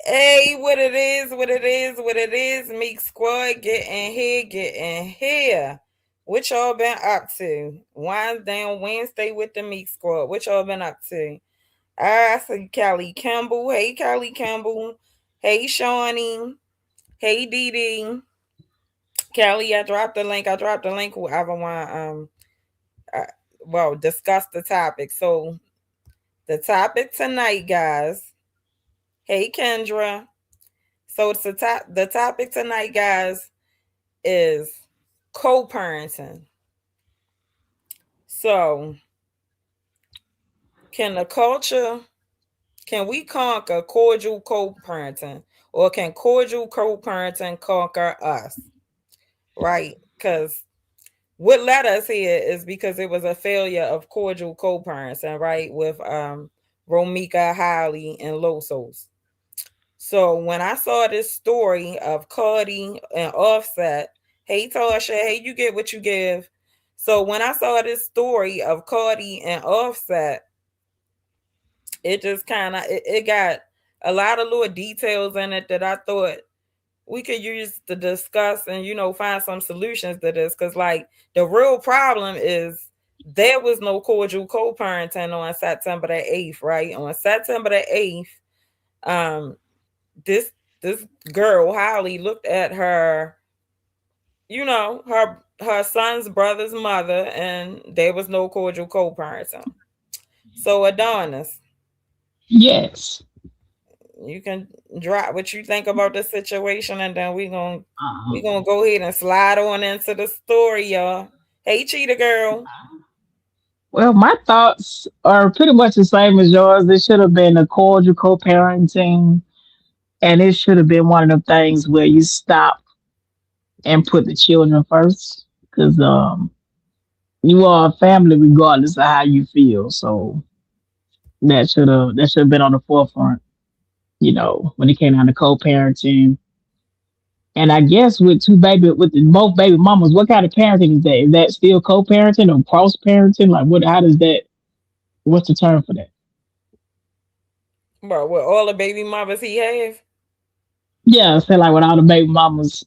Hey, what it is, Meek Squad, get in here. What y'all been up to? Wind down Wednesday with the Meek Squad. What y'all been up to? I see Callie Campbell. Hey, Callie Campbell. Hey, Shawnee. Hey, Dee Dee. Callie, I dropped the link. Whoever want uh, discuss the topic. So the topic tonight, guys. Hey, Kendra. So it's the topic tonight, guys, is co-parenting. So can the culture can we conquer cordial co-parenting, or can cordial co-parenting conquer us? Right? Because what led us here is because it was a failure of cordial co-parenting, right? With Romika, Holly, and Losos. So when I saw this story of Cardi and Offset, hey Tasha, hey, you get what you give. So when I saw this story of Cardi and Offset, it just kind of it got a lot of little details in it that I thought we could use to discuss and find some solutions to this. Because like the real problem is there was no cordial co-parenting on September the 8th, right? On September the 8th, um, this this girl Holly looked at her son's brother's mother, and there was no cordial co-parenting. So Adonis, Yes. you can drop what you think about the situation, and then we gonna Um, go ahead and slide on into the story, y'all. Hey, cheetah girl. well, my thoughts are pretty much the same as yours. It should have been a cordial co-parenting, and it should have been one of the things where you stop and put the children first, because you are a family regardless of how you feel. So that should have been on the forefront. When it came down to co-parenting. And I guess with both baby mamas, what kind of parenting is that? Is that still co-parenting or cross-parenting? Like what? How does that? What's the term for that? Bro, what all the baby mothers he have? Yeah, say like with all the baby mamas,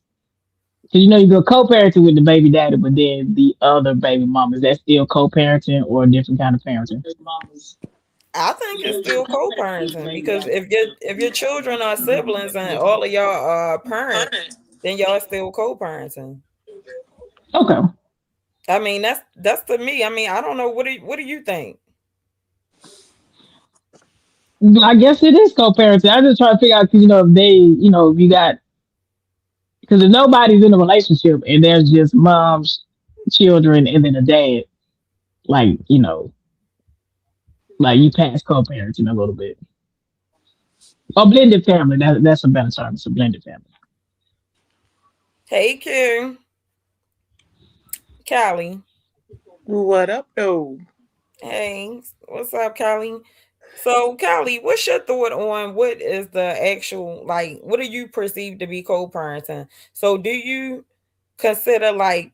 because you go co-parenting with the baby daddy, but then the other baby mamas, that's still co-parenting or a different kind of parenting. I think it's still co-parenting, because if your children are siblings and all of y'all are parents, then y'all still co-parenting. Okay, I mean, that's to me. I mean, I don't know. What do you think? I guess it is co-parenting. I just try to figure out because if they, if you got because if nobody's in a relationship and there's just moms, children, and then a dad, like like you pass co-parenting a little bit. Or blended family. That's a better term. It's a blended family. Hey, Q, Callie. What up, though? Hey, what's up, Callie? So, Callie, what's your thought on what is the actual, like, what do you perceive to be co-parenting? So, do you consider, like,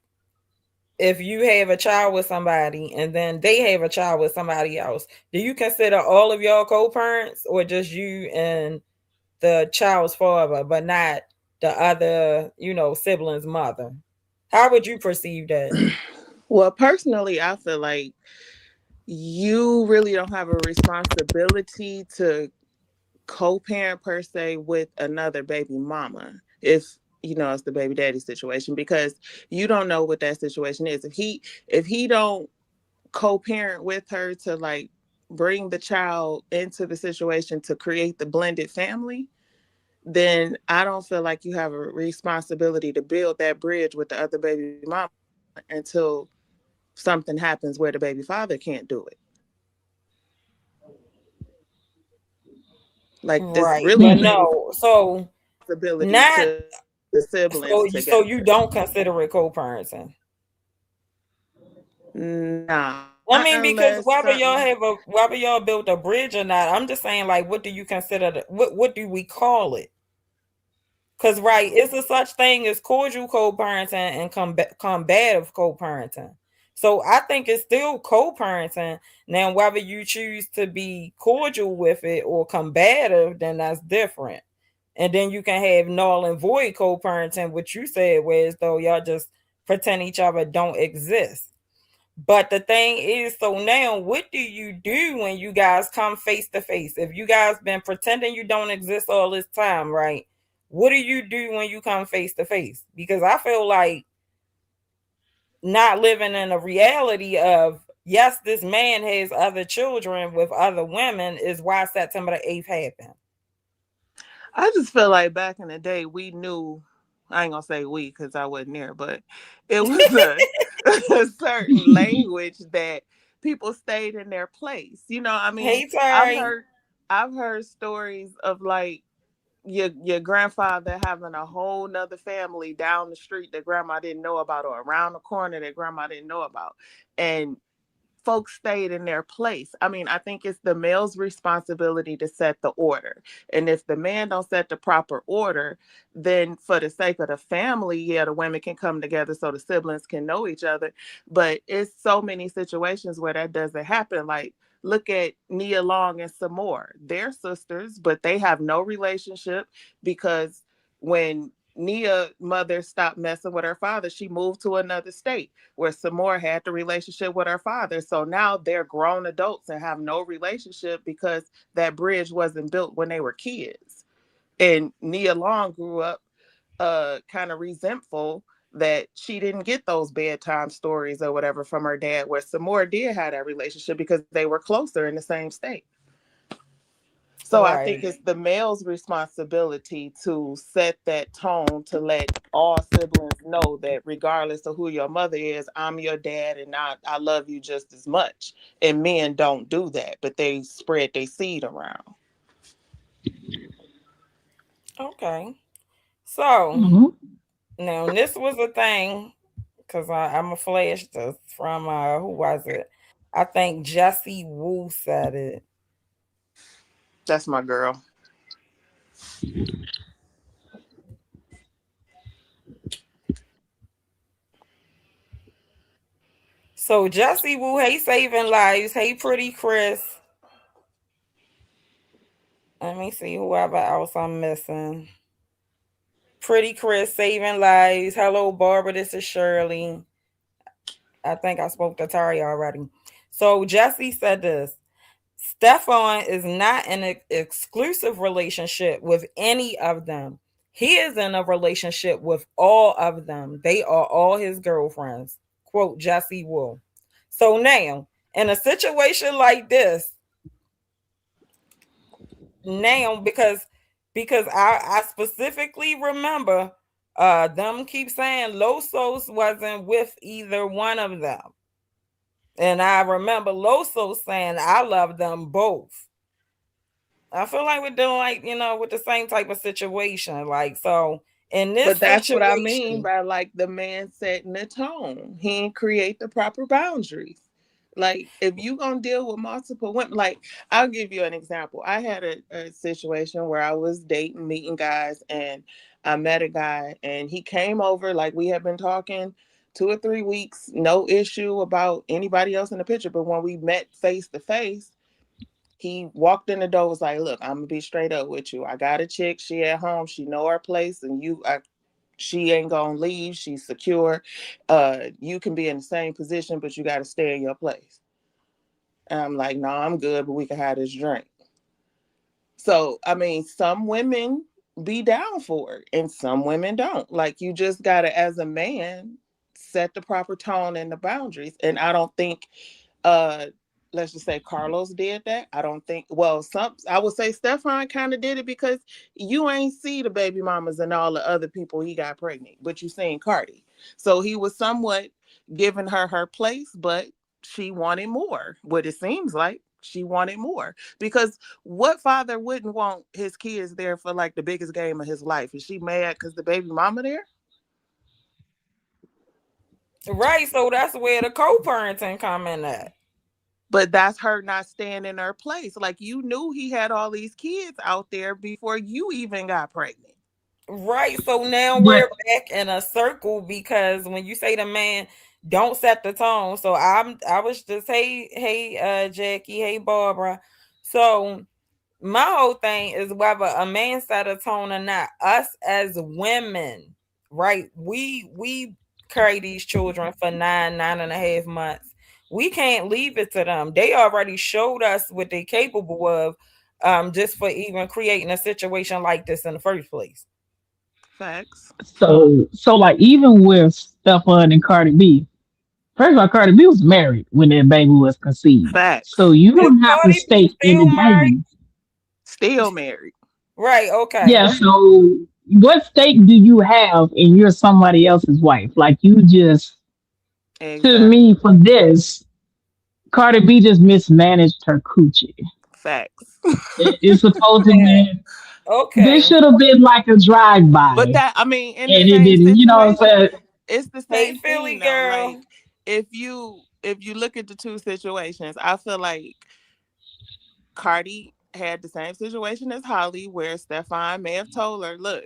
if you have a child with somebody and then they have a child with somebody else, do you consider all of y'all co-parents, or just you and the child's father, but not the other, sibling's mother? How would you perceive that? Well, personally, I feel like you really don't have a responsibility to co-parent per se with another baby mama if it's the baby daddy situation, because you don't know what that situation is. If he don't co-parent with her to like bring the child into the situation to create the blended family, then I don't feel like you have a responsibility to build that bridge with the other baby mama until something happens where the baby father can't do it. Like this Right, really but Hmm. lays no. So responsibility not to the siblings so you together. don't consider it co-parenting. Nah, I not mean, because unless something. whether y'all built a bridge or not, I'm just saying, like, what do you consider what do we call it? Because right, it's a such thing as cordial co-parenting and combative co-parenting. So I think it's still co-parenting. Now, whether you choose to be cordial with it or combative, then that's different. And then you can have null and void co-parenting, which you said, whereas though y'all just pretend each other don't exist. But the thing is, so now what do you do when you guys come face to face? If you guys been pretending you don't exist all this time, right? What do you do when you come face to face? Because I feel like not living in a reality of, yes, this man has other children with other women is why September the 8th happened. I just feel like back in the day, we knew. I ain't gonna say we because I wasn't there, but it was a certain language that people stayed in their place. You know, I mean, Hey, I've Terry. heard I've heard stories of like your grandfather having a whole nother family down the street that grandma didn't know about, or around the corner that grandma didn't know about, and folks stayed in their place. I mean, I think it's the male's responsibility to set the order. And if the man don't set the proper order, then for the sake of the family, yeah, the women can come together so the siblings can know each other. But it's so many situations where that doesn't happen. Like, look at Nia Long and Samore. They're sisters, but they have no relationship because when Nia mother stopped messing with her father, she moved to another state where Samore had the relationship with her father. So now they're grown adults and have no relationship because that bridge wasn't built when they were kids. And Nia Long grew up kind of resentful that she didn't get those bedtime stories or whatever from her dad, where Samore did have that relationship because they were closer in the same state. So I think Right. it's the male's responsibility to set that tone to let all siblings know that regardless of who your mother is, I'm your dad and I love you just as much. And men don't do that, but they spread their seed around. Okay. So Mhm. now this was a thing because I'm a flash this from who was it? I think Jesse Wu said it. That's my girl. So Jesse Wu, hey saving lives, hey pretty Chris. Let me see whoever else I'm missing. Pretty Chris saving lives. Hello Barbara, this is Shirley. I think I spoke to Tari already. So Jesse said this. Stefan is not in an exclusive relationship with any of them. He is in a relationship with all of them. They are all his girlfriends. Quote Jesse Wu. So now, in a situation like this, now because I specifically remember them keep saying Losos wasn't with either one of them. And I remember Losos saying I love them both. I feel like we're dealing like, with the same type of situation. Like, so in this But that's what I mean situation, by like the man setting the tone. He didn't create the proper boundaries. Like if you gonna deal with multiple women, like I'll give you an example. I had a situation where I was dating, meeting guys, and I met a guy, and he came over like we had been talking 2 or 3 weeks, no issue about anybody else in the picture. But when we met face to face, he walked in the door, was like, "Look, I'm gonna be straight up with you. I got a chick. She at home. She know her place, and she ain't gonna leave. She's secure. You can be in the same position, but you got to stay in your place." And I'm like, "No, I'm good, but we can have this drink." So I mean, some women be down for it, and some women don't. Like you just gotta, as a man, set the proper tone and the boundaries. And I don't think uh let's just say Carlos did that. I don't think, well, some, I would say Stefan kind of did it because you ain't see the baby mamas and all the other people he got pregnant, but you seen Cardi. So he was somewhat giving her her place, but she wanted more. What it seems like she wanted more, because what father wouldn't want his kids there for like the biggest game of his life? Is she mad because the baby mama there? right? So that's where the co-parenting come in at. But that's her not staying in her place. Like you knew he had all these kids out there before you even got pregnant. Right. So now But we're back in a circle because when you say the man don't set the tone. So I was just hey Jackie, hey Barbara. So my whole thing is whether a man set a tone or not. Us as women, right? We carry these children for 9.5 months. We can't leave it to them. They already showed us what they're capable of, just for even creating a situation like this in the first place. Facts. So like even with Stefan and Cardi B, first of all, Cardi B was married when that baby was conceived. So Facts. you Is don't have to Cardi B stake in the still married? game. Still married. Right, okay. Yeah, so what stake do you have in you're somebody else's wife? Like you just to me Exactly. for this, Cardi B just mismanaged her coochie. Facts. It's supposed to Yeah, be this okay. should have been like a drive But by. that, I mean, in the And it same didn't, you know what situation, I'm saying? it's the Hey same Philly thing though. Like girl. if you look at the two situations, I feel like Cardi had the same situation as Holly, where Stefan may have told her, "Look,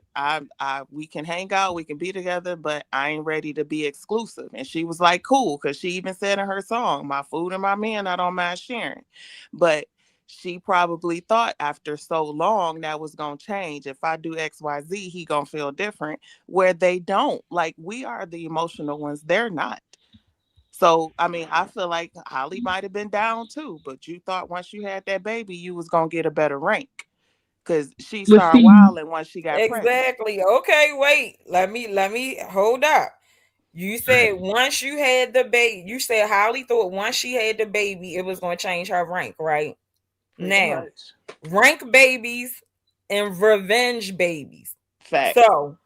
we can hang out, we can be together, but I ain't ready to be exclusive." And she was like, "Cool," because she even said in her song, "My food and my man, I don't mind sharing." But she probably thought after so long that was gonna change. If I do X, Y, Z, he gonna feel different. Where they don't. Like we are the emotional ones; they're not. So, I mean, I feel like Holly might have been down too, but you thought once you had that baby, you was gonna get a better rank because she But started see, wilding once she got pregnant. Exactly. Okay, wait. Let me hold up. You said once you had the baby, you said Holly thought once she had the baby, it was going to change her rank, right? Pretty Now, much. rank babies and revenge babies. Facts. So,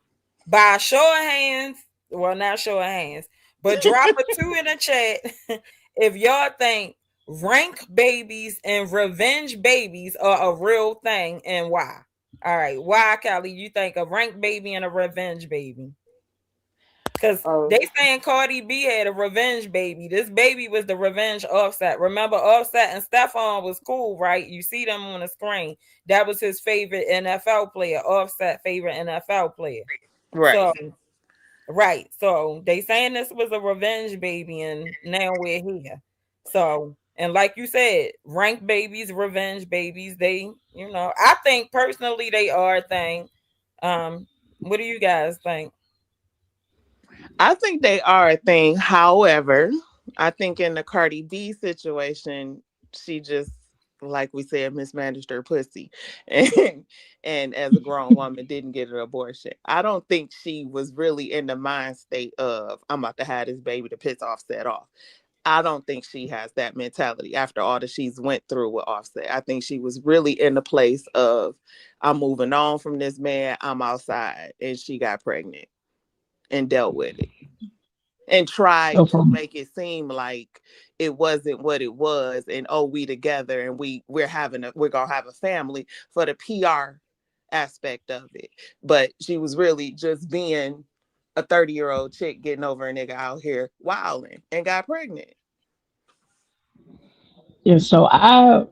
by show of hands, well, not show of hands, but drop a two in the chat if y'all think rank babies and revenge babies are a real thing and why. All right, why, Callie, you think a rank baby and a revenge baby? Because Oh, they saying Cardi B had a revenge baby. This baby was the revenge Offset. Remember, Offset and Stefan was cool, right? You see them on the screen. That was his favorite NFL player. Offset favorite NFL player. right. So right. So they saying this was a revenge baby, and now we're here. So, and like you said, rank babies, revenge babies, I think personally they are a thing. Um, what do you guys think? I think they are a thing. However, I think in the Cardi B situation, she just, like we said, mismanaged her pussy, and as a grown woman, didn't get an abortion. I don't think she was really in the mind state of I'm about to have this baby to piss Offset off. I don't think she has that mentality after all that she's went through with Offset. I think she was really in the place of I'm moving on from this man. I'm outside, and she got pregnant and dealt with it and so tried to from make it seem like it wasn't what it was and oh we together and we're gonna have a family for the PR aspect of it. But she was really just being a 30-year-old chick getting over a nigga out here wilding and got pregnant. yeah, so I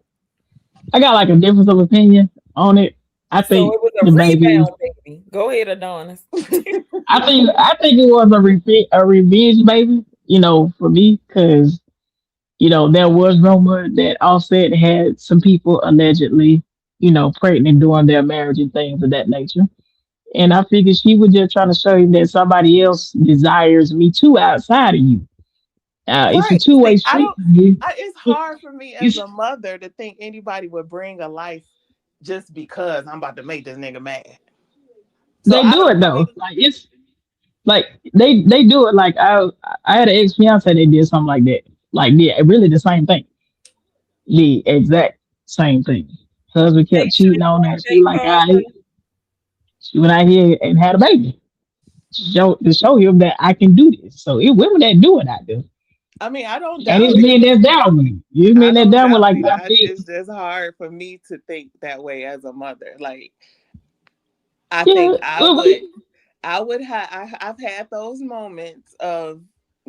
got like a difference of opinion on it. I So think it was a the baby rebound baby. Go ahead, Adonis. I think it was a revenge baby, for me, because there was rumor that Offset had some people allegedly, pregnant during their marriage and things of that nature. And I figured she was just trying to show you that somebody else desires me too outside of you. It's a Right. two-way See, I street. don't. It's hard for me as It's, a mother to think anybody would bring a life just because I'm about to make this nigga mad. So they I do don't it though. really. Like it's like they do it. Like I had an ex fiance that did something like that. Like yeah, really the same thing. The exact same thing. Husband Make kept sure cheating you on her. write She they like card. she went out here and had a baby. To show him that I can do this. So it women that do it out there. I mean, I don't And it's doubt it. men that's down with it. It's I men that don't down with doubt like it. I think, It's just hard for me to think that way as a mother. Like I think yeah, I well, would. I would have. I've had those moments of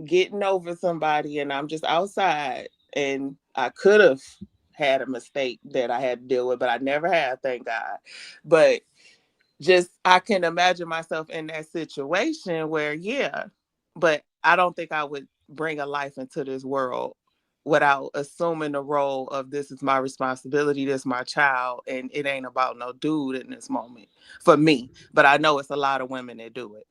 getting over somebody, and I'm just outside, and I could have had a mistake that I had to deal with, but I never had, thank God. But just I can imagine myself in that situation where, yeah, but I don't think I would bring a life into this world without assuming the role of this is my responsibility, this is my child, and it ain't about no dude in this moment for me. But I know it's a lot of women that do it.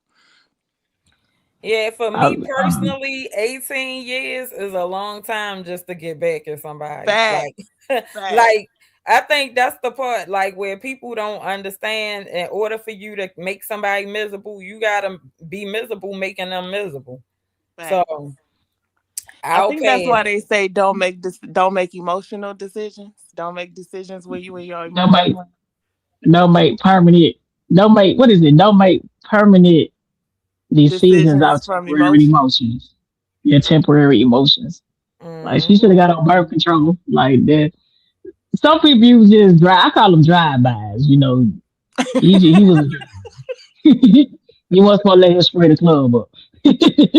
Yeah, for me I, personally, 18 years is a long time just to get back at somebody. Like, Facts. Facts. like I think that's the part, like where people don't understand. In order for you to make somebody miserable, you gotta be miserable making them miserable. So Facts. I I'll think that's pass. why they say don't make emotional decisions. Don't make decisions where you in your don't make emotions. don't make permanent. Don't make what is it? Don't make permanent decisions Decisions out from temporary emotion. emotions. Your temporary emotions. Like she should have Hmm. got on birth control. Like that. Some people you just drive. I call them drive-bys. You know, he was a drive. You wasn't supposed to let him spray the club up.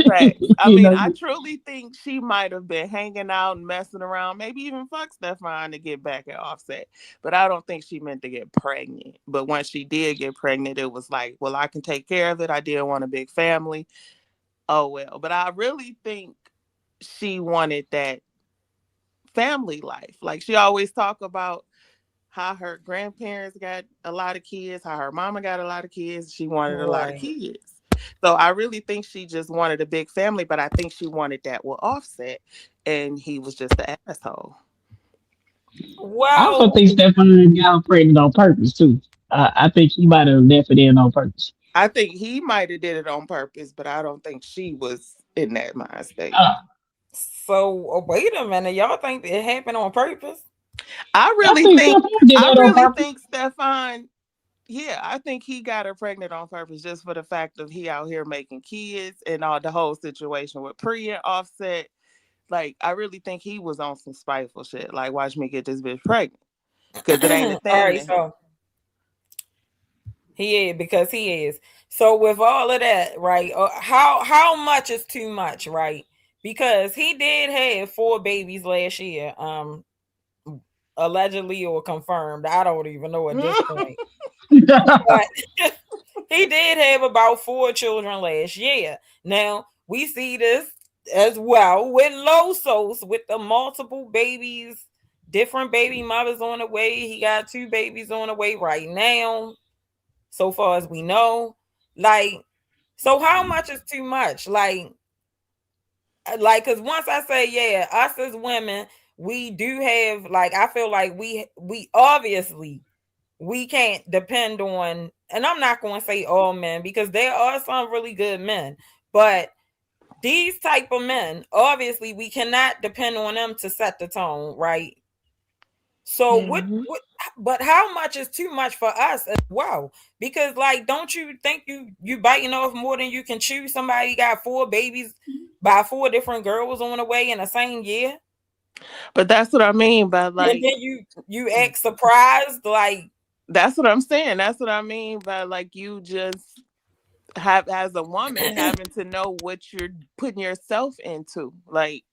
Facts. I You mean, know, I truly think she might have been hanging out and messing around, maybe even fuck Stefan to get back at Offset. But I don't think she meant to get pregnant. But once she did get pregnant, it was like, well, I can take care of it. I didn't want a big family. Oh well. But I really think she wanted that family life. Like she always talk about how her grandparents got a lot of kids, how her mama got a lot of kids. She wanted a lot of Right. kids. So I really think she just wanted a big family, but I think she wanted that with Offset, and he was just the asshole. I also Well, think Stefan got pregnant on purpose too. I think he might have left it in on purpose. I think he might have did it on purpose, but I don't think she was in that mind state. Uh, so wait a minute. Y'all think it happened on purpose? I I really think think Stefan did I that on really purpose. think Stefan, yeah, I think he got her pregnant on purpose just for the fact of he out here making kids and all the whole situation with Priya Offset. Like, I really think he was on some spiteful shit. Like, watch me get this bitch pregnant because it ain't a All thing right. to him. So he is because he is. So with all of that, right? How much is too much, right? Because he did have four babies last year, allegedly or confirmed. I don't even know at this point. But he did have about four children last year. Now we see this as well with Losos with the multiple babies, different baby mothers on the way. He got two babies on the way right now, so far as we know. Like, so how much is too much? Like, cause once I say yeah, us as women, we do have like I feel like we obviously we can't depend on, and I'm not going to say all men because there are some really good men, but these type of men, obviously, we cannot depend on them to set the tone, right? So Mhm. but how much is too much for us as well? Because like, don't you think you biting off more than you can chew? Somebody got four babies by four different girls on the way in the same year, But that's what I mean by and like, then you act surprised, like that's what I'm saying. That's what I mean by like, you just have, as a woman, having to know what you're putting yourself into. Like,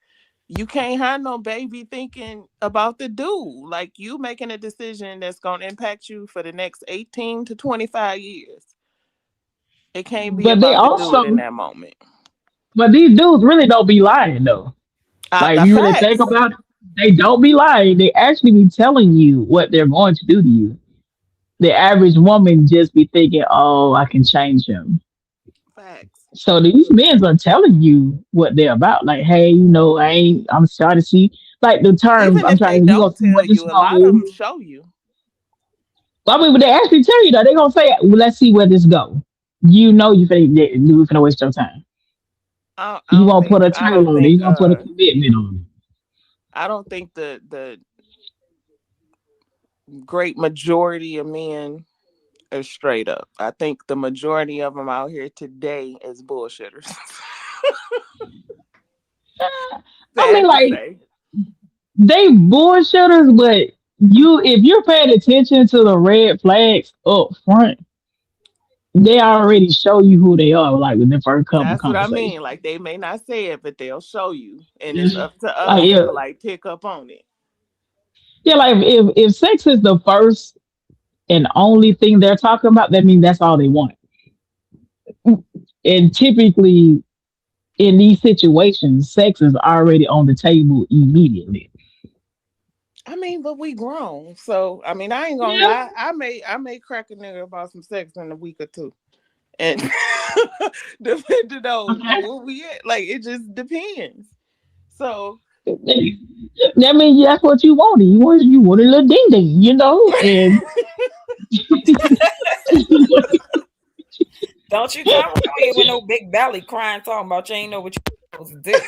you can't have no baby thinking about the dude. Like, you making a decision that's going to impact you for the next 18 to 25 years. It can't be but they about the dude in also, that moment. but these dudes really don't be lying though. Like if The you really think facts. about it, they don't be lying. They actually be telling you what they're going to do to you. The average woman just be thinking, "Oh, I can change him." Facts. So these men are telling you what they're about. Like, hey, you know, I'm starting to see like the terms. Even I'm if they trying. You gonna don't see tell what this you, a lot of goes. them show you. I mean, but they actually tell you that they're gonna say, well, "Let's see where this go." You know, you finna waste your time. You gonna put a I title don't on it. think You gonna put a commitment on I don't think the great majority of men are straight up. I think the majority of them out here today is bullshitters. it. I mean, Sad to like say. they bullshitters, but if you're paying attention to the red flags up front, they already show you who they are, like with the first couple That's what I mean. conversations. Like, they may not say it, but they'll show you. And it's Yeah. up to Like us yeah, to like pick up on it. yeah, like if sex is the first and only thing they're talking about, that means that's all they want. And typically in these situations, sex is already on the table immediately. I mean, but we grown, so I mean, I ain't gonna Yeah. lie. I may crack a nigga about some sex in a week or two, and depending on Okay. where we at, like it just depends. So That means that's what you wanted. You wanted a little ding ding, and Don't you come around here with no big belly crying, talking about you ain't know what you supposed to do.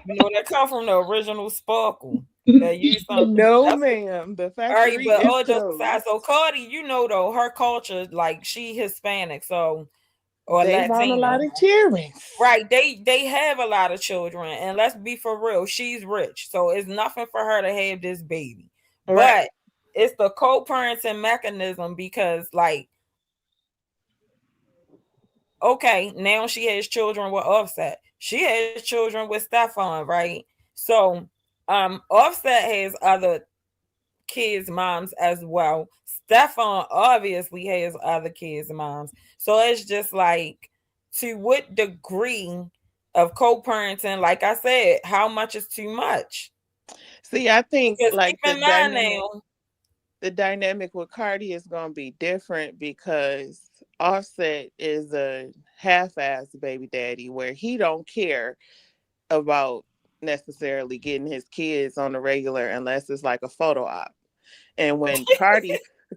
You know that come from the original Sparkle. That you something. no, That's ma'am, the all right, factory but is all jokes aside, closed. so Cardi, though, her culture, like she Hispanic, so or They want a Latina. lot of cheering. Right. They have a lot of children. And let's be for real, she's rich. So it's nothing for her to have this baby. Right. But it's the co-parenting mechanism because like, okay, now she has children with Offset. She has children with Stefan, right? So Offset has other kids' moms as well. Stefan obviously has other kids' moms. So it's just like, to what degree of co-parenting, like I said, how much is too much? See, I think Because keep like in mind now, the dynamic with Cardi is going to be different because Offset is a half-ass baby daddy where he don't care about necessarily getting his kids on the regular unless it's like a photo op. And when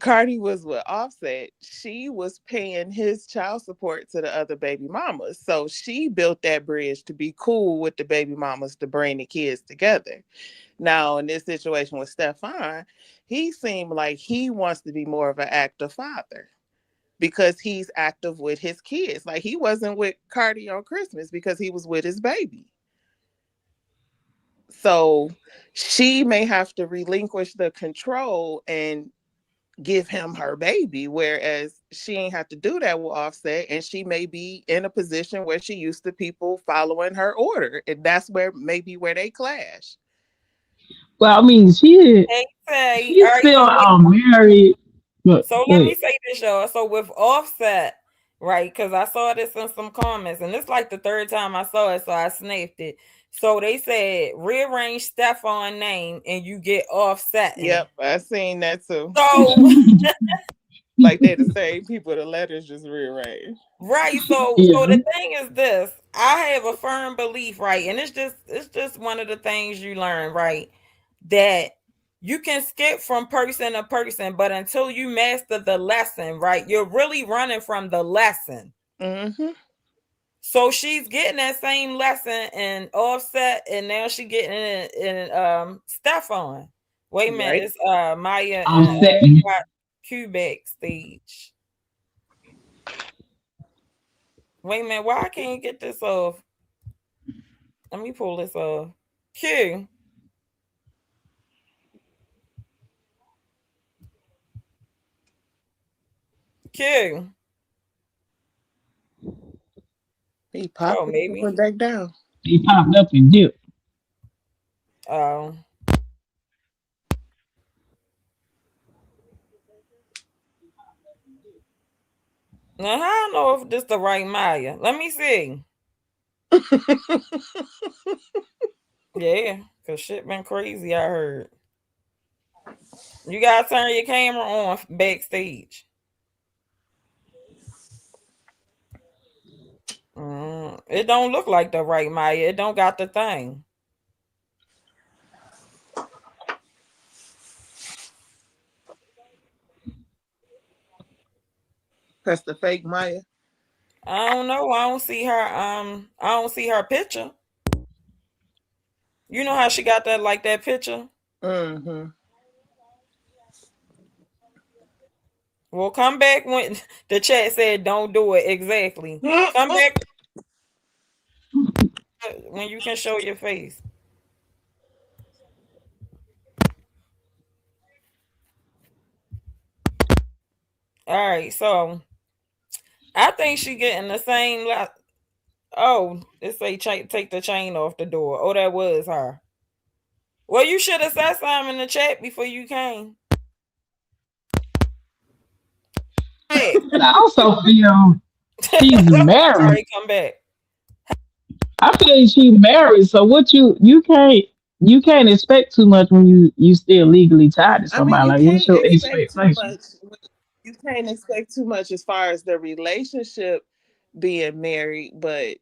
Cardi was with Offset, she was paying his child support to the other baby mamas. So she built that bridge to be cool with the baby mamas to bring the kids together. Now, in this situation with Stefan, he seemed like he wants to be more of an active father because he's active with his kids. Like he wasn't with Cardi on Christmas because he was with his baby. So she may have to relinquish the control and give him her baby, whereas she ain't have to do that with Offset, and she may be in a position where she used to people following her order, and that's where maybe where they clash. well, I mean, they say, all she's right, still so wait, married. But so go let ahead. me say this, y'all. So with Offset, right? Because I saw this in some comments, and it's like the third time I saw it, so I snapped it. So they said rearrange Stefan name and you get Offsetting. Yep, I seen that too. So Like they the same people, the letters just rearranged. right, so Yeah. the thing is this: I have a firm belief, right, and it's just one of the things you learn, right, that you can skip from person to person, but until you master the lesson, right, you're really running from the lesson. Mm-hmm. So she's getting that same lesson in Offset, and now she getting it in Stefan. Wait a minute, Right. it's Maya I'm and setting. Quebec stage. Wait a minute, why I can't get this off? Let me pull this off. Q, Q. He Oh, popped up and maybe. went back down. He popped up and dipped. Oh, now I don't know if this the right Maya. Let me see. Yeah, cause shit been crazy. I heard. You gotta turn your camera on backstage. It don't look like the right Maya. It don't got the thing. That's the fake Maya. I don't know. I don't see her. I don't see her picture. You know how she got that like that picture? Mm-hmm. Well, come back when the chat said don't do it. Exactly. Come back when you can show your face. All right. So I think she getting the same. Oh, it say take the chain off the door. Oh, that was her. Well, you should have said something in the chat before you came. Hey. But I also feel she's All married. right, come back. I feel she married, so what you can't expect too much when you still legally tied to I mean, somebody. you Like what's can't your expect too expectation? much. You can't expect too much as far as the relationship being married, but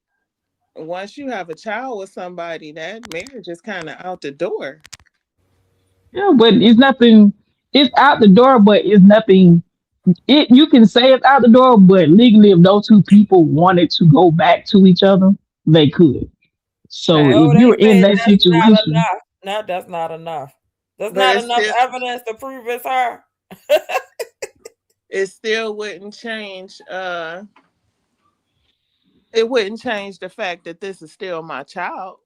once you have a child with somebody, that marriage is kind of out the door. Yeah, but it's nothing. It's out the door, but it's nothing. It you can say it's out the door, but legally, if those two people wanted to go back to each other, they could. So No, if they you're in said that that's not situation, enough. No, that's not enough. There's But not enough evidence to prove it's her. it still wouldn't change. It wouldn't change the fact that this is still my child.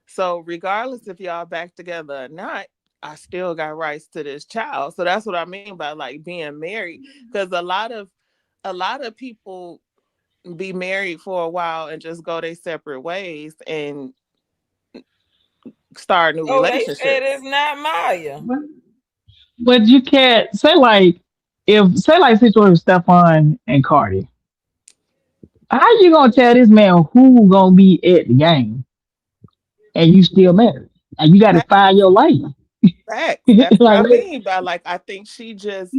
So regardless if y'all back together or not, I still got rights to this child. So that's what I mean by like being married. Because a lot of people be married for a while and just go their separate ways and start new Oh, they said relationships. it's not Maya. but you can't say like if say like situation with Stephon and Cardi. How you gonna tell this man who gonna be at the game and you still married? And you got to find your lane. Facts. That's what Like I mean by like I think she just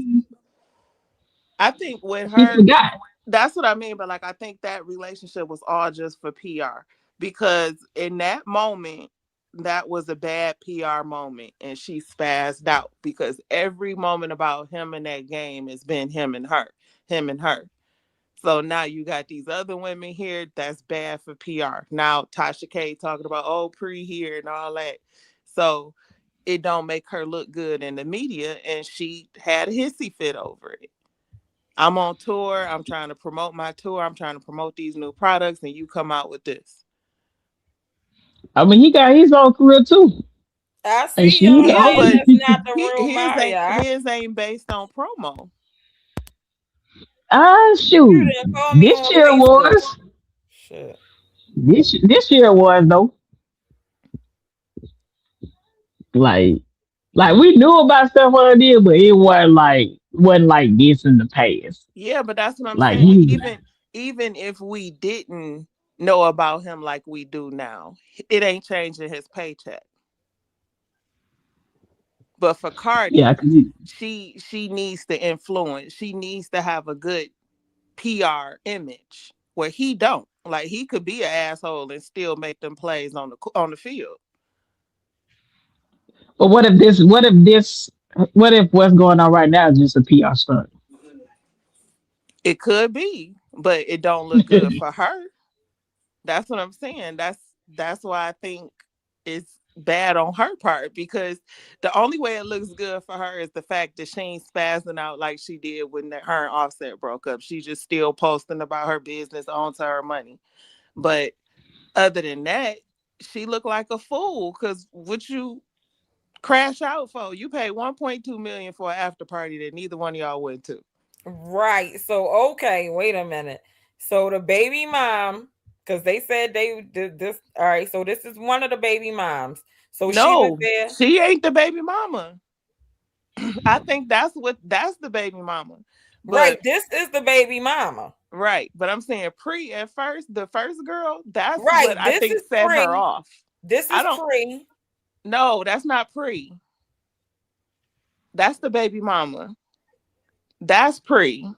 I think with she her forgot. that's what I mean by like I think that relationship was all just for PR because in that moment that was a bad PR moment and she spazzed out because every moment about him in that game has been him and her, him and her. So now you got these other women here that's bad for PR. Now Tasha K talking about pre here and all that. So it don't make her look good in the media and she had a hissy fit over it. I'm on tour, I'm trying to promote my tour, I'm trying to promote these new products and you come out with this. I mean, he got his own career too, I and see she y'all Yeah, saying but it's not the real his ain't Maya. his ain't based on promo. You shoot, didn't call me this on year Facebook. was Shit. this year was though. Like we knew about stuff on there, but it wasn't like this in the past. Yeah, but that's what I'm Like saying. he Even if we didn't know about him like we do now, it ain't changing his paycheck. But for yeah, Cardi, 'cause he, she needs to influence. She needs to have a good PR image where he don't. Like he could be an asshole and still make them plays on the field. but what if what's going on right now is just a PR stunt? It could be, but it don't look good for her. That's what I'm saying. That's why I think it's bad on her part because the only way it looks good for her is the fact that she ain't spazzing out like she did when her and Offset broke up. She just still posting about her business, owns her money. But other than that, she looked like a fool because what you crash out for? You paid 1.2 million for an after party that neither one of y'all went to. Right. So okay, wait a minute. So the baby mom, because they said they did this. All right. So this is one of the baby moms. So she was No, there. she ain't the baby mama. I think that's the baby mama. Right. But This is the baby mama. right, but I'm saying pre at first, the first girl, that's Right. what I This think is set her pre. off. This I is don't pre. no, that's not pre. That's the baby mama. That's pre.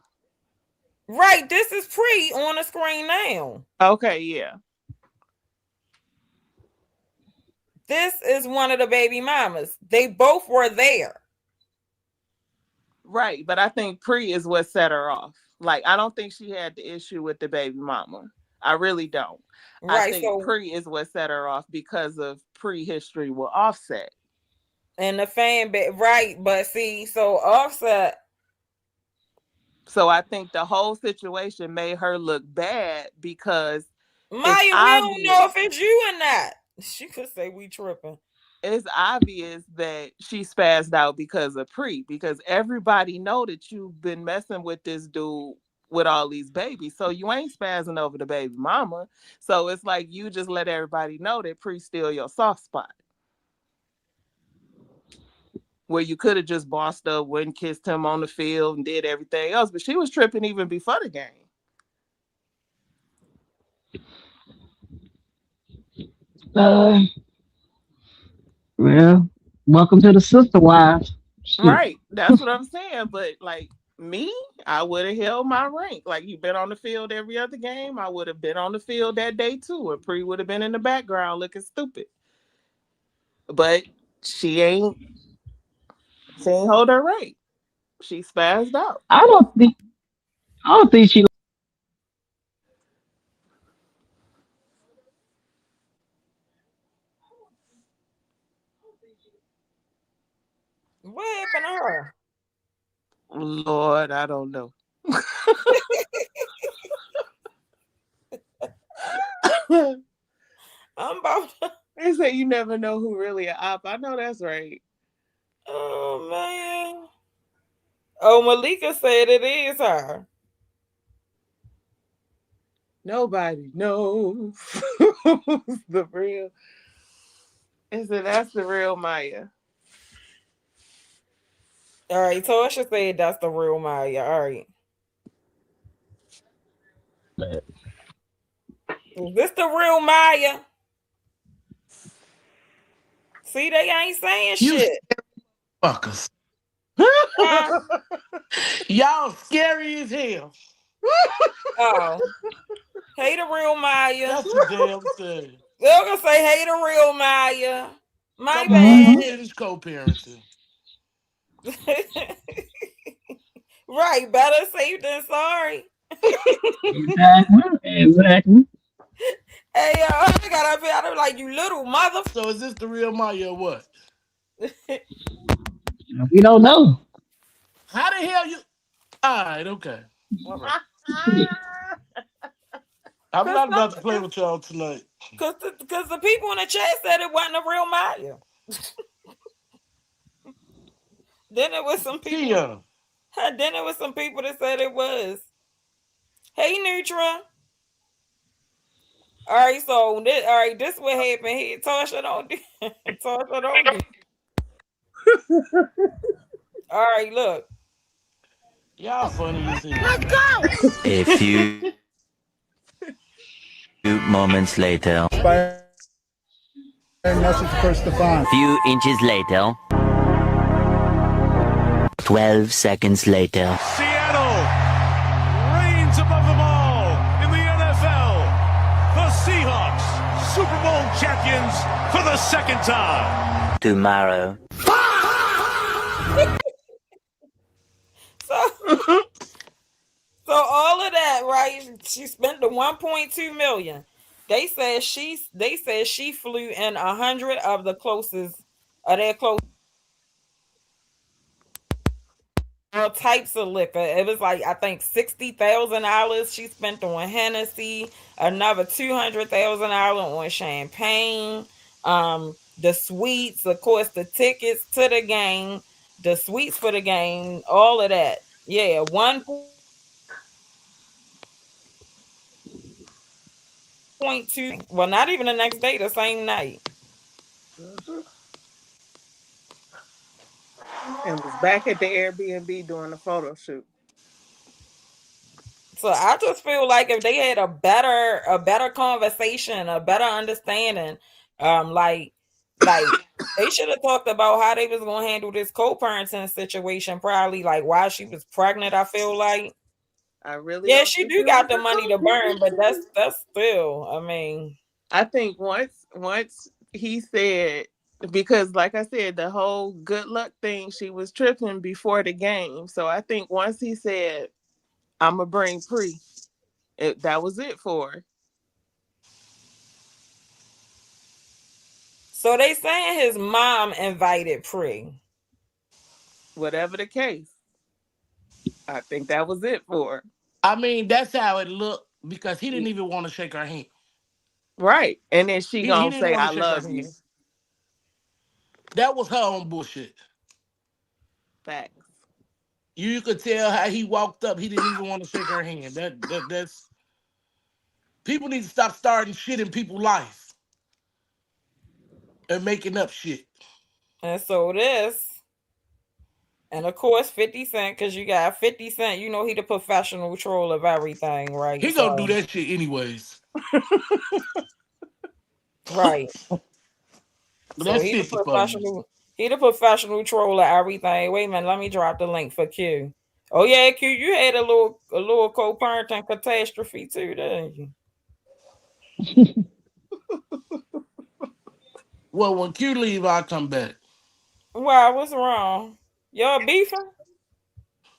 Right. This is pre on the screen now. Okay, yeah. This is one of the baby mamas. They both were there. Right, but I think pre is what set her off. Like I don't think she had the issue with the baby mama. I really don't. I Right. think So pre is what set her off because of pre-history with Offset. and the fan base. Right. But see, so Offset. So I think the whole situation made her look bad because it's Maya, we don't know obvious. if it's you or not. She could say we tripping. It's obvious that she spazzed out because of pre because everybody know that you've been messing with this dude with all these babies. So you ain't spazzing over the baby mama. So it's like you just let everybody know that pre still your soft spot. Where you could have just bossed up, went and kissed him on the field and did everything else. But she was tripping even before the game. Uh, well, welcome to the sister wives. Shit. Right. That's what I'm saying. But like me, I would have held my rank. Like you been on the field every other game. I would have been on the field that day too. And Pre would have been in the background looking stupid. But she ain't she ain't hold her rank. She spazzed out. I don't think I don't think she What happened to her? Lord, I don't know. I'm about to, They say you never know who really a op. I know that's right. oh man. Oh, Malika said it is her. Nobody knows the real. They said that's the real Maya. All right, Tasha said that's the real Maya. All right. Is this the real Maya? See, they ain't saying You shit. fuckers. Huh? Y'all scary as hell. Oh. Hey, the real Maya. That's the damn thing. They're gonna say, hey, the real Maya. My Come on, let's Mhm. bad. finish co-parenting. Right, better safe than sorry. Exactly. Exactly. Hey, I got up here. I'm like, you little mother. So is this the real Maya or what? We don't know. How the hell you? All right, okay, all right. I'm Cause not some, about to play with y'all tonight. cause the people in the chat said it wasn't a real Maya. Then it was some people. Tia, Then it was some people that said it was. Hey, Nutra. All right, so this, all right, this what happened here. Tasha don't do. Tasha don't do. All right, look. y'all funny as hell. A few moments later. Few inches later. 12 seconds later. Seattle reigns above them all in the NFL. The Seahawks, Super Bowl champions for the second time. Tomorrow. So, so all of that, right? She spent the 1.2 million. They said she flew in 100 of the closest of their close all types of liquor. It was like I think $60,000 she spent on Hennessy, another $200,000 on champagne. The suites, of course, the tickets to the game, the suites for the game, all of that. Yeah, 1.2. Well, not even the next day, the same night. And was back at the Airbnb doing the photo shoot. So I just feel like if they had a better conversation, a better understanding, like they should have talked about how they was gonna handle this co-parenting situation, probably like why she was pregnant, I feel like. I really Yeah, don't she think do it was got the a money to burn, but co-parent. that's still, I mean, I think once he said, because like I said, the whole good luck thing, she was tripping before the game. So I think once he said, "I'ma bring Pre," that was it for her. so they saying his mom invited Pre. Whatever the case, I think that was it for her. I mean, that's how it looked because he didn't even want to shake her hand. Right, and then she He gonna didn't say, want "I to shake her love you." hand. That was her own bullshit. Facts. You could tell how he walked up. He didn't even want to shake her hand. That's people need to stop starting shit in people's life and making up shit. And so this, and of course 50 Cent, because you got 50 Cent, you know he the professional troll of everything, right? He gonna do So that shit anyways. Right. But So that's 50 for you. he the professional troller everything. Wait a minute, let me drop the link for Q. Oh yeah, Q, you had a little co-parenting catastrophe too, didn't you? Well, when Q leave, I'll come back. Why? What's wrong? Y'all beefing?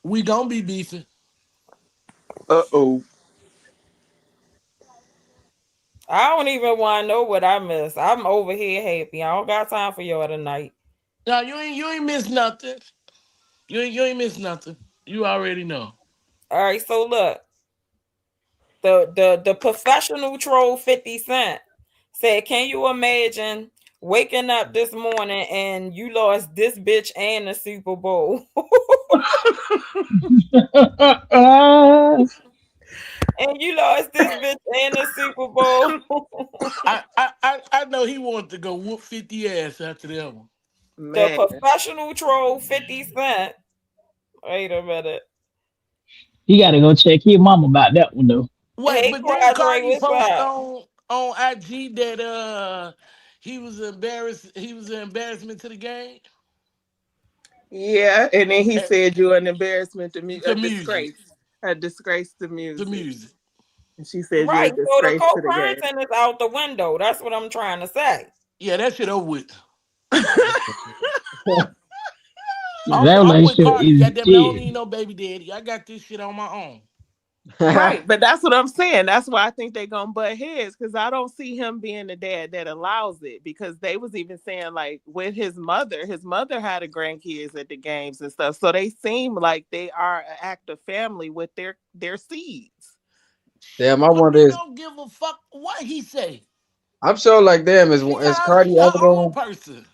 We gonna be beefing. Uh-oh. I don't even want to know what I missed. I'm over here happy. I don't got time for y'all tonight. No, you ain't miss nothing. You ain't miss nothing. You already know. All right, so look, the professional troll 50 Cent said, "Can you imagine waking up this morning and you lost this bitch and the Super Bowl, and you lost this bitch and the Super Bowl?" I know he wanted to go whoop 50 ass after that one. The Man. professional troll 50 Cent. Wait a minute. You got to go check your mom about that one though. Wait, Hey, but didn't Cadre, Cardi what's post up? on IG that he was embarrassed? He was an embarrassment to the game. Yeah, and then he Eh, said you're an embarrassment to me, a to music, disgrace, a disgrace to to music. music. And she said you're Right. a So the disgrace to the game. co-parenting is out the window. That's what I'm trying to say. Yeah, that shit over with. That I'm with relationship Cardi. is Goddamn, I don't dead. need no baby daddy. I got this shit on my own. Right, but that's what I'm saying. That's why I think they're gonna butt heads because I don't see him being the dad that allows it. Because they was even saying like with his mother had a grandkids at the games and stuff, so they seem like they are an active family with their seeds. Damn, I wonder Cardi is don't give a fuck what he say. I'm sure like damn She is got Cardi she her ever own going person.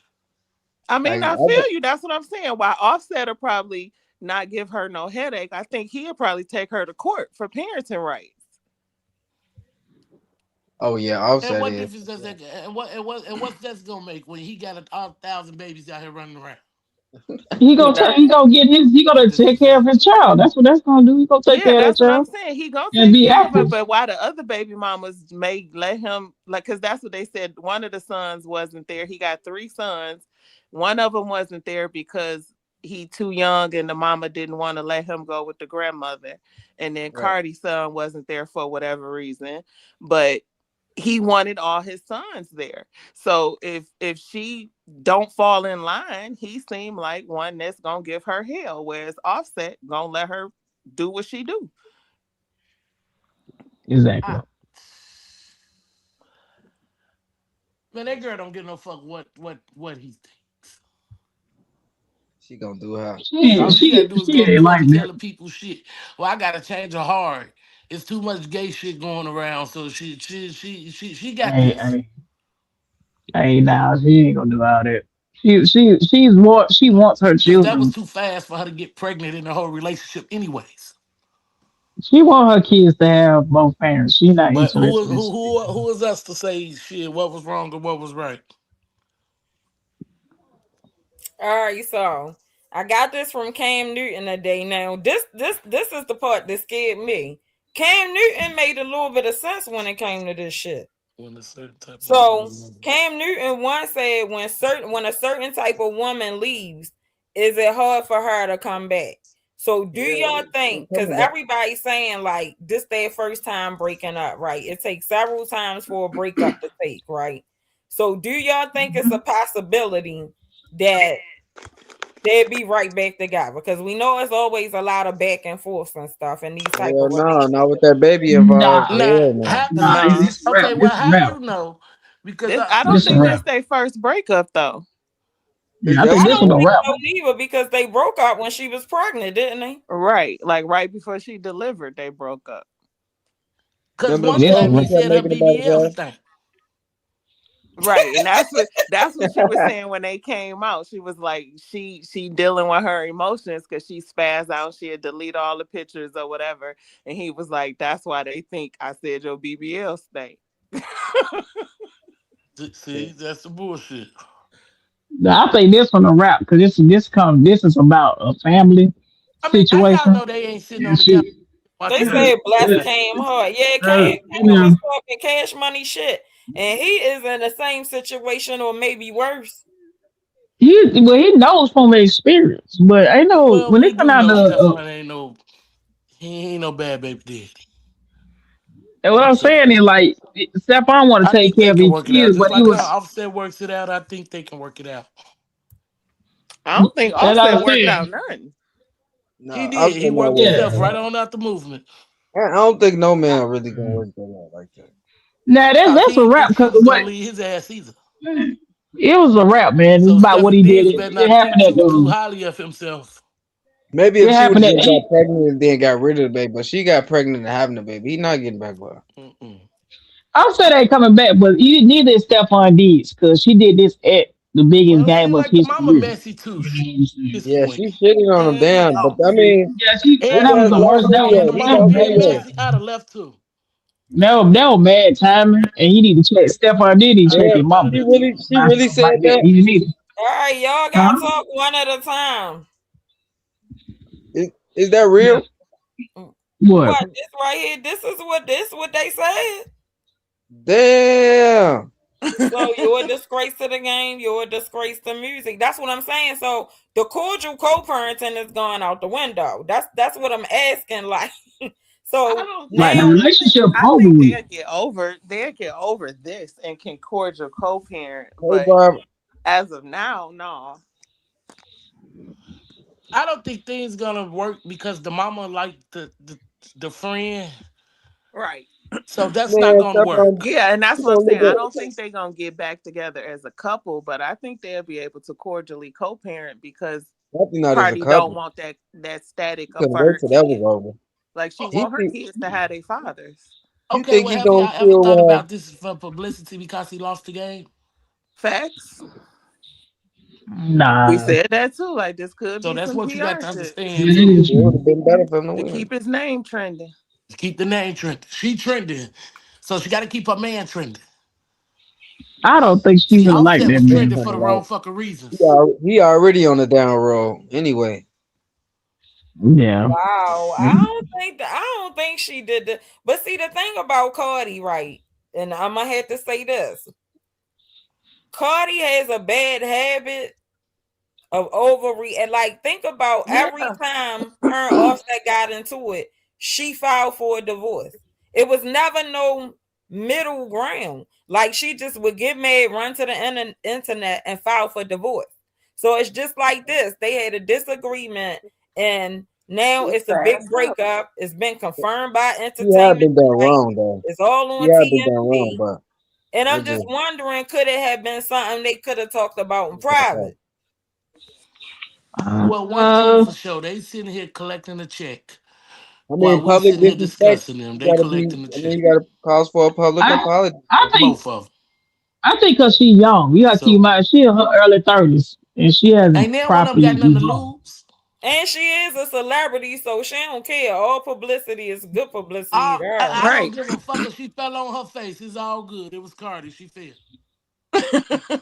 I like mean, I ever? feel you. That's what I'm saying. Why Offset will probably not give her no headache. I think he'll probably take her to court for parenting rights. Oh yeah, And Offset what is. difference does that? And what's that's gonna make when he got a thousand babies out here running around? He Nothing. gonna get his, he gonna Just take care of saying. his child. That's what that's gonna do. He gonna take Yeah, care of that that's what I'm child saying. He gonna and take be care of it, active. but why the other baby mamas may let him like? Because that's what they said. One of the sons wasn't there. He got three sons. One of them wasn't there because he too young, and the mama didn't want to let him go with the grandmother. And then Right. Cardi's son wasn't there for whatever reason, but he wanted all his sons there. So if she don't fall in line, he seemed like one that's gonna give her hell, whereas Offset gonna let her do what she do. Exactly. Ah, man, that girl don't give no fuck what he thinks. She gonna do her. All she gotta do is She go to ain't like fucking that. telling people shit. Well, I gotta change her heart. It's too much gay shit going around, so she got Hey, this. hey, hey, now she ain't gonna do all that. She's more. She wants her Cause that was children. too fast for her to get pregnant in the whole relationship, anyways. She want her kids to have both parents. She not But interested in shit. who is us to say shit what was wrong or what was right? All right, so I got this from Cam Newton today. Now, this is the part that scared me. Cam Newton made a little bit of sense when it came to this shit. When a certain type of So Cam Newton once said when a certain type of woman leaves, is it hard for her to come back? So do y'all Yeah, think, because coming back. everybody's saying like this their first time breaking up, right? It takes several times for a breakup to take, right? So do y'all think it's a possibility that they'd be right back together? Because we know it's always a lot of back and forth and stuff in these type Hell of no, not with relationships. that baby involved. Nah, now Hell no. how nah. No. This rap. okay, well This how rap. you know? Because This I don't This think this rap. their first breakup though. Is Yeah, I that think I this what was don't a think rap. so neither because they broke up when she was pregnant, didn't they? Right. Like right before she delivered, they broke up. remember them one This songs time he he was kept said her making about his BBL ass? stank. Right. And that's what she was saying when they came out. She was like she dealing with her emotions because she spazzed out, she'd delete all the pictures or whatever. And he was like, that's why they think I said your BBL stank. See, that's the bullshit. I think this one a rap because this is about a family I mean, how y'all situation. know they ain't sitting And on the couch she, They watching yeah, said TV bless yeah, together? came hard. Yeah, uh, Cam and was talking cash money shit. and he is in the same situation or maybe worse. He knows from experience, but I know Well, when we they come do out know the Stefan ain't no bad baby daddy. what I'm saying is like Stephon want I to take think care they of can his work it out. kids, Just but he like how was, Offset works it out, I think they can work it out. I don't think and I Offset was worked out saying, nothing. No, He I'm did. He saying not worked work yeah. himself that right out. on out the movement. I don't think no man really gonna work that out like that. Now that's No, that's he a ain't wrap think she because was what gonna leave his ass either. it was a wrap, man. It's So about what he Stefan did. Diggs It, better it not think happened at too the highly of himself. Maybe it if she would happened have at just he, got pregnant and then got rid of the baby, but she got pregnant and having the baby, he not getting back with her. Mm-mm. I'm saying they coming back, but neither is Stephon Diggs because she did this at the biggest Well, it game seemed of like the his mama career. messy too. This Yeah, point, she shitting on him, And he damn. But I lost. mean, Yeah, they that was and got the last worst. and video. the He mama got being video. messy, I'd have left too. That was mad timing, and he need to check. Stephon did need to I'd have check Damn, his left out mama. of she there too. really said Like that. that. He need it. All right, y'all gotta Huh? talk one at a time. Is that Yeah. real? What? What this right here? This what they said. Damn. So you're a disgrace to the game. You're a disgrace to music. That's what I'm saying. So the cordial co-parenting is going out the window. That's what I'm asking. Like, I so don't Like think the now, relationship I over think with. they'll get over this and can cordial co-parent, Hey, but Bob. as of now, no. I don't think things gonna work because the mama like the friend, Right. so that's not Man, gonna stop on. work. Yeah, and that's She what I'm gonna saying. look I don't at. think they're gonna get back together as a couple, but I think they'll be able to cordially co-parent because Definitely not as a Cardi don't couple. want that static up Couldn't for wait her till that was kids. over. Like she He want her think kids to have their fathers. you Okay, think well, he have gonna y'all ever thought still about this for publicity because he lost the game? Facts. We Nah. said that too. Like this could So be that's some what you got PR to shit understand Yeah, that too. is it would true. have been better for him to to win. keep his name trending. Keep the name trending. She trending, so she got to keep her man trending. I don't think she See, really like Offset that was Been trending man. for the kinda wrong like fucking reasons. he already on the down road anyway. Yeah. wow, I don't think she did the. But see, the thing about Cardi, right? And I'm gonna have to say this: Cardi has a bad habit of and like think about every Yeah. time her and Offset got into it, she filed for a divorce. It was never no middle ground. Like she just would get mad, run to the internet, and file for divorce. So it's just like this. They had a disagreement, and now It's it's a big fast up. breakup. It's been confirmed by He had Entertainment been done Tonight. wrong though. It's all He on had been done wrong, TMZ. but And I'm it just just wondering, could it have been something they could have talked about in private? Well, one thing Uh, for sure, they sitting here collecting a check I while mean we public sitting here disrespect. discussing them. You They gotta be. collecting the I mean, check, you gotta cause for a public I apology. I think both of them. I think because she's young. You got to keep in So, mind she in her early 30s and she hasn't ain't neither one of them properly got nothing to evolved. lose. And she is a celebrity, so she don't care. All publicity is good publicity to her. I don't Right. give a fuck if she fell on her face. It's all good. It was Cardi. She fell.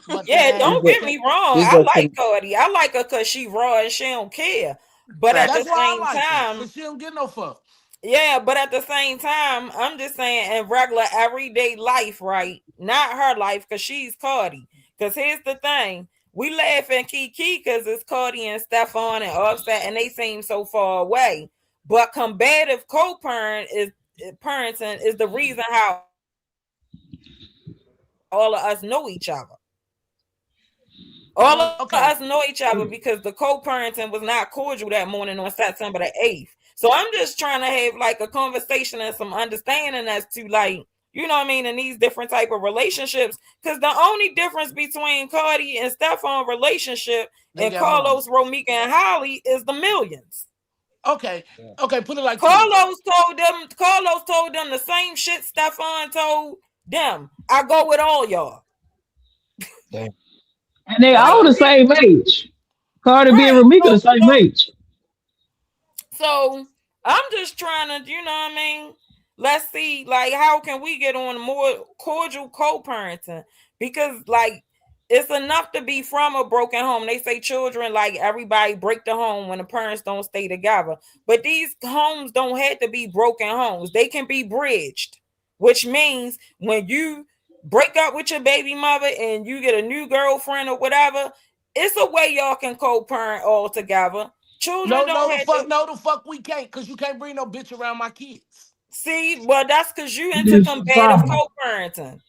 But Yeah, This don't a, get that me wrong. this I a, like Cody. I like her because she raw and she don't care. But at Facts. the that's why I same like her. time, Cause she don't get no fuck. yeah, but at the same time, I'm just saying in regular everyday life, right? Not her life, because she's Cardi. Because here's the thing. We laugh at Kiki because it's Cardi and Stefan and Offset, and they seem so far away. But combative co-parent is parenting is the reason how all of us know each other. All Well, of okay. us know each other because the co-parenting was not cordial that morning on September the 8th. So I'm just trying to have like a conversation and some understanding as to like, you know what I mean, in these different type of relationships. Because the only difference between Cardi and Stefan relationship They and got money. Carlos, Romika, and Holly is the millions. Okay. Okay, put it like this. Carlos told them the same shit Stefan told them. I go with all y'all. damn. And they Like, all the same age. Cardi B and right. Ramika the So, same so age. So I'm just trying to, you know what I mean? Let's see, like, how can we get on more cordial co-parenting? Because, like, it's enough to be from a broken home. They say children, like everybody, break the home when the parents don't stay together. But these homes don't have to be broken homes. They can be bridged, which means when you break up with your baby mother and you get a new girlfriend or whatever, it's a way y'all can co-parent all together. Children No, don't no, the have fuck, to no, the fuck, we can't, cause you can't bring no bitch around my kids. see. Well, that's because you into This is the combative problem. co-parenting.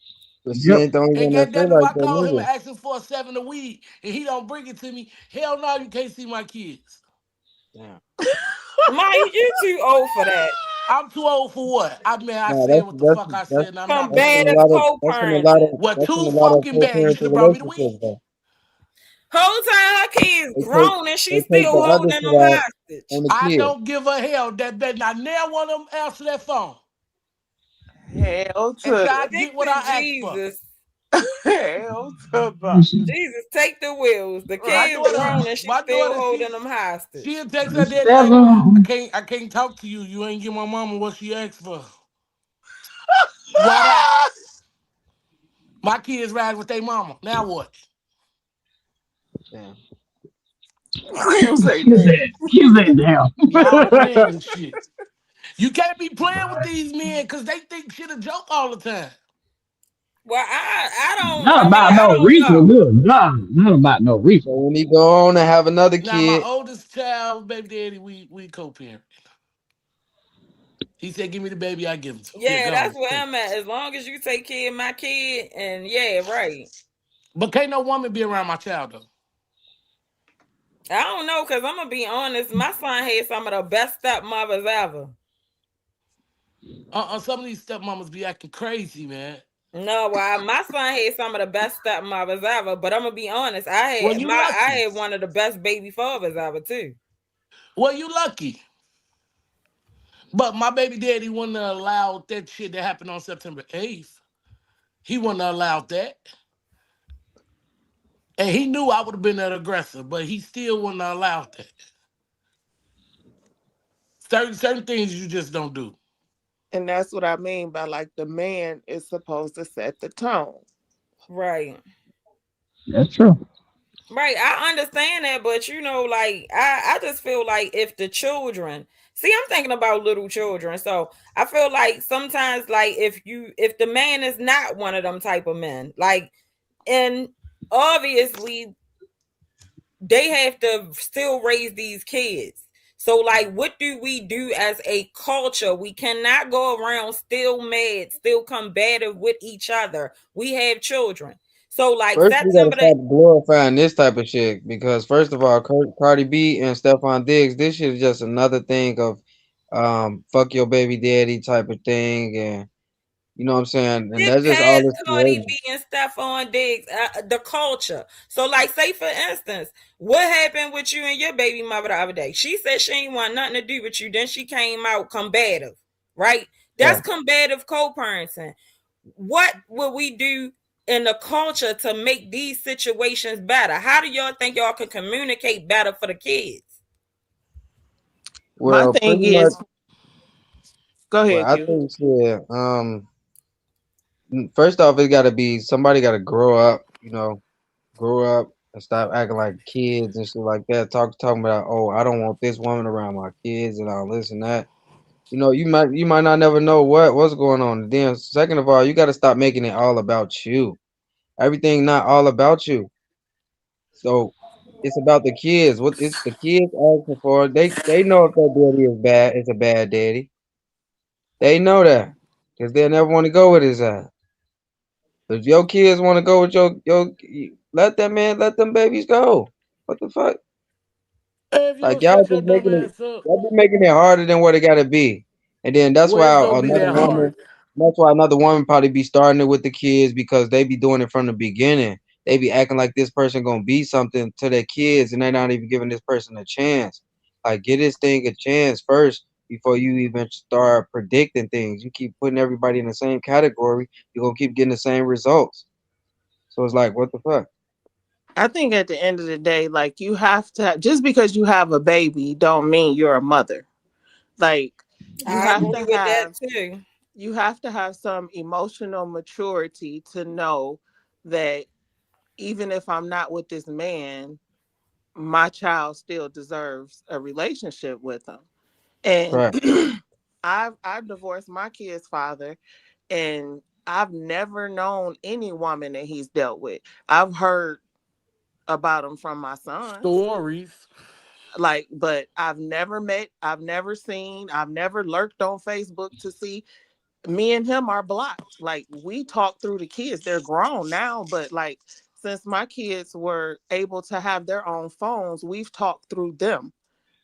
But she Yep. ain't the only And one that get feel that if like I that call him and neither. ask him for a 7 a week and he don't bring it to me, hell no, you can't see my kids. Damn. Mike, you too old for that. I'm too old for what? I mean, I No, said what the fuck I said, and I'm not that's playing. in a Combative lot of co-parenting. Well, that's in too a lot of fucking bad. You should co-parenting have brought me the weed. relationships though. Whole time her kids They take grown and they she take the still other holding shit them out hostage. on the I kid. don't give a hell that better not never one of them answer that phone Hell to until I the Stick get what to I asked for. Jesus. hell to the. Jesus, take the wheels. The My kids daughter, grown and she my still daughter, holding them hostage. she'll text her daddy like, Seven. I can't talk to you. You ain't give my mama what she asked for. What happened? My kids ride with their mama. Now what? Damn. You say Excuse that. that. Excuse that Y'all down. playing with shit. You can't be playing with these men because they think shit a joke all the time. Well, I don't. Not I mean, about I no don't reefer. know. Good God. Not about no reefer. So when he go on and have another Now my kid, oldest child, baby daddy, we co-parent. He said, "Give me the baby, I give him to him. Here, Yeah, go that's on, where take." I'm at. As long as you take care of my kid, and yeah, right. But can't no woman be around my child though. I don't know, cause I'm gonna be honest. My son had some of the best stepmothers ever. Some of these stepmamas be acting crazy, man. No, why my son had some of the best stepmothers ever. But I'm gonna be honest. Well, you I lucky. had one of the best baby fathers ever too. Well, you lucky. But my baby daddy wouldn't have allowed that shit that happened on September 8th. He wouldn't have allowed that. And he knew I would have been that aggressive, but he still wouldn't have allowed that. Certain things you just don't do. And that's what I mean by like the man is supposed to set the tone. Right. That's true. Right, I understand that, but like I just feel like if the children see, I'm thinking about little children, so I feel like sometimes, like if the man is not one of them type of men, like, and obviously they have to still raise these kids. So, like, what do we do as a culture? We cannot go around still mad, still combative with each other. We have children. So, like, first we gotta September the stop glorifying this type of shit because first of all, Cardi B and Stephon Diggs, this shit is just another thing of fuck your baby daddy type of thing, and you know what I'm saying, and get that's just all past this Cardi creating. B and Stephon Diggs, the culture. So, like, say for instance, what happened with you and your baby mother the other day? She said she ain't want nothing to do with you. Then she came out combative, right? That's Right. combative co-parenting. What will we do in the culture to make these situations better? How do y'all think y'all can communicate better for the kids? My Well, thing pretty much. is, go Well, ahead, I Q. think shit. First off, it gotta be somebody gotta grow up. You know, grow up and stop acting like kids and shit like that. Talking about, oh, I don't want this woman around my kids and all this and that. You know, you might not never know what's going on. And then second of all, you got to stop making it all about you. Everything not all about you. So it's about the kids. What is the kids asking for? They know if their daddy is bad, it's a bad daddy. They know that because they never want to go with his ass. If your kids want to go with your let that man let them babies go. What the fuck? Hey, if you Like don't y'all shut your just dumb making it, ass up, y'all be making it harder than what it gotta be. And then well, it's gonna be that hard. that's why another woman probably be starting it with the kids because they be doing it from the beginning. They be acting like this person gonna be something to their kids, and they're not even giving this person a chance. Like, get this thing a chance first before you even start predicting things. You keep putting everybody in the same category, you're gonna keep getting the same results. So it's like, what the fuck? I think at the end of the day, like you have to, just because you have a baby, don't mean you're a mother. Like you I have agree to with that have too. some emotional maturity to know that even if I'm not with this man, my child still deserves a relationship with him. And Right. I've divorced my kid's father, and I've never known any woman that he's dealt with. I've heard about him from my sons. Stories. Like, but I've never met, I've never seen, I've never lurked on Facebook to see. Me and him are blocked. Like, we talk through the kids. They're grown now, but like, since my kids were able to have their own phones, we've talked through them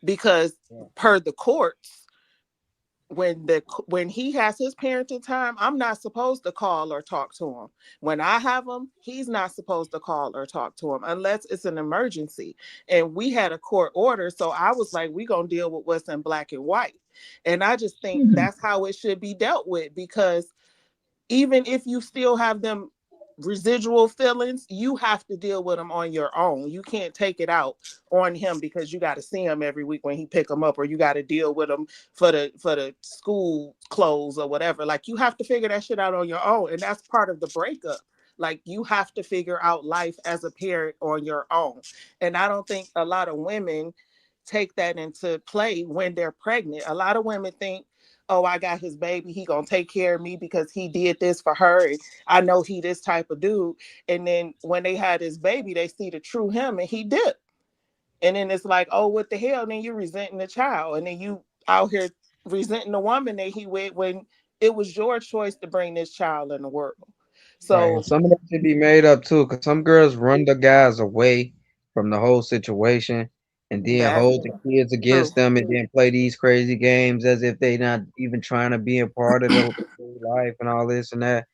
because Yeah. per the courts, when he has his parenting time, I'm not supposed to call or talk to him. When I have him, he's not supposed to call or talk to him unless it's an emergency. And we had a court order, so I was like, we gonna deal with what's in black and white. And I just think Mhm. that's how it should be dealt with, because even if you still have them residual feelings, you have to deal with them on your own. You can't take it out on him because you got to see him every week when he pick them up, or you got to deal with him for the school clothes or whatever. Like, you have to figure that shit out on your own, and that's part of the breakup. Like, you have to figure out life as a parent on your own. And I don't think a lot of women take that into play when they're pregnant. A lot of women think, oh, I got his baby, he gonna take care of me because he did this for her, and I know he this type of dude. And then when they had his baby, they see the true him, and he dipped. And then it's like, oh, what the hell? Then you're resenting the child, and then you out here resenting the woman that he with, when it was your choice to bring this child in the world. Right, and So some of that should be made up too, because some girls run the guys away from the whole situation, and then that hold the kids true. against them, and then play these crazy games as if they not even trying to be a part of their life and all this and that.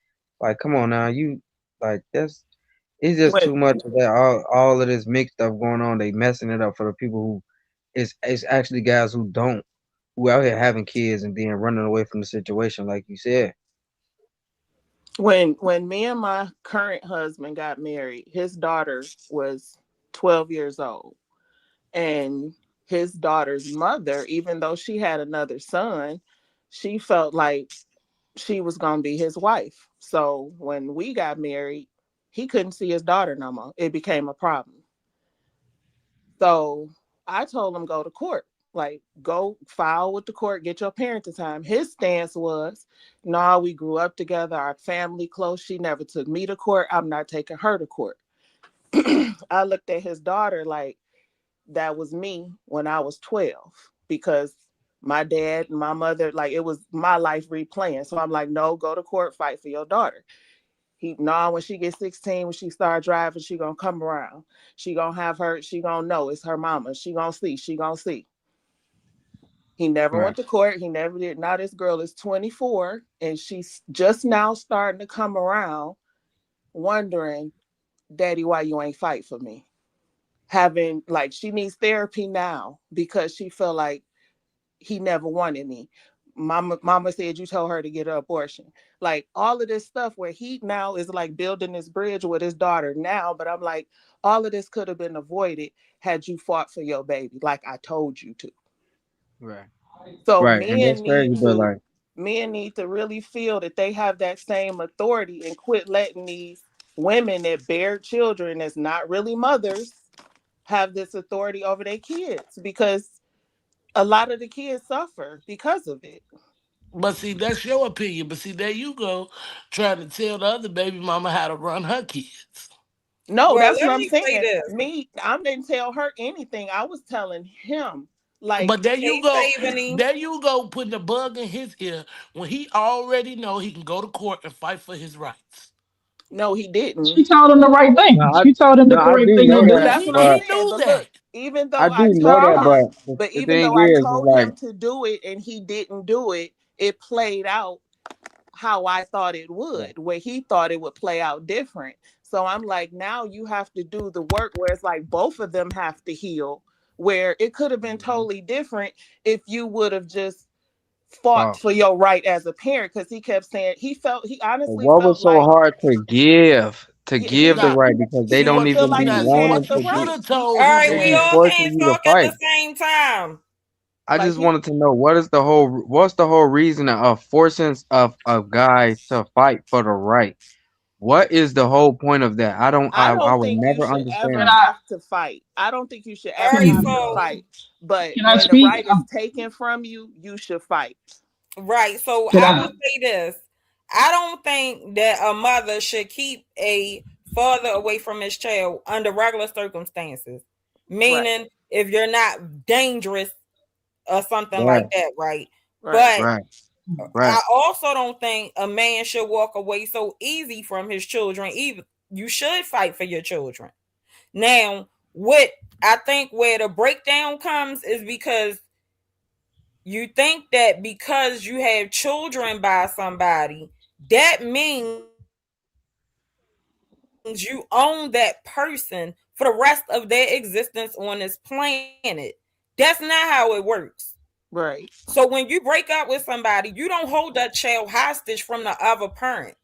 Like, come on now, you like that's it's just When too much of that. All of this mixed stuff going on, they messing it up for the people who it's actually guys who out here having kids and then running away from the situation, like you said. when me and my current husband got married, his daughter was 12 years old. And his daughter's mother, even though she had another son, she felt like she was going to be his wife. So when we got married, he couldn't see his daughter no more. It became a problem. So I told him, go to court. Like, go file with the court, get your parenting time. His stance was, no, we grew up together, our family close. She never took me to court. I'm not taking her to court. I looked at his daughter like, that was me when I was 12, because my dad and my mother, like, it was my life replaying. So I'm like, no, go to court, fight for your daughter. He, no, when she gets 16, when she start driving, she gonna come around. She gonna have her, she gonna know it's her mama. She gonna see. He never Right. went to court. He never did. Now this girl is 24 and she's just now starting to come around, wondering, Daddy, why you ain't fight for me? Having, like, she needs therapy now because she felt like he never wanted me. Mama said you told her to get an abortion. Like, all of this stuff where he now is like building this bridge with his daughter now. But I'm like, all of this could have been avoided had you fought for your baby, like I told you to. Right. So Right. And that's crazy, but like, men need to really feel that they have that same authority and quit letting these women that bear children that's not really mothers have this authority over their kids, because a lot of the kids suffer because of it. But see, that's your opinion. But see, there you go, trying to tell the other baby mama how to run her kids. No, Well, that's let what I'm me say saying. this. Me, I didn't tell her anything. I was telling him, like, But there you Hey, go. Ebony. There you go, putting a bug in his ear when he already know he can go to court and fight for his rights. no, he She didn't. told him the right no, thing. I She told him the no, I correct do thing know to But that, do. that's He what I'm but he saying. knew But that. look, even I though do I know told that, him, but but the even thing though I is told like, him to do it and he didn't do it, it played out how I thought it yeah, would, where he thought it would play out different. So I'm like, now you have to do the work where it's like both of them have to heal, where it could have been mhm, totally different if you would have just fought talk. for your right as a parent. Because he kept saying, he But honestly what felt was so like, hard to give? To yeah, he give the did. Nah, right because they see He don't didn't what feel even you like be nah, he see had wanting what the you to should do. right. have He All told his right, They we be dad. all forcing can't you to talk at the fight. same time. I like just he wanted to know what's the whole reason of forcing of a guy to fight for the right? What is the whole point of that? I I don't would think you never should Can ever understand that. I have to fight. I don't think you should All ever right, have can to so fight. But can I when the speak? right is taken from you, you should fight. right, so Can I will I? say this. I don't think that a mother should keep a father away from his child under regular circumstances. Right. Meaning, if you're not dangerous or something Right, like that, right? Right. But right, I right. also don't think a man should walk away so easy from his children. Even you should fight for your children. Now, what I think where the breakdown comes is because you think that because you have children by somebody, that means you own that person for the rest of their existence on this planet. That's not how it works. So when you break up with Right. somebody, you don't hold that child hostage from the other parent.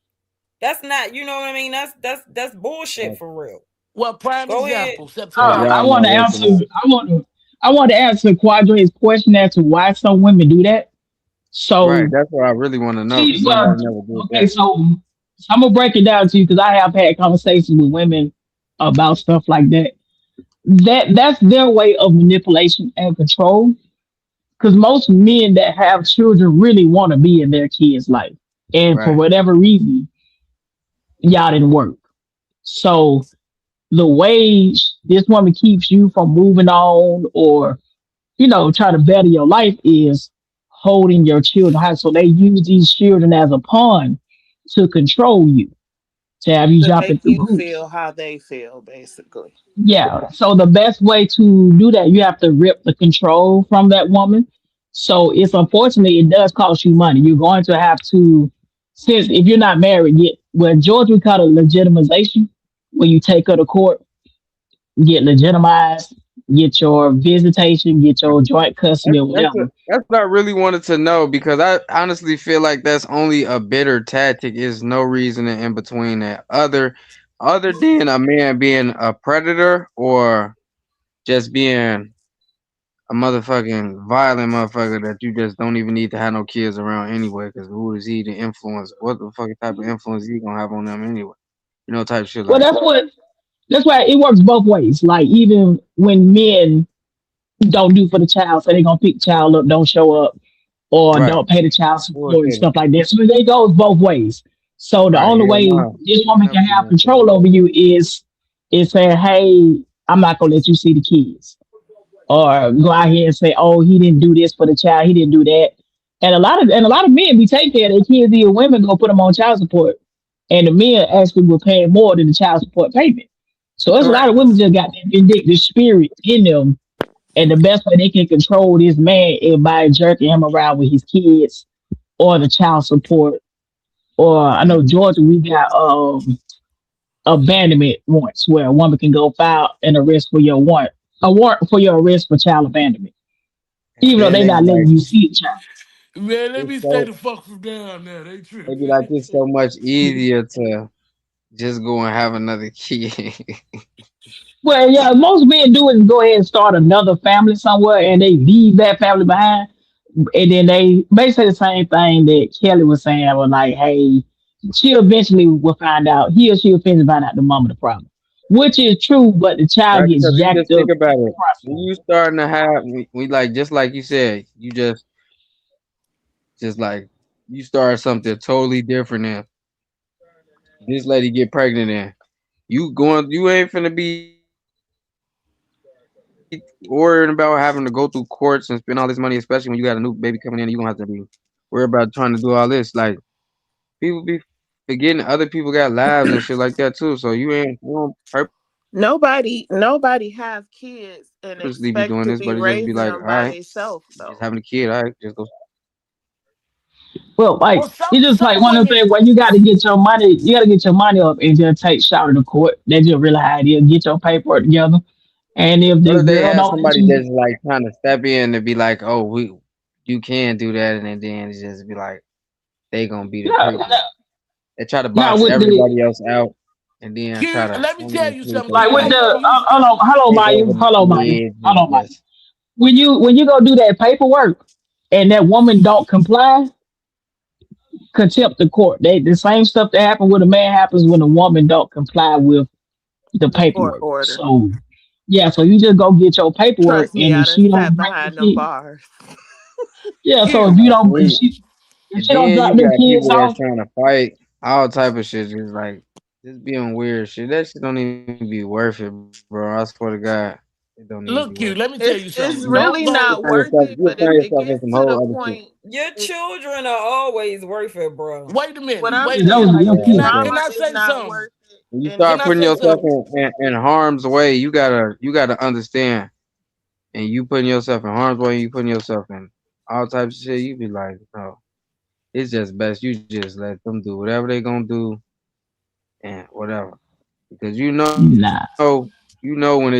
That's not, you know what I mean? That's bullshit for real. Go Well, ahead. prime example, Because September I y'all 8th. want not to answer. waking up. I want to answer Quadra's question as to why some women do that. Right, So, that's what I really want to know. see, Because well, somebody never did okay, that. so I'm gonna break it down to you because I have had conversations with women about stuff like that. That's their way of manipulation and control. Because most men that have children really want to be in their kids' life, and for Right. whatever reason, y'all didn't work. So the way this woman keeps you from moving on, or trying to better your life, is holding your children high. So they use these children as a pawn to control you, to have you To jumping make through you hoops. feel how they feel, basically. Yeah. So the best way to do that, you have to rip the control from that woman. So it's unfortunately it does cost you money. You're going to have to, since if you're not married yet, well, George we call it legitimization, when you take her to court, get legitimized, get your visitation, get your joint custody or whatever. That's what I really wanted to know because I honestly feel like that's only a bitter tactic. Is no reasoning in between that other than a man being a predator or just being a motherfucking violent motherfucker that you just don't even need to have no kids around anyway. Because who is he to influence? What the fucking type of influence he gonna have on them anyway? Type shit Well, like that. that's why it works both ways. Like even when men don't do for the child, so they're gonna pick the child up, don't show up, or Right. don't pay the child support and Bullshitting. stuff like that. So it goes both ways. So the Right. only Hell way no. this I woman never can do have that shit. control over you is saying, "Hey, I'm not gonna let you see the kids," or go out here and say, "Oh, he didn't do this for the child. He didn't do that." And a lot of men we take care of their kids. The women go put them on child support, and the men actually will pay more than the child support payment. So there's a lot of Correct. women just got that vindictive spirit in them, and the best way they can control this man is by jerking him around with his kids or the child support. Or I know Georgia, we got abandonment warrants where a woman can go file an arrest for your warrant, a warrant for your arrest for child abandonment, And even though then they're they be not letting like, you see the child. Man, let it's me stay so the fuck from down there. They they be tripping. like, it's so much easier to just go and have another kid. Well, yeah, most men do is go ahead and start another family somewhere, and they leave that family behind, and then they basically the same thing that Kelly was saying. Was like, hey, she eventually will find out. He or she will eventually find out the mom of the problem, which is true. But the child Right? gets Because you jacked just think up about in the it. When process. you starting to have, we like, just like you said, you just like, you start something totally different and this lady get pregnant and you ain't finna be worrying about having to go through courts and spend all this money, especially when you got a new baby coming in and you gonna have to be worried about trying to do all this. Like, people be forgetting other people got lives and shit like that too. So you don't purposely be doing this, but it just be like, all Nobody right, have kids you and just having a expect kid. to All be right, just raising go. them by themselves, though. Well, Well, like it's just like some one of the women, things where you got to get your money up and just take shout to court. That's just really how it is. Get your paperwork together, and if What the if they girl have don't let somebody you, that's like trying to step in and be like, "Oh, you can do that," and then it's just be like they gonna be the yeah, people. They try to now box with the everybody else out, and then try Q, to let me tell only you include something. their like with people, the You, hold on, take Maya, over the hold on, Maya, kids, hold and on, Maya. just When you go do that paperwork and that woman don't comply, contempt the court. They the same stuff that happened when a man happens when a woman don't comply with the The court paperwork. order. So yeah, so you just go get your paperwork, Trust me, and I if done she sat don't bring the behind them kid, bars. yeah. So if Q, you I don't, if agree. she If And she don't then drop you them got kids people that's off, trying to fight, all type of shit. Just like just being weird shit. That shit don't even be worth it, bro. I swear to God, it don't even be worth it. Look, Q, let me tell It's you it's something. Don't really You go. not find worth yourself, it, you but find if it yourself in gets some to the whole other shit. point, Your it, children are always worth it, bro. Wait a what minute. I'm Wait a yeah, saying, those are minute. like your if Yeah, kids, bro. Can trauma I is say not something? worth it, When you and Can start I it's putting say yourself something? in harm's way, you gotta understand. And you putting yourself in harm's way, you putting yourself in all types of shit. You be like, no, it's just best you just let them do whatever they gonna do and whatever. Because nah. you know when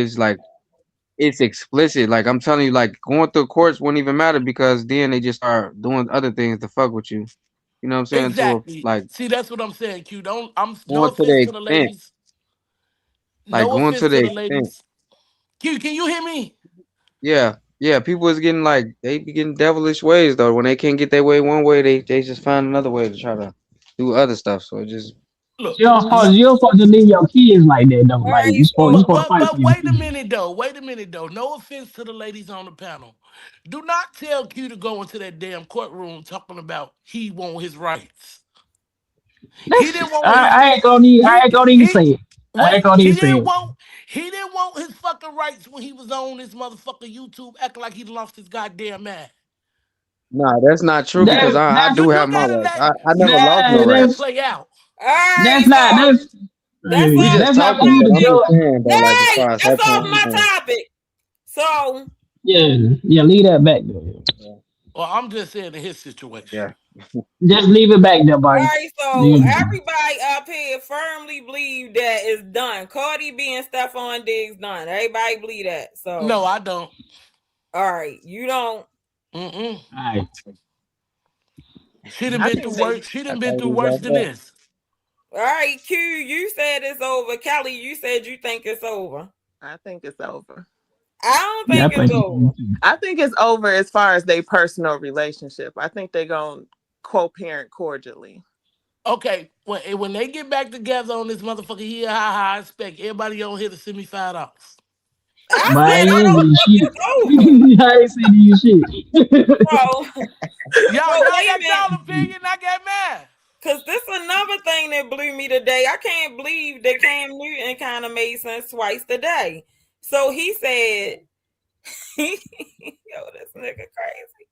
it's explicit. Like I'm telling you, like going through courts won't even matter because then they just start doing other things to fuck with you. You know what I'm saying? Exactly. Like See, that's what I'm saying, Q. Don't. I'm no going to offense the to the extent, ladies. like No going offense to to the the extent. ladies. Q, can you hear me? Yeah, yeah. People is getting like they be getting devilish ways though. When they can't get their way one way, they just find another way to try to do other stuff. So it just Look. You don't supposed to leave your kids like that though. All Like right, you so supposed to fight for But your wait a kids. minute though. Wait a minute though. No offense to the ladies on the panel. Do not tell Q to go into that damn courtroom talking about he want his rights. He That's didn't want his I ain't gonna even he say it. I ain't wait, gonna even say it. he didn't want his fucking rights when he was on this motherfucking YouTube acting like he lost his goddamn mind. nah. That's not true because I That's do You have my gotta rights. let I never lost no that, that rights. play out. all right, that's not so that's We all. just that's not for talking, you but to I'm just judge. saying though, like as Hey, far as her that's off time, my topic. So, Yeah, leave that back there. yeah, Well, I'm just saying in his situation. yeah. Just leave it back there, all buddy. right, so You- everybody up here firmly believe that it's done. Cardi B and Stephon Diggs done. Everybody believe that. So, No, I don't. all right, you don't. Mm-mm. Alright. She done I been think through they, worse. She I done been thought through we was worse like than that. this. All right, Q, you said it's over. Kelly, you said you think it's over. I think it's over. I don't Yeah, I think it's think it's over. I think it's over as far as their personal relationship. I think they're gonna co-parent cordially. Okay, when they get back together on this motherfucker here, I expect everybody on here to send me $5. I but I said I ain't don't saying think shit. it's over. I ain't saying you shit. So, Y'all wait a got minute. y'all opinion. I got mad. Cause this another thing that blew me today. I can't believe that Cam Newton kind of made sense twice today. So he said, "Yo, this nigga crazy."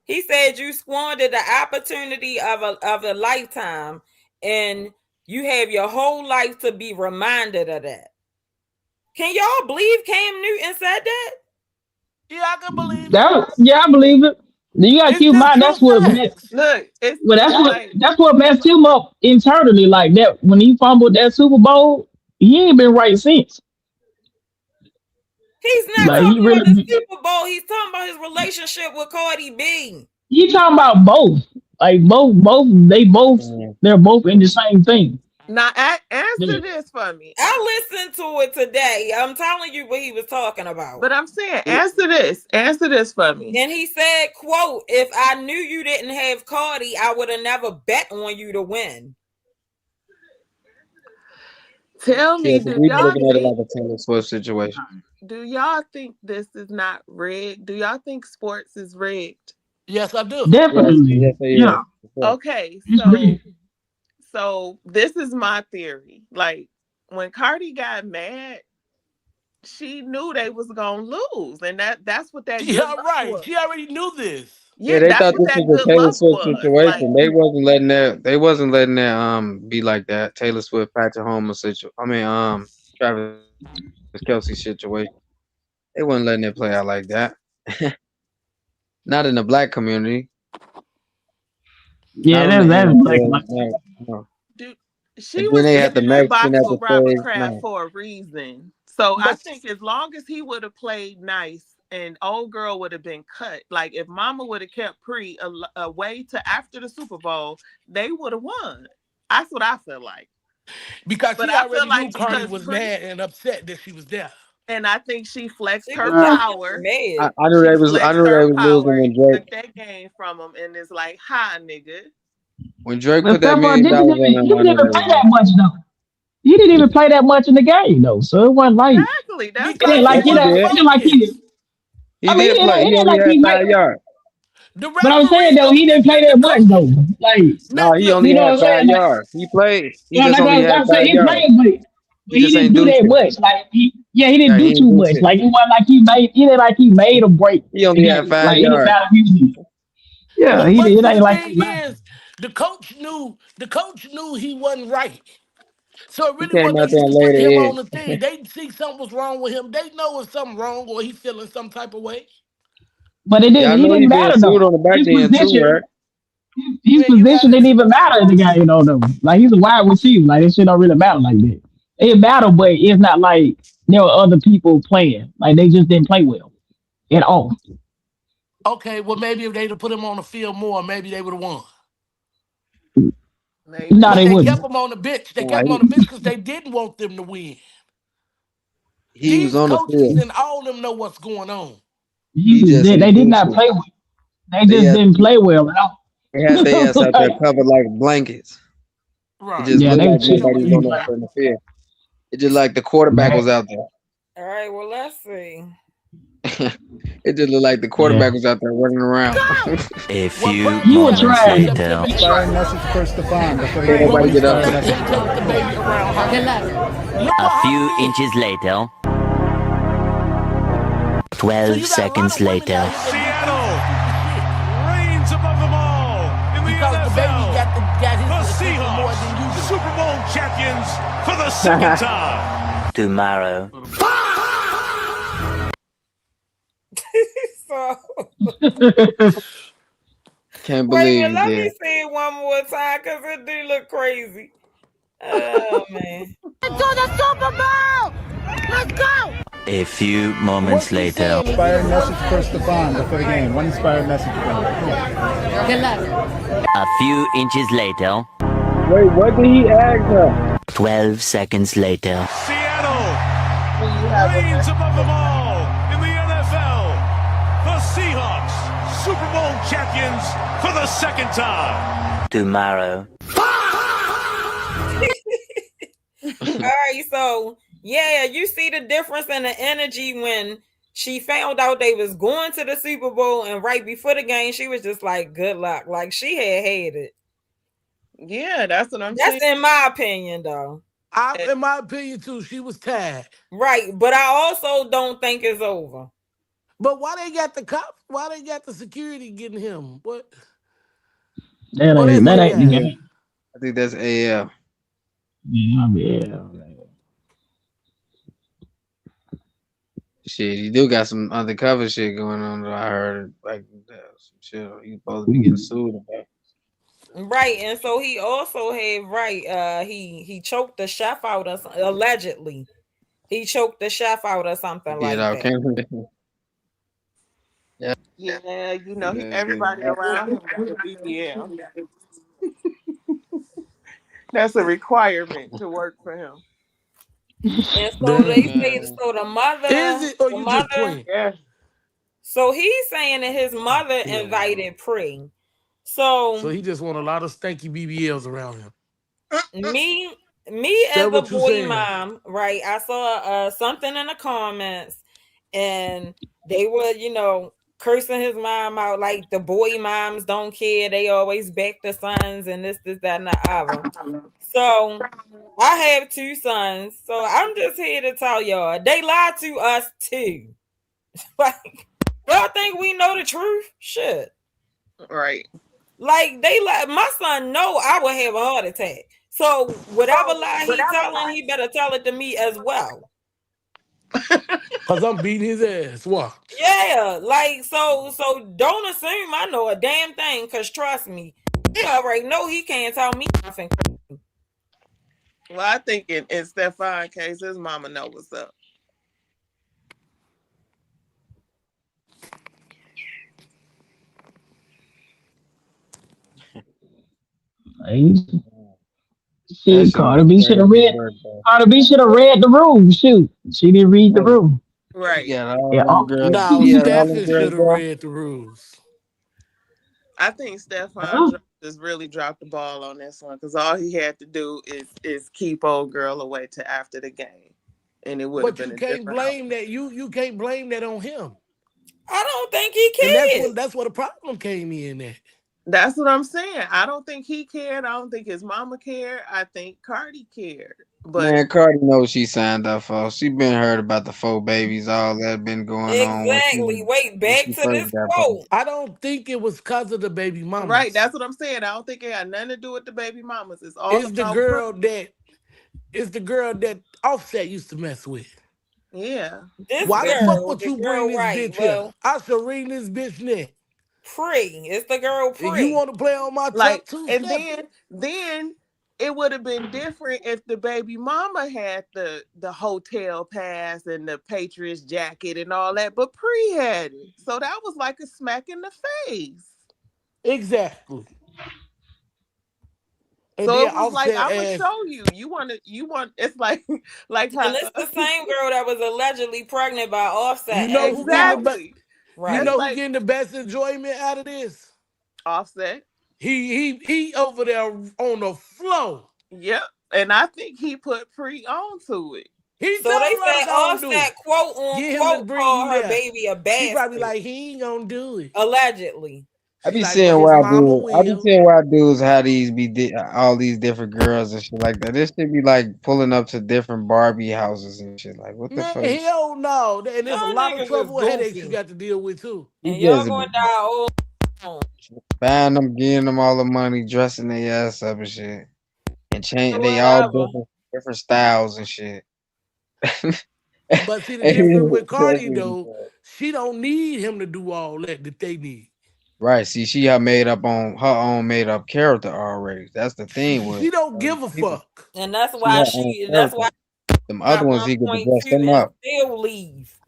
He said you squandered the opportunity of a lifetime, and you have your whole life to be reminded of that. Can y'all believe Cam Newton said that? Yeah, I can believe it. Yeah, I believe it. You gotta It's keep in just mind true facts. Look, it's well it's like that's what messed him up internally like that when he fumbled that Super Bowl, he ain't been right since. He's not Like he talking about the really Super Bowl. He's talking about his relationship with Cardi B. he talking about both. Like Mm. they're both in the same thing. now. Yeah. Answer this for me. I listened to it today. I'm telling you what he was talking about. But I'm saying, answer this. Answer this for me. And he said, quote, if I knew you didn't have Cardi, I would have never bet on you to win. Tell Yeah, me, because we looking at it like a Taylor Swift situation. do y'all think this is not rigged? Do y'all think sports is rigged? Yes, I do. Yes, Definitely. yes, it is. Yeah. Okay, It's so real. this is my theory. Like when Cardi got mad, she knew they was gonna lose, and that's what that good Yeah, luck right. was. She already knew this. Yeah, Yeah, they that's thought what this that was good a Taylor luck Swift was. Like situation. They wasn't letting that be like that. Taylor Swift, Patrick Mahomes situation. I mean, Travis Kelsey situation. They wasn't letting it play out like that. Not in the black community. Not Yeah, on the that's black NFL. like No, no. dude, And she then was they had the sitting in that Mexican box at with the Robert stage. Kraft No. for a reason. So I But think as long as he would have played nice and old girl would have been cut, like if Mama would have kept Pre away to after the Super Bowl, they would have won. That's what I feel like. because But she I feel already knew like Cardi because was Pre, mad and upset that she was there. and I think she flexed She her was uh, power. mad. She I flexed knew they her was power losing and when Drake took that game from him, and it's like, "Hi, nigga." when Drake well put that Stephon million dollars on he them. I didn't knew even they play was that losing. much though. He didn't even play that much in the game though. So it wasn't like Exactly. That's what it I'm Because ain't he like Yes, it he saying. wasn't ain't, it did. ain't like he focused. He I mean did play. it He ain't only like had he made 5 yards. The But I'm saying referee, though, he didn't play the that much coach. though. Like, No, Man, he look, only you know had what I'm five saying? Like, yards. He played. He you know, just like only had I'm saying, 5 he yards. played, He but he just didn't ain't do do that shit. much. Like, he didn't Yeah, he do ain't too do much. shit. Like, it wasn't like he made. It ain't like he made a break He the only had game. 5 Like, it didn't yards. matter if he was. Yeah, but it the ain't like he thing made. is, the coach knew he wasn't right. So it He really came wasn't no out there use and to laid put him on an the thing. They see something was wrong with him. They know if something wrong or he feeling some type of way. But it Yeah, didn't. I He know he didn't being matter sued though. on the back His end too, position. right? His Man, you position gotta didn't even matter in the game, though. Like he's a wide receiver. Like that shit don't really matter like that. It matter, but it's not like there were other people playing. Like they just didn't play well at all. okay, well maybe if they'd have put him on the field more, maybe they would have won. No, Maybe. But they they kept wouldn't. him on the bench. They Nah, kept him on the bench because they didn't want them to win. he was These on the coaches field. and all of them know what's going on. He just They ain't did do not shit. play well. They They just had didn't play well at all. they had their ass out there Like, covered like blankets. It Right. just yeah, looked they like shit nobody wasn't was even on the, playing. on the field. It just like the quarterback Yeah, was out there. All right, well, let's see. It just looked like the yeah. quarterback was out there running around. A Well, few prime You were time moments trying. later. September 8th. Inspiring message for Stefan before the Can't game. Well, nobody One we get should up. inspiring let message him for take the him. baby around her. Look A what few happened is. inches later. So 12 you got a lot seconds of women out later. here that do Seattle goofy, stupid shit reigns above them all in the because the baby NFL. got his The attention more than you Seahawks, do. Super Bowl champions for the second time. Tomorrow. So, Can't wait a believe minute. you Let me did. see it one more time because it do look crazy. Oh, man. A few moments What you later. saying? Is it a Inspiring message voice? for Stefan before the game. One inspiring message for him. A few inches later. Wait, what did he ask her? 12 seconds later. Seattle Do you have a reigns above them message? all in the NFL. The Seahawks, Super Bowl champions for the second time. Tomorrow. All right, so yeah, you see the difference in the energy when she found out they was going to the Super Bowl, and right before the game, she was just like, "Good luck." Like she had it. Yeah, that's what I'm saying. That's in my opinion, though. In my opinion, too, she was tired. Right, but I also don't think it's over. But why they got the cops? Why they got the security getting him? What? that Oh, ain't that's that ain't the AI. game. I think that's AL. Yeah, yeah. Shit, he do got some undercover shit going on that I heard. Like some shit he's supposed to be getting Ooh. sued about. Right, and so he also had he choked the chef out of allegedly. He choked the chef out or He something did like all that. kinds of yeah. Yeah, you know, Yeah, everybody yeah. around him got a BBL. That's a requirement to work for him. And so they Damn. say Uh, so Is it or the you just mother, playing? Yeah. so he's saying that his Oh, mother hell no. invited Pre. So So he just want a lot of stanky BBLs around him. me me That as a what you boy saying? mom, right? I saw something in the comments and they were, cursing his mom out like the boy moms don't care. They always back the sons and this, that, and the other. So I have two sons. So I'm just here to tell y'all they lied to us too. Like, y'all think we know the truth? Shit. Right. Like they like my son know I will have a heart attack. So whatever lie he telling, he better tell it to me as well. Cause I'm beating his ass. Watch. Yeah, like so don't assume I know a damn thing, cause trust me, he already know he can't tell me nothing. Well, I think in Stefan case, his mama know what's up. Hey, that shit, shit was crazy work, though. Carter B should have read the room. Shoot, she didn't read the Hey, room. he Right. got all Yeah, them girls. Now He had all them Stephen girls should have there. read the rules. I think Stefan uh, just really dropped the ball on this one because all he had to do is keep old girl away to after the game, and it would have But been you a can't different blame outcome. that. You can't blame that on him. I don't think he And cared. that's where the problem came in at. That's what I'm saying. I don't think he cared. I don't think his mama cared. I think Cardi cared. But Man, Cardi knows she signed up for. She been heard about the four babies, all that been going on Exactly. Wait, when back she to first this got pregnant. quote. I don't think it was because of the baby right, mamas. that's what I'm saying. I don't think it had nothing to do with the baby mamas. It's all It's the about Prince. girl that it's the girl that Offset used to mess with. Yeah. This Why the It's fuck girl, would the you bring girl, this right? bitch here? Well, I should ring this bitch neck. Pre. It's the girl And you Pre. want to play on my like truck too, and Stephanie? then it would have been different if the baby mama had the hotel pass and the Patriots jacket and all that, but Pre had it. So that was like a smack in the face. Exactly. And So then it was like, Offset I'm gonna ass, show you. You want. It's like like And how it's the same girl that was allegedly pregnant by you Offset know ex who getting the wife. best exactly. you It's Right. know who like getting the best enjoyment out of this? Offset. He over there on the floor. Yep. And I think he put Pre onto it. He So told they her let her said go and do Offset it. quote Get him to unquote bring you called her there. baby a She probably bastard. like, he ain't gonna do it. Allegedly. I She be like, but seeing his why mama dudes. I be will. seeing why dudes how these all these different girls and shit like that. This should be like pulling up to different Barbie houses and shit. Like what the Man, fuck? hell no. And there's a Y'all lot of niggas is trouble and headaches you goofy. got to deal with too. He And y'all just gonna die old. buying them, getting them all the money, dressing their ass up and shit, and change. They all Whatever. different styles and shit. But see, the difference And with Cardi though, she don't need him to do all that they need. right. See, she had made up on her own made up character already. That's the thing with She don't give a people. fuck. And that's She why her own she that's character. why Them got other ones, he could dress 1.2 them and up. still leave.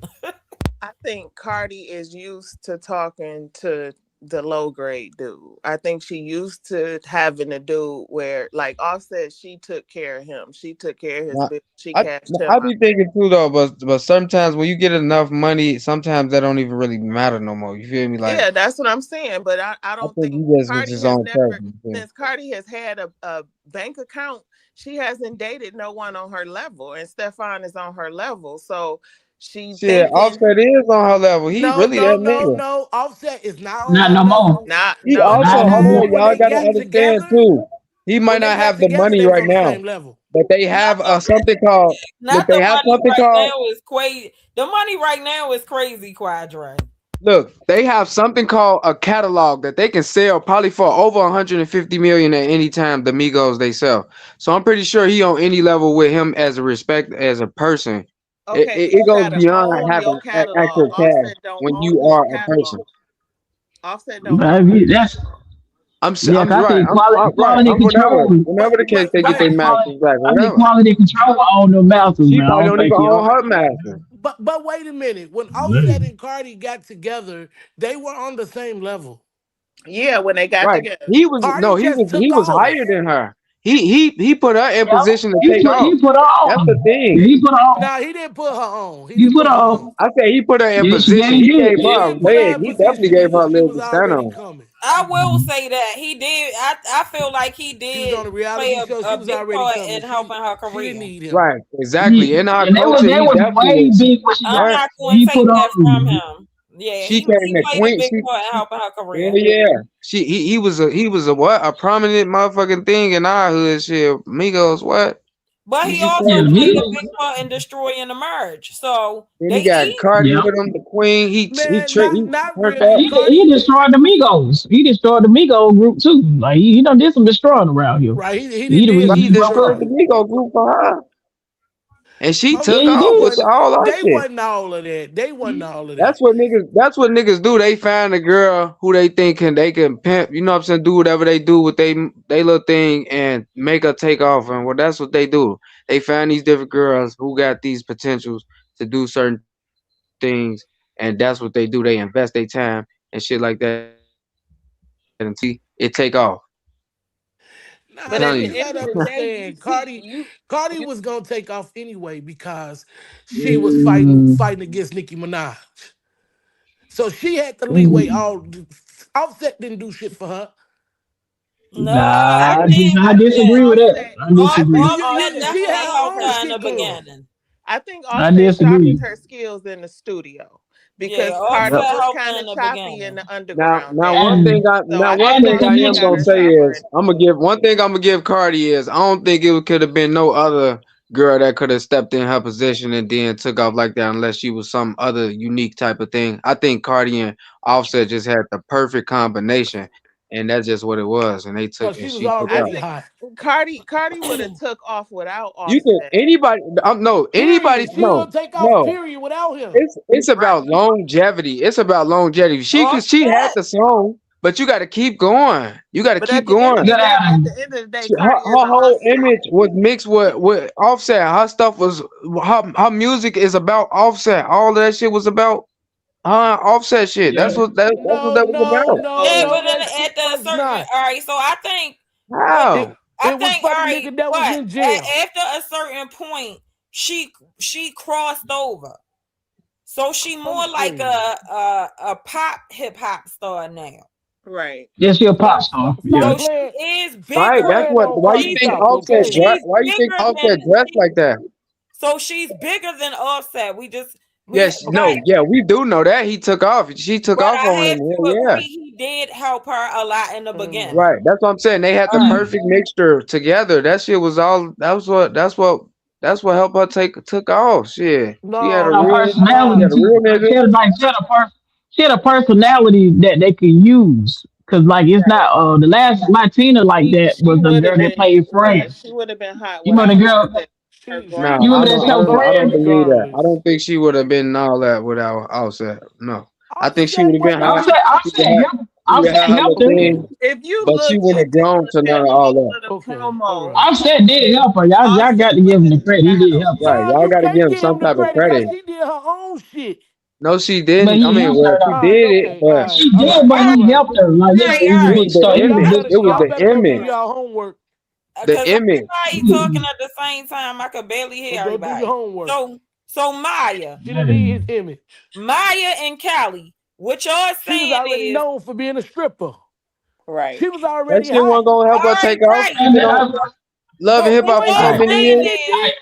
I think Cardi is used to talking to the low grade dude. I think she used to having a dude where, like Offset, she took care of him. She took care of his Now, bill. She I cashed him I out. be thinking too though, but sometimes when you get enough money, sometimes that don't even really matter no more. You feel me? Like Yeah, that's what I'm saying. But I I don't think think he just was Cardi his has own never, person. You feel me? since Cardi has had a bank account, she hasn't dated no one on her level. And Stefan is on her level. So she Shit, thinking, Offset is on her level. He No, really no, that no, nigga. no. Offset is not on Not her no more. level. not, He no, also, Not not no at hold more. on, When all. y'all they gotta got understand together, too. He might when they not got have the together, money they was right on the now, same level. but they Not have the something called. Look, not they the have money something right called. now is crazy. The money right now is crazy, Quadra. Look, they have something called a catalog that they can sell probably for over 150 million at any time. The Migos they sell, so I'm pretty sure he on any level with him as a respect as a person. It, Okay, it, but it you goes gotta beyond own your having catalog. actual cash Offset don't when own you his are a catalog. person. Offset don't But own his that's I'm yeah. 'Cause I right. think I'm right. quality I'm whatever. control. Whenever the case, they get I their think But quality. masters back. I think Whatever. quality control on the masters, She man. I probably don't don't even think you. own her master. but wait a minute. When Offset and Cardi got together, they were on the same level. yeah when they got Right. together. He was Cardi no. He just was he took was higher off. than her. He put her in Yeah, position to take off. he put That's the on. Yeah, thing. he put on. Now he didn't put her on. He He didn't put put her on. on. I say he put her in Yeah, position. he He gave did. He her a didn't put her leg. in He definitely position gave her a either. She leg was to stand already on. coming. I will say that he did. I feel like he She was on did a play reality show. She a was big already part coming. in helping her She didn't career. need him. Right. Exactly. Yeah, In our and culture, they he was definitely way was. big when she I'm got. Right. not going to He take put that from on. him. Yeah, She he came at played a Queen. big part in helping her Yeah, career. yeah. He was a what? A prominent motherfucking thing in our hood. Shit. Migos. What? But She he she Yeah, also the crazy. played a Migos. big part in destroying the merge. So Then he they got even. Cardi Yeah, with him, the Queen. Man, He not turned really. that. he Cardi, destroyed the Migos. He destroyed the Migos group too. Like he done did some destroying around here. right? He He didn't the did reason some He he broke destroyed up. the destroying. Migo group for her, and she Oh, Yeah, took he they off did. with wasn't. all our They shit. wasn't all of that. They wasn't all of that. That's what niggas. That's what niggas do. They find a girl who they think they can pimp. You know what I'm saying? Do whatever they do with they little thing and make her take off. And well, that's what they do. They find these different girls who got these potentials to do certain things, and that's what they do. They invest their time and shit like that until it take off. I'm Nah, But telling at you. the you end gotta of the day, understand. Cardi you was gonna take off anyway because she was Mm, fighting against Nicki Minaj. So she had the leeway. mm, All Offset didn't do shit for her. No, I think I I think disagree with that. Offset I I disagree. think Offset She definitely Offset had her helped own her in sharpened the shit going. beginning. I think I Offset sharpened disagree. her skills in the studio. Yeah, because Yep. Cardi Offset was helped her kind in of the choppy in the beginning. underground days. And So I One think not thing to I Offset am got gonna her mention, say shopper in is the I'm gonna give one thing I'm gonna give Cardi is I don't think it could have been no other girl that could have stepped in her position and then took off like that unless she was some other unique type of thing. I think Cardi and Offset just had the perfect combination, and that's just what it was. And they took Cause and she was she took I off. already think hot. Cardi would have took off without You can Offset. anybody no anybody Period. She no will take off. no. Period. Without him. It's about Right. longevity. It's about longevity. She had Offset, the song, but you got to keep going. You got to But at keep the end of going. the you day, gotta Her, Cardi is her a whole hustler. image was mixed with Offset. Her stuff was her music is about Offset. All of that shit was about Offset shit. yeah. That's what No, that was no, about. no, yeah, No. no. but then That shit at the was certain, not. all right. So I think what How? I It was think, for all the right, nigga that was what in jail. after a certain point, she crossed over, so she I'm more like screaming. a pop hip hop star now. Right. Yes, she a pop Stop, star. Yeah. So stop she playing. is Stop Right. bigger. That's playing what. on Why you Cardi She's think top, Offset okay? dress? she's Why you think bigger Offset than dressed like that? so she's bigger than Offset. We Yes. No. but Okay. Yeah. We do know that he took off. She took but off I on have him. to Yeah. agree Yeah. he did help her a lot in the Mm. beginning. Right. That's what I'm saying. They had the All right. perfect mixture together. That shit was all. That's what helped her took off. Shit. She had a No, Her real. no, She personality had no. a too. real Like nigga. she had a personality that they could use. Cause like it's Right. not the last Latina like that She was the would have girl that been, played yeah, Friends. she would have been hot You remember without the girl? Offset. Her She No, You grimy remember I that don't. ass. I show don't. I don't Friends? believe that. I regardless. don't think she would have been all that without Offset. No, I think she would Offset have been wasn't hot. Offset, even She would have. She would have Offset had her little helped her. okay. thing, If you but she look wouldn't and have take a grown look to at none of all all that. of the Okay. All promos, right. Offset did help her. Y'all got Offset to give was him in the the credit. He did shadows. help her. Right, No, y'all you got to can't give him give some him the type of credit because credit. she did her own shit. No, she But didn't. I he mean, helped well, her she All though. right. did it, Okay. All but She right. All did, right. but All right. All he right. helped her. Like All this right. is All it a right. was good the start. Y'all image. better It was y'all the better go do image. y'all homework. The Because image. everybody talking at the same time. I could barely hear Go do your everybody. homework. So Maya, She didn't need his image. Maya and Callie, what y'all She was saying already is, known for being a stripper. Right. She was That already shit hot. wasn't gonna help all her right, take off. right. She been on Love and But Hip what Hop for y'all so Hey, many saying years. is,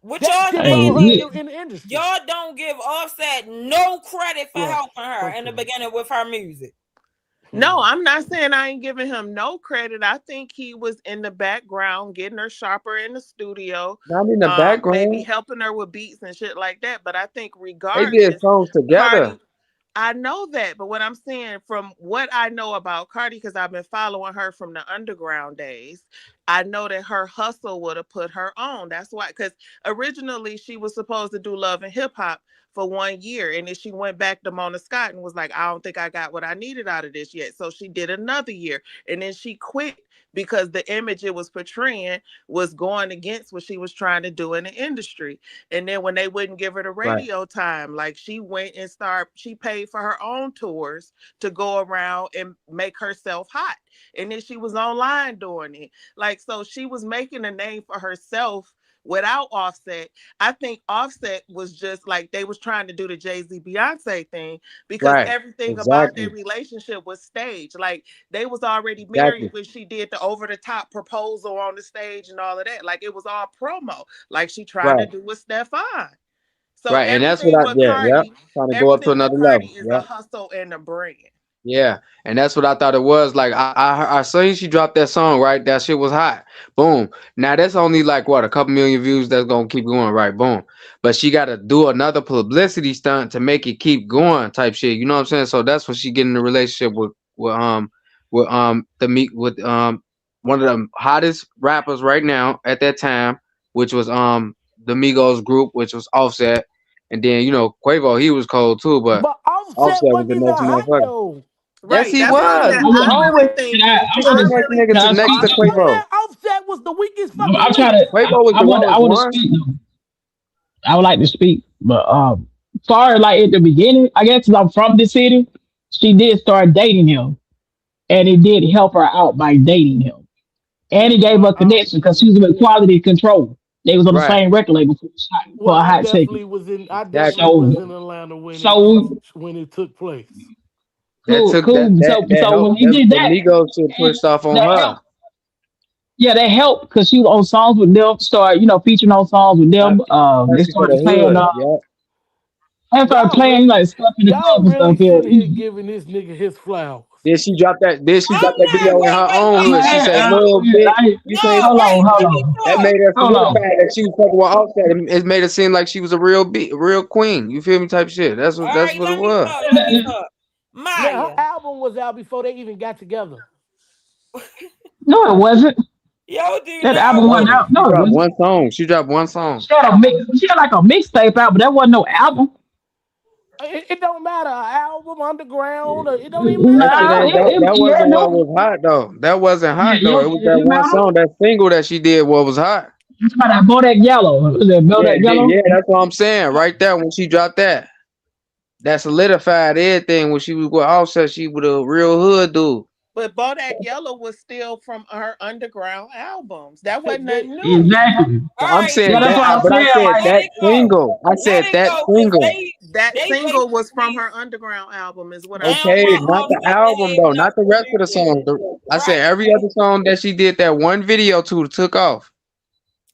what That y'all shit saying brought her hey, is, in the industry. y'all don't give Offset no credit for Right. helping her in the Okay. beginning with her music. No, Hmm. I'm not saying I ain't giving him no credit. I think he was in the background getting her sharper in the studio, Not in the maybe background. helping her with beats and shit like that. But I think They did regardless, songs together. Cardi, I know that, but what I'm saying from what I know about Cardi, because I've been following her from the underground days, I know that her hustle would have put her on. That's why, because originally she was supposed to do Love and Hip Hop for 1 year, and then she went back to Mona Scott and was like, I don't think I got what I needed out of this yet. So she did another year, and then she quit because the image it was portraying was going against what she was trying to do in the industry. And then when they wouldn't give her the Right, radio time, like she went and she paid for her own tours to go around and make herself hot. And then she was online doing it. Like, so she was making a name for herself without Offset. I think Offset was just like they was trying to do the Jay-Z Beyonce thing because right. everything about their Exactly. relationship was staged. Like they was already married Exactly. when she did the over-the-top proposal on the stage and all of that. Like it was all promo, like she trying to Right. do with Stefan. So Right. And that's what yeah, yeah. Trying to go up to Everything with another Cardi level. is a Yeah. hustle and a brand. Yeah, and that's what I thought it was. Like I seen she dropped that song, right? That shit was hot. Boom. Now that's only like what a couple million views. That's gonna keep going, right? Boom. But she got to do another publicity stunt to make it keep going, type shit. You know what I'm saying? So that's when she get in a relationship with the meek with one of the hottest rappers right now at that time, which was the Migos group, which was Offset, and then Quavo, he was cold too, but But Offset Offset was wasn't the even next hot motherfucker. though. Yes, Right. he That's what I'm was. saying. He was always he was the I next really nigga think to next to Nigga, Offset. Quavo. man, Offset was the weakest fucking I'm trying link. to. Quavo was the I lowest want to one. speak. I would like to speak, but far as like at the beginning, I guess 'cause I'm from the city, she did start dating him, and it did help her out by dating him, and it gave Well, her a connection because she was with Quality Control. They was on the Right. same record label for a I hot second. definitely was in. I definitely Exactly. was So, in Atlanta so when it took place. That cool, took that cool. that that So when helped he did the that, Migos shit and pushed off on that her. helped. Yeah, that helped because she was on songs with them. Start featuring on songs with them. They Especially for started the playing. hood. Yeah. I started Y'all playing really, like stuff in the y'all club and really stuff here. sitting here giving this nigga his flowers. Then she dropped that. Then she I'm dropped that not. video in her own hood. She said, "Little bitch, you can't." No, wait. Hold Let me on, That talk. made her hold solidify on. that she was fucking with Offset. It made her seem like she was a real queen. You feel me? Type shit. All That's right, what it let me was. talk. Let me talk. Man, her Maya, album was out before they even got together. No, it wasn't. yo, do That not album wasn't want No, out. she No, it dropped wasn't. one song. She dropped one song. She had like a mixtape out, but that wasn't no album. It don't matter. Album, underground, or it don't even That shit matter. Nah, ain't that yeah, wasn't what no, was hot though. That wasn't yeah, hot though. It was that it one matter. song, that single that she did. What was hot? You talking about that Bodak Yellow? Was it Bodak Yellow? Yeah. That's what I'm saying right there. When she dropped that, that solidified everything. When she was with Offset, she was a real hood dude. But Bodak Yellow was still from her underground albums. That wasn't They, nothing new. Exactly. All But I'm right, Yeah, saying that's that, what I'm but I saying. said Like, let that it go. single. I Let said it that go, cause single. That they single was from basically her underground album, is what I'm now Okay, want saying. not the Offset to album have though, not the nothing to rest do of the with songs. it. I said Right. every other song that she did that one video to took off.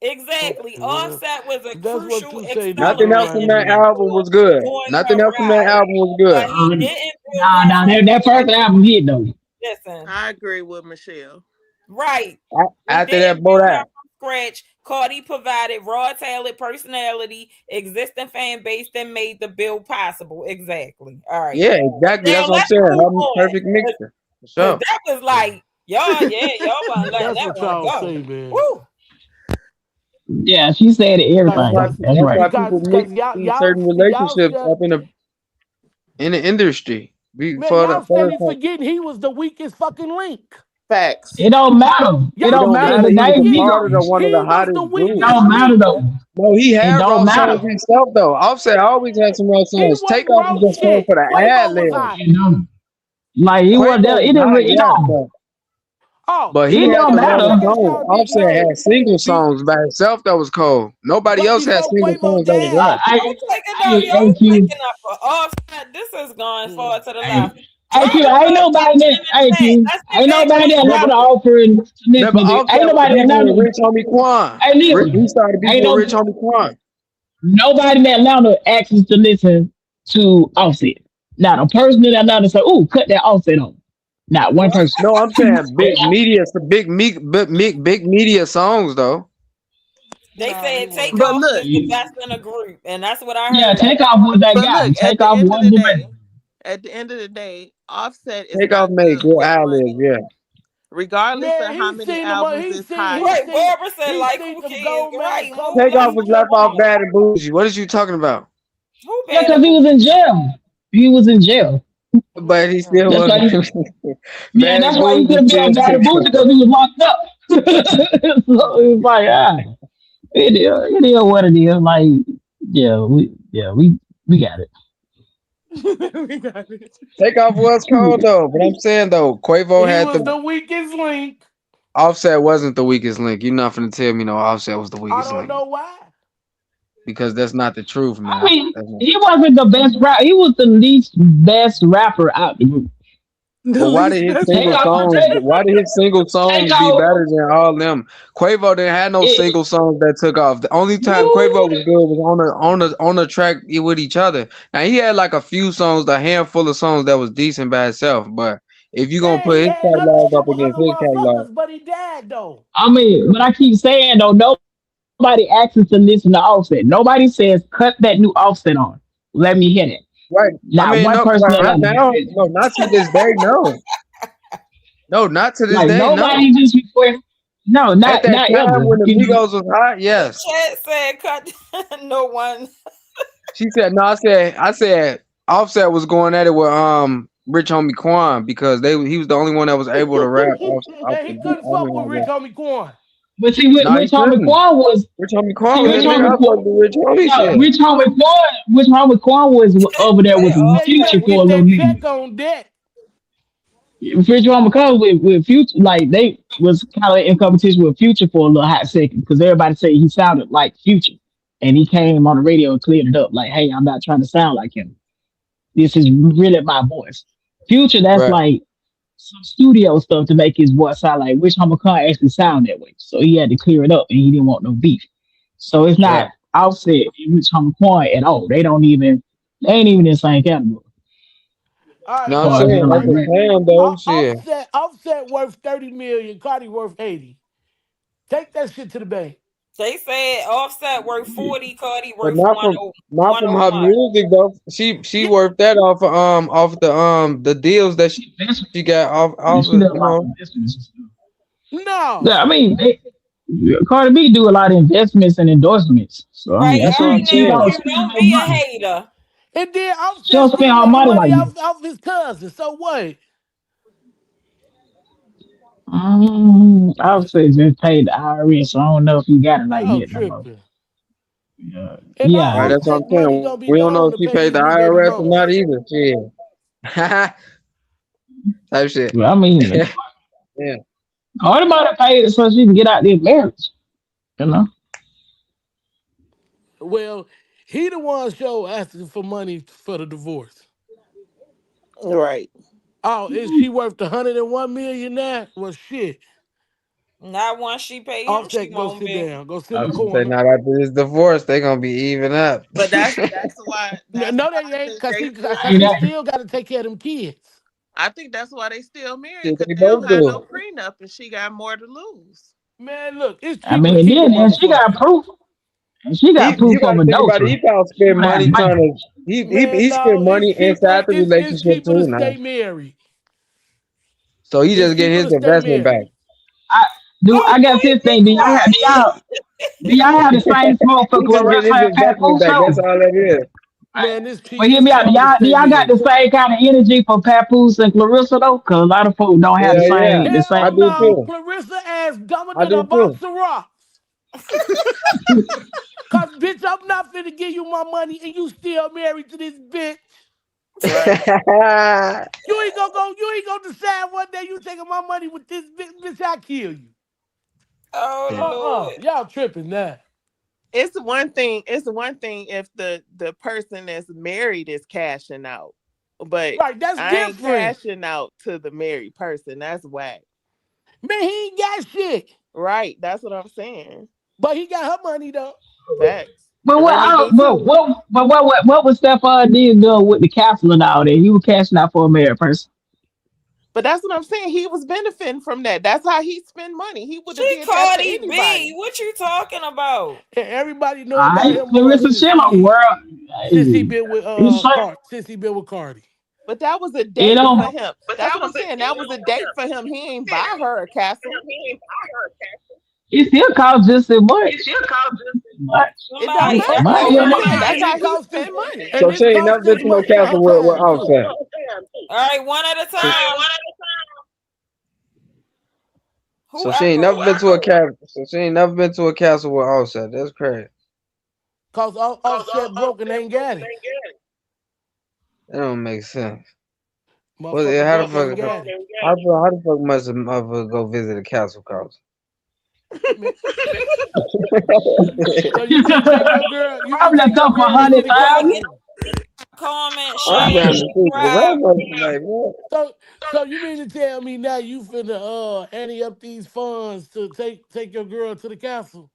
Exactly. well, Offset was a that's what crucial you say, nigga, Nothing else accelerant from around in that here. album her was good. during Nothing her else from that ride, album was but good. he didn't build nah, her nah, from that first album hit though. listen. I agree with Michelle. Right. He After that, didn't build her Bodak. from scratch. Cardi provided raw talent, personality, existing fan base that made the build possible. Exactly. All right. Yeah, exactly. Now That's what I'm let's saying. move Her on. perfect mixture. For Cause sure. that was like, y'all wasn't letting That's that what one y'all go. say, man. Woo. Yeah, she said That's everything. why Cause, That's that's right. why because, people cause mix these y'all, certain y'all relationships said, up in the industry. man, y'all For steady forgetting he was the weakest fucking link. Facts. It don't matter. It it Y'all don't don't matter. steady matter. The He was name a he part forgetting of the go. one of the he was hottest the It groups. weakest don't matter link. though. No, he It had don't wrote songs matter. himself though. Offset always had some real He songs. wasn't Takeoff was wrote just known shit. for the ad Quavo was libs. hot. You know, like it was Quavo there. It was didn't hot, really. It yes, don't. Oh, but he It had don't the let me hardest matter. let songs. y'all niggas Offset know. had single Be, songs by himself that was cold. Nobody but else had before single Quavo songs that was died, hot. I, Don't take it though, yo. You AQ, taking up for offset. This is going far to the I, left. Drop AQ, the ain't nobody question that in the chat. AQ, Let's get ain't back nobody that on Remember, Atlanta offering to listen remember to this. Ain't Offset was nobody in beefing with Atlanta. Rich Homie Quan. Hey, He listen, started beefing ain't with no Rich Homie Quan. nobody in Atlanta asks to listen to Offset. Not a person in Atlanta say, "Ooh, cut that Offset on." Not one person. No, I'm saying big media, some big media songs though. They nah, he said But Takeoff wasn't. is look, the best in the group, and that's what I Yeah, heard. Takeoff was that but guy. look, Takeoff was the man. at the end of the day, Offset is Takeoff not made good good with ad libs, money. yeah. Regardless Man, of how he many seen the money. albums He is seen. hot. He Right, seen. Barbara said He like seen who them cares? gold man Right, come move. back. Let's Takeoff He was move left took off on. off. bad and bougie. What is you talking about? Who Yeah, bad because and he was in bougie? jail. He was in jail. But he still That's was why. Yeah, bad and that's why he bougie couldn't be still on Bad and Bougie because he was locked up. So it was like, it is what it is. Like, we got it. We got it. Takeoff was cold though. But I'm saying though, Quavo He had was the the weakest link. Offset wasn't the weakest link. You're not finna tell me no Offset was the I weakest don't link. know why. Because that's not the truth, I man. mean, That's not. he wasn't the best rapper. He was the least best rapper out the group. The But why least did his best single Takeoff, songs? rapper. Why did his single songs be Takeoff, better than all them? Quavo didn't have no it, single songs that took off. The only time Quavo was you, good was on a track with each other. Now he had like a few songs, a handful of songs that was decent by itself. But if you gonna Yeah, put he his had other catalog shit up with against other his catalog, motherfuckers, but he died though. I mean, but I keep saying though, nobody asks us to listen to Offset. Nobody says cut that new Offset on. Let me hit it. right? I Not mean, one no, person in right Atlanta now, says no, not to this day, no, no, not to this like day, no. nobody just request. No, At that not time ever. when the You know, Migos was hot, The yes. chat said cut no one. She said no. I said Offset was going at it with Rich Homie Quan because he was the only one that was able to rap off Man, the he beat. couldn't I fuck mean, with Rich Homie Quan. but see, no, he which Homie couldn't. Quan was Rich Homie Quan see was which his nigga. Homie I Quan. fucked with Rich Homie No, shit. Which Homie Quan was over there They with all Man, you Future better funny. for a get little that minute. check on deck. Rich Homie Quan with Future, like they was kind of in competition with Future for a little hot second because everybody said he sounded like Future, and he came on the radio and cleared it up like, "Hey, I'm not trying to sound like him. This is really my voice." Future, that's Right, like some studio stuff to make his voice sound like which Homicon actually sound that way. So he had to clear it up and he didn't want no beef. So it's right. not Offset and Rich Homicon at all. They don't even They ain't even in the same category. All right, No, As I'm far so as saying them that's like what that. I'm saying though. Shit. Offset worth 30 million, Cardi worth 80. Take that shit to the bank. They said Offset worth 40, Cardi But worth 10 not from her 101. music though. She Yeah, worked that off the deals that she got Yeah, off she of, does a you lot of know. investments and stuff. no. Yeah, I mean, Cardi B do a lot of investments and endorsements. So I Right, mean, That's what I'm Ernest, saying. she you spends don't her be a money. hater. And then She Offset don't spend still her making money money like that. off his cousin. So what? I would say just pay the IRS. So I don't know if you got it like Y'all that no more. tripping. Yeah, And yeah, Right, yeah. that's what I'm Offset money saying. gonna be We don't know gone if to she pay paid his the new baby IRS or mama. not either. Shit. Type shit. Well, I mean, Yeah. Cardi might have paid it so she can get out this marriage. You know. Well, he the one show asking for money for the divorce. Right. Oh, is she worth 101 million now? Well, shit. Not once she pay him, she Offset, go won't sit be. down. Go sit in I the was gonna say corner. not after this divorce, they gonna be even up. But that's No, why they I ain't, think they still cause Ain't he that? married. still got to take care of them kids. I think that's why they still married Shit, because they they don't both have no do. prenup and she got more to lose. Man, look, it's I cheaper to mean, keep a then and she got motherfucker. proof. And she got You proof of gotta think about it. adultery. He probably She spend would have money trying bite. to Man, he spent no, money inside the it's relationship cheaper to too now. stay married. So he It's just get cheaper his to stay investment back. married. I do. Oh I got boy, this be thing. quiet. Do y'all have the same smoke for He just get Clarissa his and investment Papoose back. That's show? all that is. Right. Man, Well, hear it's me out. cheaper to Do stay y'all got the married. same kind of energy for Papoose and Clarissa though? Cause a lot of folks don't have the Yeah, yeah. same. The Hell I same. do no, too. Clarissa ass dumber I than a do box too. of rocks. Cause bitch, I'm not finna give you my money and you still married to this bitch. Right. You ain't gonna decide one day you taking my money with this bitch, bitch, I kill you. Oh Lord. Y'all tripping now. It's one thing if the person that's married is cashing out. But Right, that's I ain't different. cashing out to the married person. That's whack. Man, he ain't got shit. Right. That's what I'm saying. But he got her money though. Facts. But what? Remy I do don't, too. what was Stephon did though with the castle and all that? He was cashing out for a married person. But that's what I'm saying. He was benefiting from that. That's how he spend money. He would She have did that for Cardi B. anybody. What you talking about? And everybody know All about right, him more Clarissa Shiloh, world. since he Hey, been with it's straight. Since he been with Cardi. But that was a It date for don't. him. That's what I'm saying. That was a date for him. He ain't buy her a castle. It still costs just as much. But, It don't Somebody matter. but That's open what you I'm know, saying. That's And how it he cost us spend money. and So this she ain't never cost been as to no much for her castle with time too. Offset. All right, one at a So, time. so she ain't never Whoever. been to a castle. So she ain't never been to a castle with Offset. That's crazy. Cause offset broke and ain't got it. That don't make sense. Well, Motherfucker how the broke fuck? ain't got it. How the fuck must a motherfucker go visit a castle cost? Man, so you finna take your girl, probably a couple to hundred the thousand. castle. Comment, I'm share, trying to see. Cause subscribe. that motherfucker like what? So you mean to tell me now you finna ante up these funds to take your girl to the castle?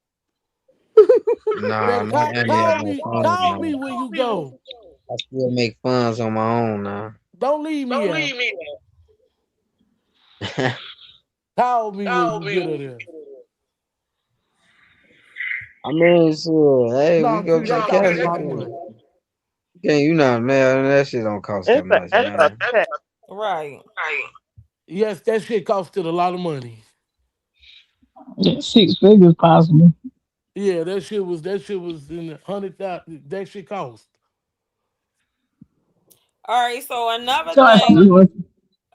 Nah, Man, not any of my funds, call me man. when you go. I still make funds on my own now. Don't leave me out. Call me when you get her there. I mean, shit. Hey, we No, go see, to the that costs a castle. lot of money. Can't you not, man? That shit don't cost that It's a much, extra man. check. Right. Yes, that shit costed a lot of money. Yeah, 6 figures possible. Yeah, that shit was in the 100,000. That shit cost. All right. So So I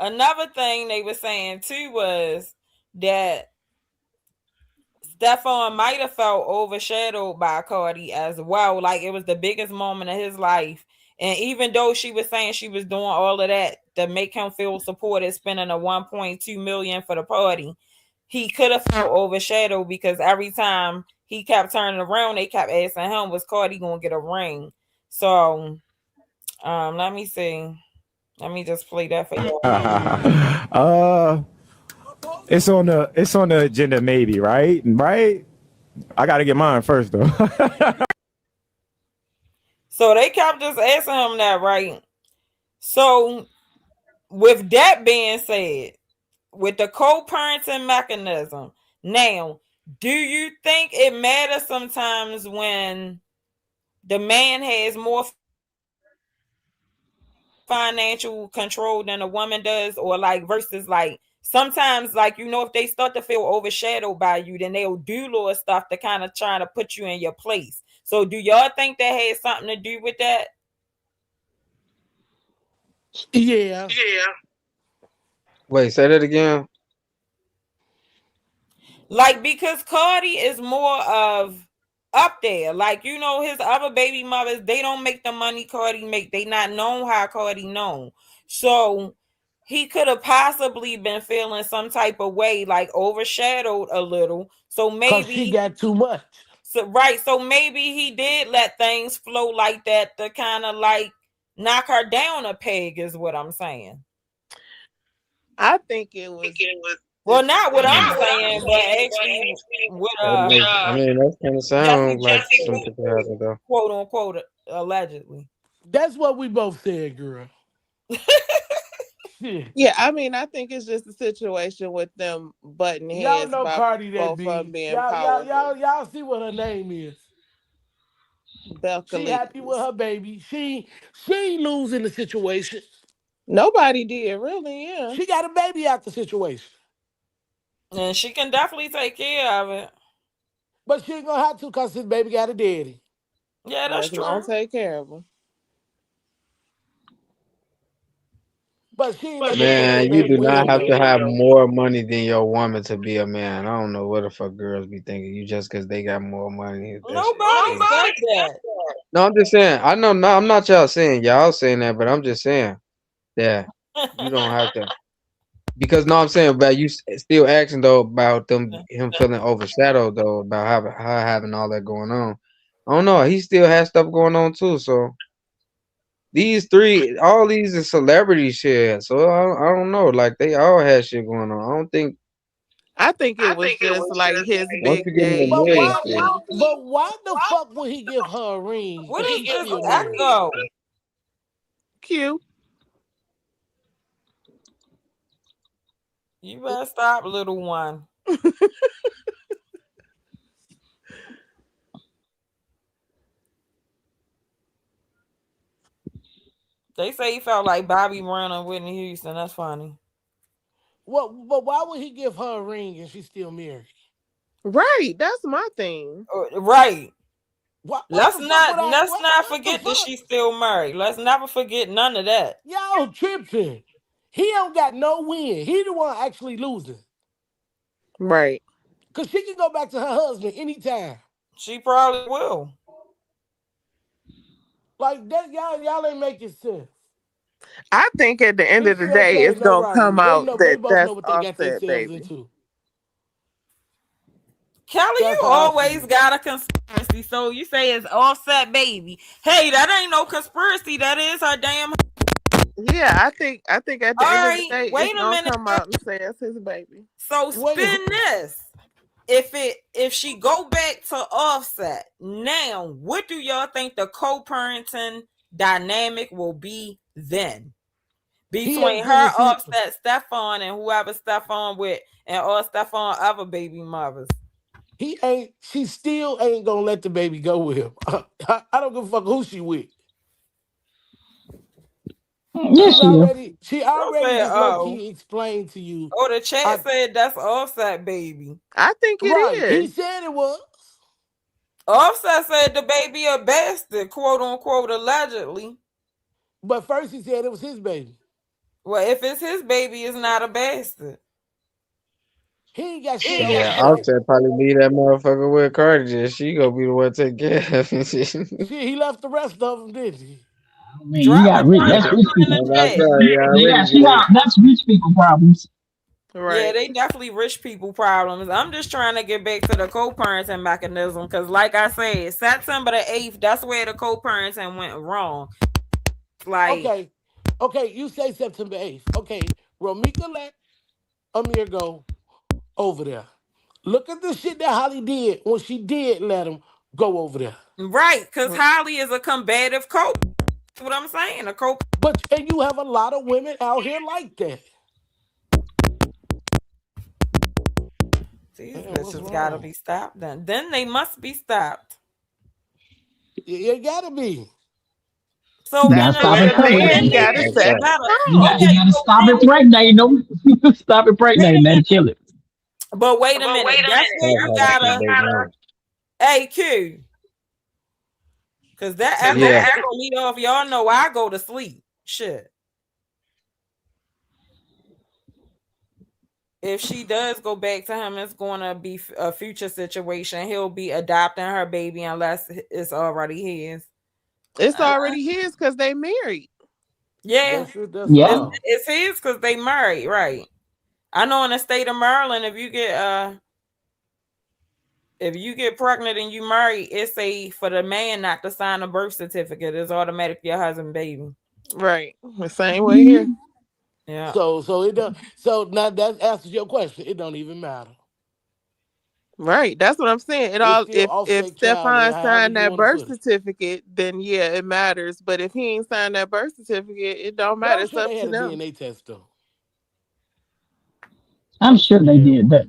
another thing they were saying too was that Stephon might have felt overshadowed by Cardi as well. Like it was the biggest moment of his life. And even though she was saying she was doing all of that to make him feel supported, spending a 1.2 million for the party, he could have felt overshadowed because every time he kept turning around, they kept asking him, was Cardi gonna get a ring? So let me see. Let me just play that for you. uh, it's on the agenda, maybe, right? Right? I gotta get mine first, though. So they kept just asking him that, right? So with that being said, with the co-parenting mechanism, now, do you think it matters sometimes when the man has more financial control than a woman does, or like versus like sometimes like if they start to feel overshadowed by you, then they'll do little stuff to kind of try to put you in your place. So do y'all think that has something to do with that? Yeah. Wait, say that again. Like because Cardi is more of up there. Like his other baby mothers, they don't make the money Cardi make. They not known how Cardi known. So he could have possibly been feeling some type of way, like overshadowed a little. So Cause she maybe got too much. so right. So maybe he did let things flow like that to kind of like knock her down a peg, is what I'm saying. I think it was Well, not what I'm situational. saying, but actually with I mean, that kind of Jesse sound like Jesse something could happen though. quote unquote allegedly. That's what we both said, girl. Shit. Yeah, I mean, I think it's just a situation with them butting Y'all heads know by Cardi that both of them be. being Y'all powerful. y'all see what her name is. She happy with Belcalis. her baby. She ain't losing the situation. Nobody did, really, yeah. She got a baby out the situation. And she can definitely take care of it. But she ain't gonna have to because his baby got a daddy. Yeah, that's That's gonna true. take care of them. But she ain't able to take Man, their you baby do with not him have to though. have more money than your woman to be a man. I don't know what the fuck girls be thinking. You just because they got more money, that shit Nobody crazy. said that. No, I'm just saying. I know. No, I'm not y'all saying y'all saying that, but I'm just saying that you don't have to. Because no, I'm saying about you still asking though about him feeling overshadowed though about how having all that going on. I don't know. He still has stuff going on too. So these three, all these is celebrity shit. So I don't know. Like they all had shit going on. I don't think I think it was just like his once you big get in the day But million why shit. energy. the fuck would he give her a ring What if is she's this still married? echo? Cute. You better stop, little one. They say he felt like Bobby Brown and Whitney Houston. That's funny. But why would he give her a ring if she's still married? Right, that's my thing. Right. What Let's the fuck not would I let's not what the forget that fuck? she's still married. Let's never forget none of that. Y'all tripping. He don't got no win. He the one actually losing. Right. Cause she can go back to her husband anytime. She probably will. Like that, y'all ain't making sense. I think at the end of It's the left day, left, it's no gonna right. come out They that both know that's what they got Offset, themselves baby. into. Kelly, That's you how I see always it. got a conspiracy. So you say it's offset baby. Hey, that ain't no conspiracy. That is her damn. Yeah, I think at All the end of the right, day, it's wait a gonna minute. come out and say it's his baby. So Wait, spin this. If she go back to offset now, what do y'all think the co-parenting dynamic will be then he between ain't her, finished. offset, Stefan, and whoever Stefan with, and all Stefan other baby mothers? He ain't. She still ain't gonna let the baby go with him. I don't give a fuck who she with. Yes, she is. She Don't already say just low oh. key explained to you. Oh, the chat I, said that's offset baby. I think it right. He is. said it was. Offset said the baby a bastard, quote unquote, allegedly. But first he said it was his baby. Well, if it's his baby, it's not a bastard. He ain't got shit on Yeah, I'll Offset. say probably leave that motherfucker with Cardi. Just she gonna be the one take care of it. Shit, he left the rest of them, didn't he? I mean, you Drop got a rich. drop That's rich number in people. the I'm about to chat. tell you, I Yeah, already she did. got. That's rich people problems. Yeah, Right. they definitely rich people problems. I'm just trying to get back to the co-parenting mechanism because, like I said, September the 8th, that's where the co-parenting went wrong. Like, Okay. Okay, you say September 8th. Okay, Romika let Amir go over there. Look at the shit that Holly did when she did let him Go over there. Right, because Holly is a combative coach. That's what I'm saying. A coach. But and you have a lot of women out here like that. These Man, what's bitches gotta wrong? be stopped. Then they must be stopped. You gotta be. So You in gotta That's the stop where and the so pregnate. man then they got to That's bitches set that. the gotta You tone. okay. gotta So stop then impregnating them. Stop wait impregnating. a That'll minute. kill it. But wait a minute. That's where Stop you having some gotta baby mama. AQ. Cause that echo Yeah. pissed me off. Y'all know I go to sleep. Shit. If she does go back to him, it's gonna be a future situation. He'll be adopting her baby unless it's already his. It's Uh, already his because they married. yeah, That's it. That's Yeah. all. it's his because they married, right? I know in the state of Maryland, if you get pregnant and you marry, it's a for the man not to sign a birth certificate. It's automatic your husband baby. Right. The same way here. Mhm. Yeah. So it don't. So now that answers your question. It don't even matter. Right. That's what I'm saying. It It's all still if offset child, Stefan however signed you that want to birth put it. certificate, then yeah, it matters. But if he ain't signed that birth certificate, it don't But matter. I'm It's sure up they to had a them. DNA test though. I'm I'm sure sure they they had did one. that.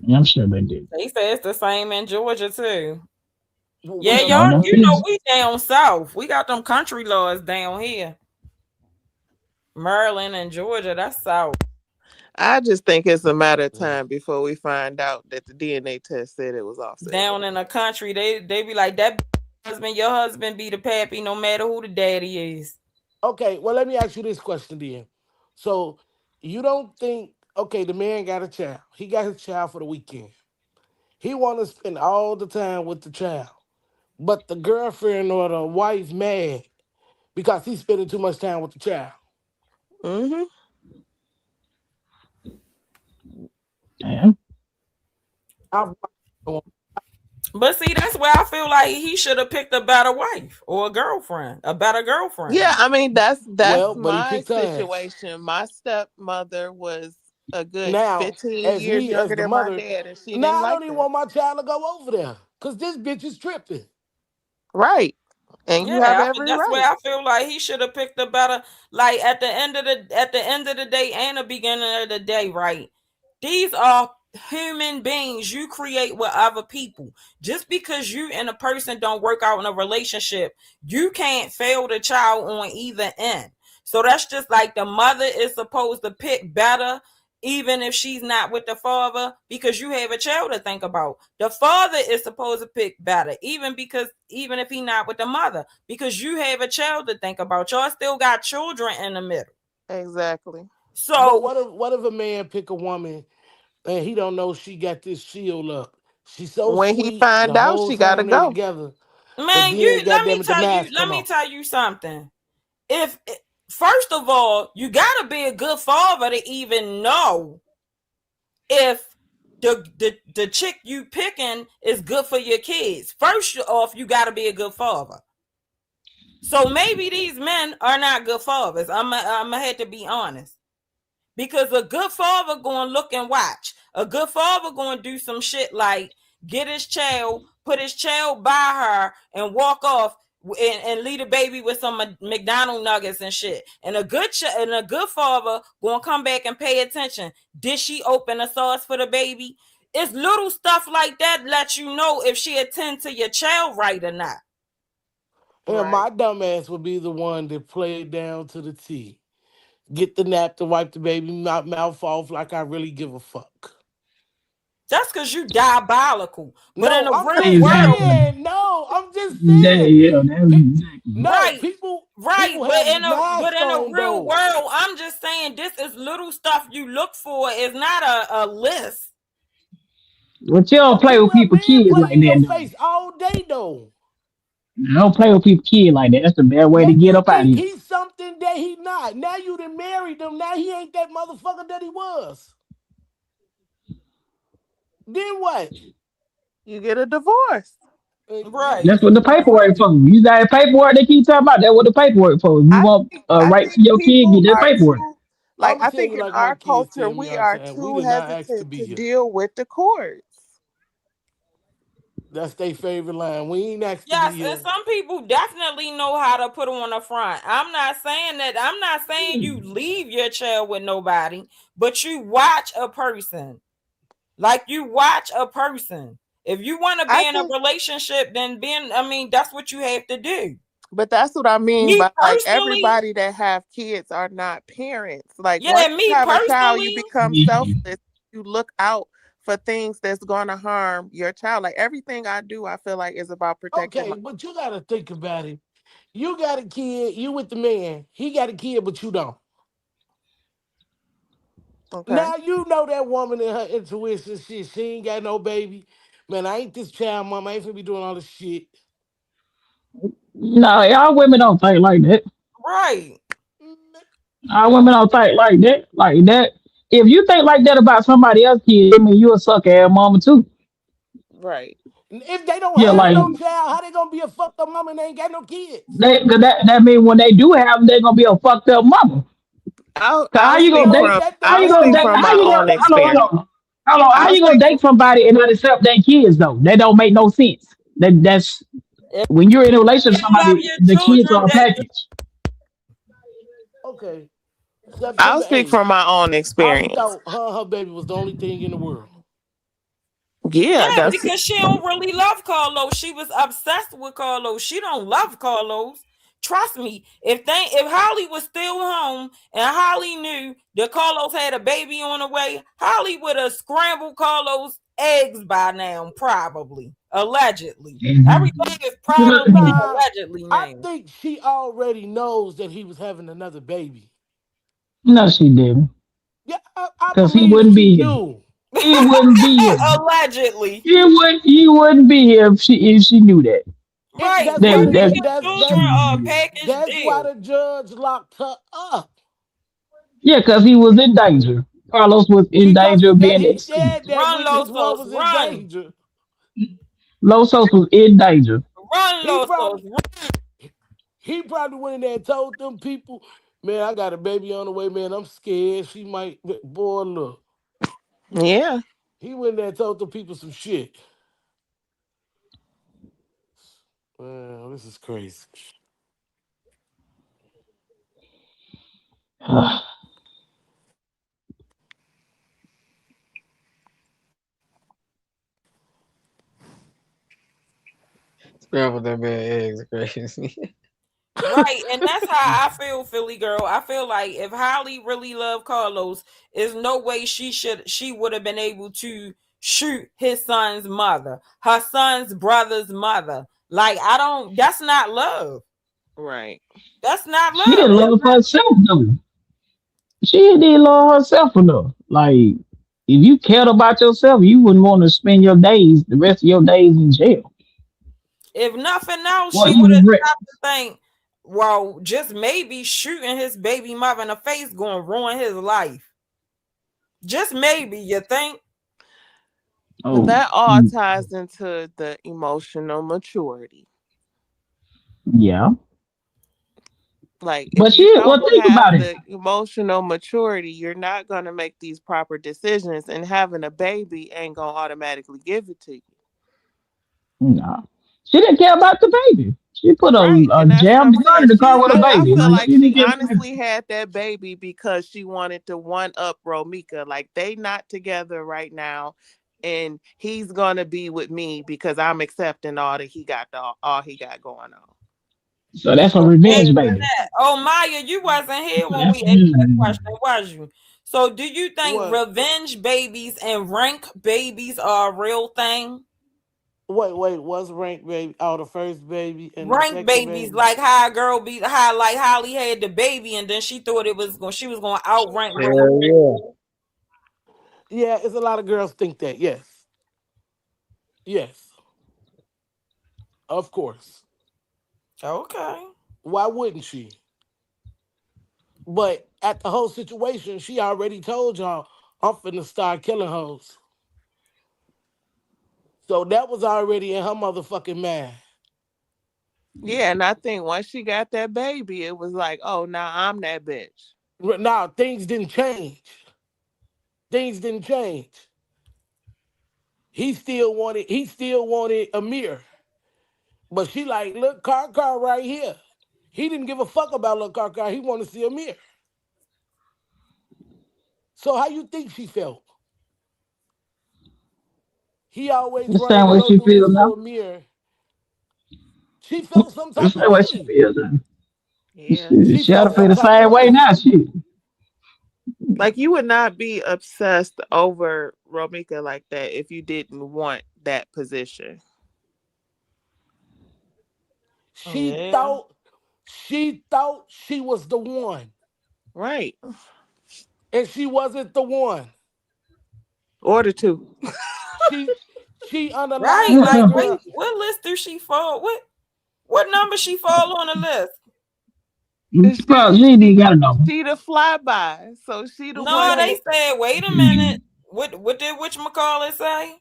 Yeah, I'm sure they did. They say it's the same in Georgia too. What Yeah, number No, y'all, that's you Georgia? know easy. we down south. We got them country laws down here. Maryland and Georgia, that's south. I just think it's a matter of Yeah. time before we find out that the DNA test said it was offset. Down in the country, they be like that husband, your husband be the pappy no matter who the daddy is. Okay. Well, let me ask you this question then. So you don't think the man got a child. He got his child for the weekend. He want to spend all the time with the child, but the girlfriend or the wife mad because he's spending too much time with the child. Mm-hmm. Yeah. I, But see, that's where I feel like he should have picked a better wife or a girlfriend, a better girlfriend. Yeah, I mean that's well, but he my picked her ass. situation. My stepmother was a good Now, 15 as years me, as younger the than my mother, dad, and she didn't now I like don't even that. want my child to go over there because this bitch is tripping. Right. And you have Yeah, every that's where right. I feel like he should have picked a better. Like at the end of the day and the beginning of the day, right? These are human beings you create with other people. Just because you and a person don't work out in a relationship, you can't fail the child on either end. So that's just like the mother is supposed to pick better even if she's not with the father because you have a child to think about. The father is supposed to pick better even if he's not with the mother because you have a child to think about. Y'all still got children in the middle. Exactly. But So what if a man pick a woman and he don't know she got this shield up? She's so When he sweet find the out, whole she got to time they go. together, but man, then you goddamn it, the mask let come me off. tell you something. If First of all, you gotta be a good father to even know if the chick you picking is good for your kids. First off, you gotta be a good father. So maybe these men are not good fathers. I'm have to be honest. Because a good father going to look and watch. A good father going to do some shit like get his child, put his child by her, and walk off and leave the baby with some McDonald nuggets and shit. And a good father going to come back and pay attention. Did she open a sauce for the baby? It's little stuff like that let you know if she attend to your child right or not. And Right. my dumb ass would be the one that played down to the T. Get the nap to wipe the baby mouth off like I really give a fuck. That's because you diabolical. But in No, the I'm real just world, Exactly. saying. No, I'm just Yeah, saying. yeah, that's Pe- exactly. no, right, people right. have But masks in a on real though. world, I'm just saying this is little stuff you look for. Is not a list. But you don't But play with people men kids like play in that your though. face all day though. You don't play with people kids like that. That's the bad way to Make get you up out of think here. he's something that he not. Now you done married him. Now he ain't that motherfucker that he was. Then what? You get a divorce. Right. That's what the paperwork for. You got the paperwork they keep talking about. That's what the paperwork for. If you I want think a I right think for your kid, people get that are paperwork. too I'm like gonna I tell think you in like my our kids culture tell me we all the are time. We too did not ask to hesitant be to here. deal with the courts. That's their favorite line. We ain't asked to be Yes, and here. some people definitely know how to put on the front. I'm not saying that. I'm not saying you leave your child with nobody, but you watch a person. Like you watch a person. If you want to I be in a think, relationship, then I mean, that's what you have to do. but that's what I mean Me by like personally, everybody that have kids are not parents. Like once yeah, you me have a child, you personally, become selfless. You look out for things that's going to harm your child. Like everything I do, I feel like is about protecting Okay, my. but you gotta think about it. You got a kid, you with the man. He got a kid, but you don't. Okay. Now you know that woman in her intuition shit. She ain't got no baby. Man, I ain't this child mom. I ain't finna be doing all this shit. No, y'all women don't think like that. right? Our women don't think like that. Like that. If you think like that about somebody else's kid, I mean, you a sucker ass mama too. Right. If they don't Yeah, have like no child, how they gonna be a fucked up mom and they ain't got no kids? that mean when they do have them, they gonna be a fucked up mama. I'll 'Cause I'll how you speak gonna No, date? from that How don't I'll you that gonna speak don't date? from make How my you no own gonna? Hold on, experience. hold on, hold on. How I'll you gonna speak date somebody and not accept their kids though? That don't make no sense. That's If when you're in a relationship with you love somebody, your the kids children, are a that package. okay. I'll September speep 8th. from my own Holly experience. thought her baby was the only thing in the world. Yeah, yeah, that's because she don't really love Carlos. She was obsessed with Carlos. She don't love Carlos. Trust me. If Holly was still home and Holly knew that Carlos had a baby on the way, Holly would have scrambled Carlos eggs by now, probably. Allegedly. Everything is probably Nah, allegedly I now. think she already knows that he was having another baby. No, she didn't, Yeah, I because he believe wouldn't she be here. do. He wouldn't be here. Allegedly. He wouldn't be here if she knew that. Right. That's why That You that and your children are a package that's why deal. the judge locked her up. yeah, because he was in danger. Carlos was in Because danger of being he executed. said that Run, when his one Losos, was in run. danger. Losos was in danger. Run, He Losos. probably he probably went in there and told them people, man, I got a baby on the way, man. I'm scared. She might boy look. yeah. He went in there and told the people some shit. Man, this is crazy. Scrambled that man eggs crazy. Right, and that's how I feel, Philly girl. I feel like if Holly really loved Carlos, there's no way she would have been able to shoot his son's mother, her son's brother's mother. Like I don't. That's not love. Right. That's not She love. didn't love herself though. She didn't love herself enough. Like if you cared about yourself, you wouldn't want to spend your days, the rest of your days in jail. If nothing else, What she you would have regret? stopped to think. Well, just maybe shooting his baby mother in the face going to ruin his life. Just maybe, you think? But Oh, that all ties into the emotional maturity. yeah. Like if But you she, well, don't think have about it. the emotional maturity, you're not going to make these proper decisions, and having a baby ain't going to automatically give it to you. No, she didn't care about the baby. She put Right. a And that's what jam I'm gun saying. in the car with a I baby. feel Like like she didn't she get. honestly had that baby because she wanted to one up Romika. Like they not together right now. And he's gonna be with me because I'm accepting all that he got all he got going on. So that's a So Thank revenge you wait, for baby. that. Oh, Maya, you wasn't here So when that's we a asked that revenge baby. question, was you? So, do you think what? revenge babies and rank babies are a real thing? Wait, what's rank baby? Oh, the first baby and the Rank second babies, baby. like how a girl be, how like Holly had the baby, and then she thought she was going to outrank Romeo. Hell yeah. Yeah, it's a lot of girls think that. Yes. Yes. Of course. Okay. Why wouldn't she? But at the whole situation, she already told y'all I'm finna start killing hoes. So that was already in her motherfucking mind. Yeah, and I think once she got that baby, it was like, oh, now I'm that bitch. Now things didn't change. Things didn't change. He still wanted Amir. But she like, look, Car right here. He didn't give a fuck about little Car. He wanted to see Amir. So how you think she felt? He always running Understand to what go she do feel this now? for Amir. She felt some type of Understand what she way. feel then? Yeah. She She ought felt to feel some the type of same way way. now. She. Like you would not be obsessed over Romika like that if you didn't want that position. She Yeah. thought she thought she was the one, Right. and she wasn't the one. Order two. She she Right. underlined that Like, wait, girl. what list do she fall? What number she fall on the list? And Well, she ain't even got to know. she the flyby. So she the one No, they that said, wait a minute. What did whatchamacallit say?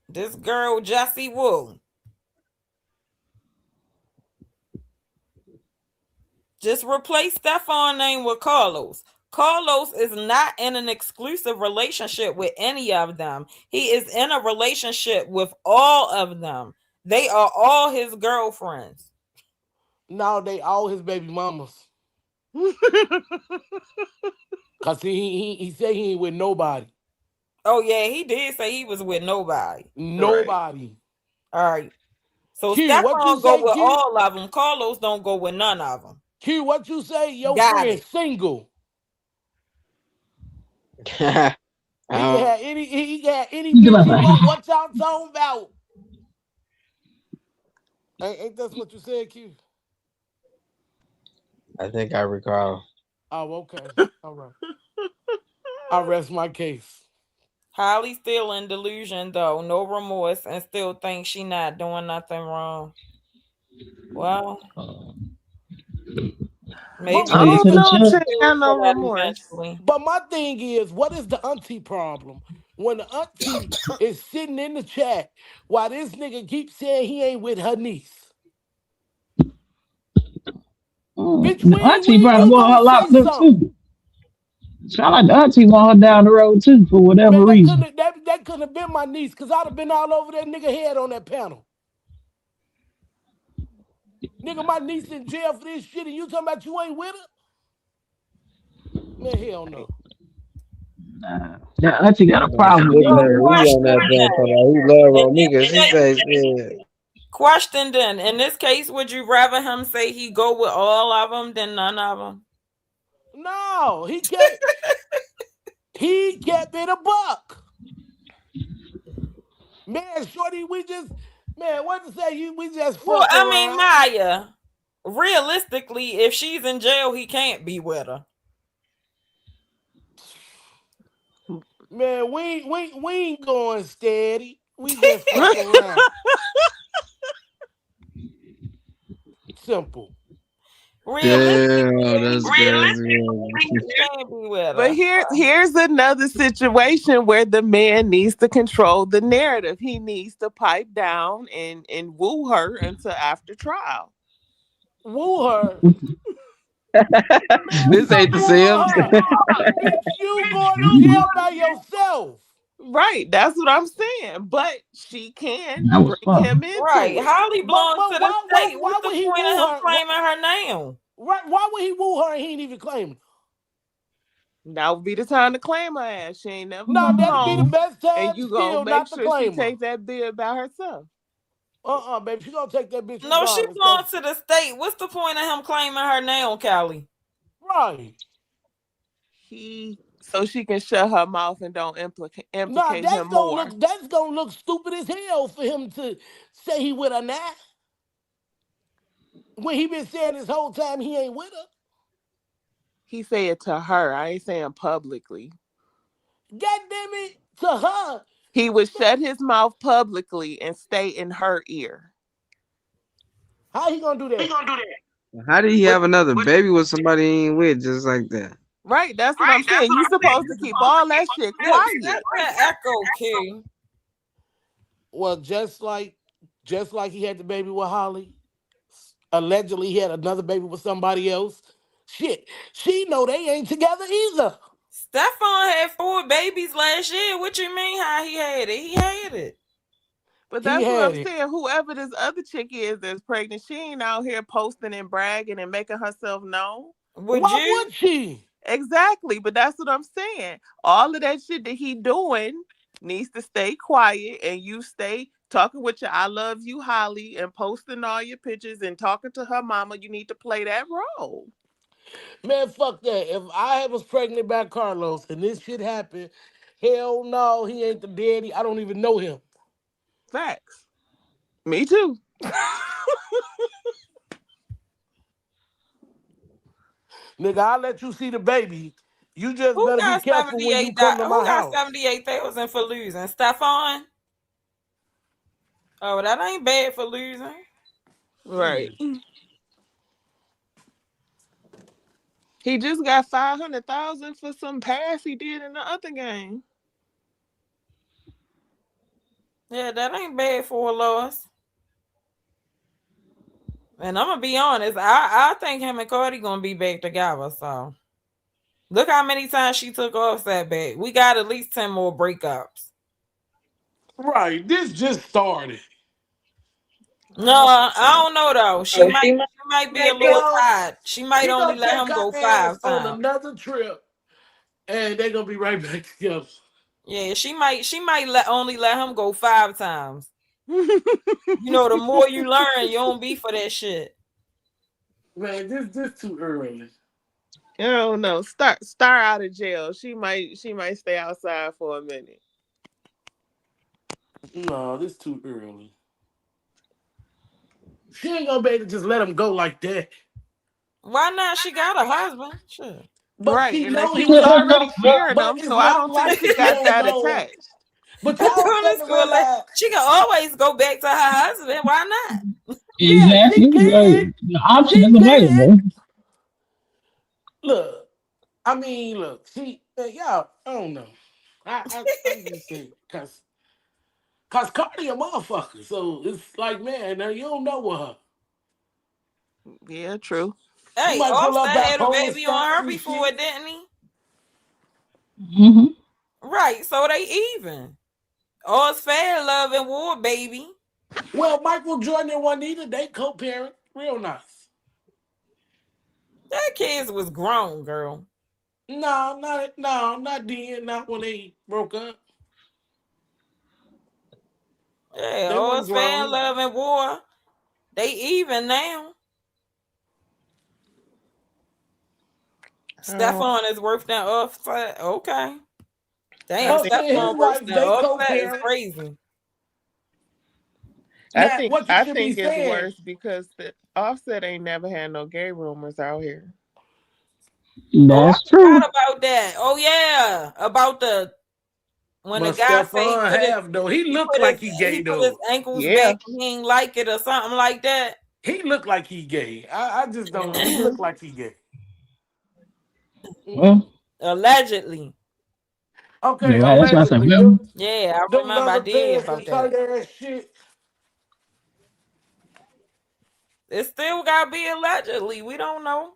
This girl Jessie Woo. Just replace Stefan name with Carlos. Carlos is not in an exclusive relationship with any of them. He is in a relationship with all of them. They are all his girlfriends. Now they all his baby mamas. Cause he said he ain't with nobody. Oh yeah, he did say he was with nobody. right. Nobody. All right. So Q, what you Stefan go say, with Q? all of them. Carlos don't go with none of them. Q, what you say? Your Got friend it. single. I He can don't. have any Give bitch us he a. want. What y'all talking about? Ain't that what you said, Q? I think I recall. Oh, okay. All right. I rest my case. Holly still in delusion though, no remorse, and still thinks she not doing nothing wrong. Well, But maybe I Take they it what to don't the will know if come she chest. ain't to got no that remorse. eventually. but my thing is, what is the auntie problem? When the auntie is sitting in the chat while this nigga keeps saying he ain't with her niece. Bitch, The auntie when probably you want gonna her say locked up something? too. Sound like the auntie want her down the road too for whatever Man, reason. that couldn't have been my niece, cause I'd have been all over that nigga head on that panel. Nigga, my niece in jail for this shit, and you talking about you ain't with her? Man, hell no. The auntie got a Man, problem with Slick So that man, he nigga. on that question joint then. talking about he love And Romika. She say shit. question then. In this case, would you rather him say he go with all of them than none of them? No, he kept it a buck. Man, shorty, what to say? We just Well, fucked I mean, around. Maya, realistically, if she's in jail, he can't be with her. Man, we ain't going steady. We just fuck around. Simple. Realistically, Damn, if he's that's in jail, crazy. Man. he can't be with But her. here's another situation where the man needs to control the narrative. He needs to pipe down and woo her until after trial. Woo her. Man, This stop ain't the wooing Sims. her. Bitch, you going to jail by yourself. Right, that's what I'm saying. But she can That was bring fun. him into Right. it. Holly belongs But to the state. why What's the would he point woo of him her? claiming her now? Why would he woo her and he ain't even claiming her? Now would be the time to claim her ass. She ain't never Nah, come that'd be the home. best And time you gonna still make not to sure she claim her. take that bill by herself. Baby, she gonna take that bitch No, she regardless. Cause belongs to the state. What's the point of him claiming her now, Callie? right. So she can shut her mouth and don't Nah, implicate him more. that's gonna look stupid as hell for him to say he with her now. When he been saying this whole time he ain't with her. He said to her. I ain't saying publicly. God damn it, to her. He would shut his mouth publicly and stay in her ear. How he gonna do that? How did he But have another baby with somebody he ain't with just like that? right, that's what I'm saying. You supposed to keep all that shit Set quiet. that echo, Q. Well, just like he had the baby with Holly. Allegedly he had another baby with somebody else. Shit, she know they ain't together either. Stephon had 4 babies last year. What you mean how he had it? He had it. But He that's what had I'm it. saying. Whoever this other chick is that's pregnant, she ain't out here posting and bragging and making herself known. Would Why you? would she? Exactly. But that's what I'm saying. All of that shit that he doing needs to stay quiet, and you stay talking with your I love you Holly and posting all your pictures and talking to her mama. You need to play that role. Man, fuck that. If I was pregnant by Carlos and this shit happened, hell no, he ain't the daddy. I don't even know him. Facts. Me too. Nigga, I'll let you see the baby. You just Who better be got careful when you come to Who my got house. 78,000 for losing? Stephon? Oh, that ain't bad for losing. Right. Shit. He just got 500,000 for some pass he did in the other game. Yeah, that ain't bad for a loss. And I'm gonna be honest, I think him and Cardi gonna be back together. So look how many times she took Offset back. We got at least 10 more breakups. Right, this just started. No, I don't know though. She might be a little No, tired. She might he only gonna let take him her go ass 5 on times. another trip, and they gonna be right back together. Yeah, she might only let him go 5 times. You know, the more you learn, you don't be for that shit. Man, this too early. I don't know. Star out of jail. She might stay outside for a minute. No, this too early. She ain't gonna be able to just let him go like that. Why not? She got a husband. Sure. But Right. she And know he he was not. already sharing But them, it's so I not don't think like she she got don't that know. attached. But y'all Doing fail this to school like realize, she can always go back to her husband. Why not? yeah, she Exactly. can. The option She is can. available. Look, I mean, look, she, y'all, I don't know. I'm just saying, cause Cardi a motherfucker. So it's like, man, now you don't know her. Yeah, true. She Hey, might pull up Offset out had a pulling baby on stunts her and before, shit. didn't he? Hmm. Right, so they even. All's fair, love and war, baby. Well, Michael Jordan and Juanita, they co-parent, real nice. That kids was grown, girl. No, not then, not when they broke up. Yeah, They all's wasn't fair, grown. love and war. They even now. Oh, Stephon is worth that Offset. Okay. I Damn, Us think and his Stephon worse wife, than they Offset is co-parent. crazy. I Now, think what you I should be think it's saying, worse because the Offset ain't never had no gay rumors out here. Oh, I That's true. forgot about that. Oh yeah, about the when the but guy say Stephon have though. He looked like he he gay put his though. ankles Yeah. back and he ain't like it or something like that. He looked like he gay. I just don't. He Hmm. looked like he gay. Mm. Well, Allegedly. Okay, that's why I said, allegedly, well, Yeah, I them remember I leather did hear pants about and that. tight ass shit. It still gotta be allegedly. We don't know.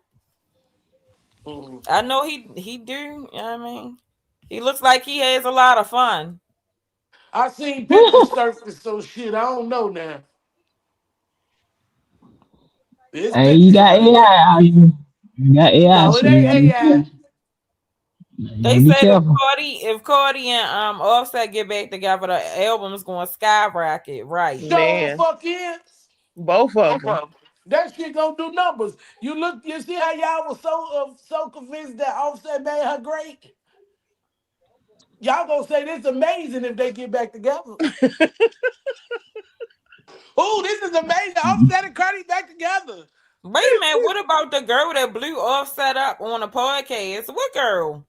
Mm. I know he do. You know what I mean? He looks like he has a lot of fun. I seen pictures surface, so shit. I don't know now. There's hey, you pictures got now. AI out here. You got AI, No, it so you ain't gotta be AI. careful. You They gotta be said careful. If Cardi and Offset get back together, the album's going to skyrocket. Right? Show Man, fuck is. both of them. That shit gonna do numbers. You see how y'all was so convinced that Offset made her great. Y'all gonna say this amazing if they get back together. Oh, this is amazing. Offset and Cardi back together. Wait a minute. What about the girl that blew Offset up on a podcast? What girl?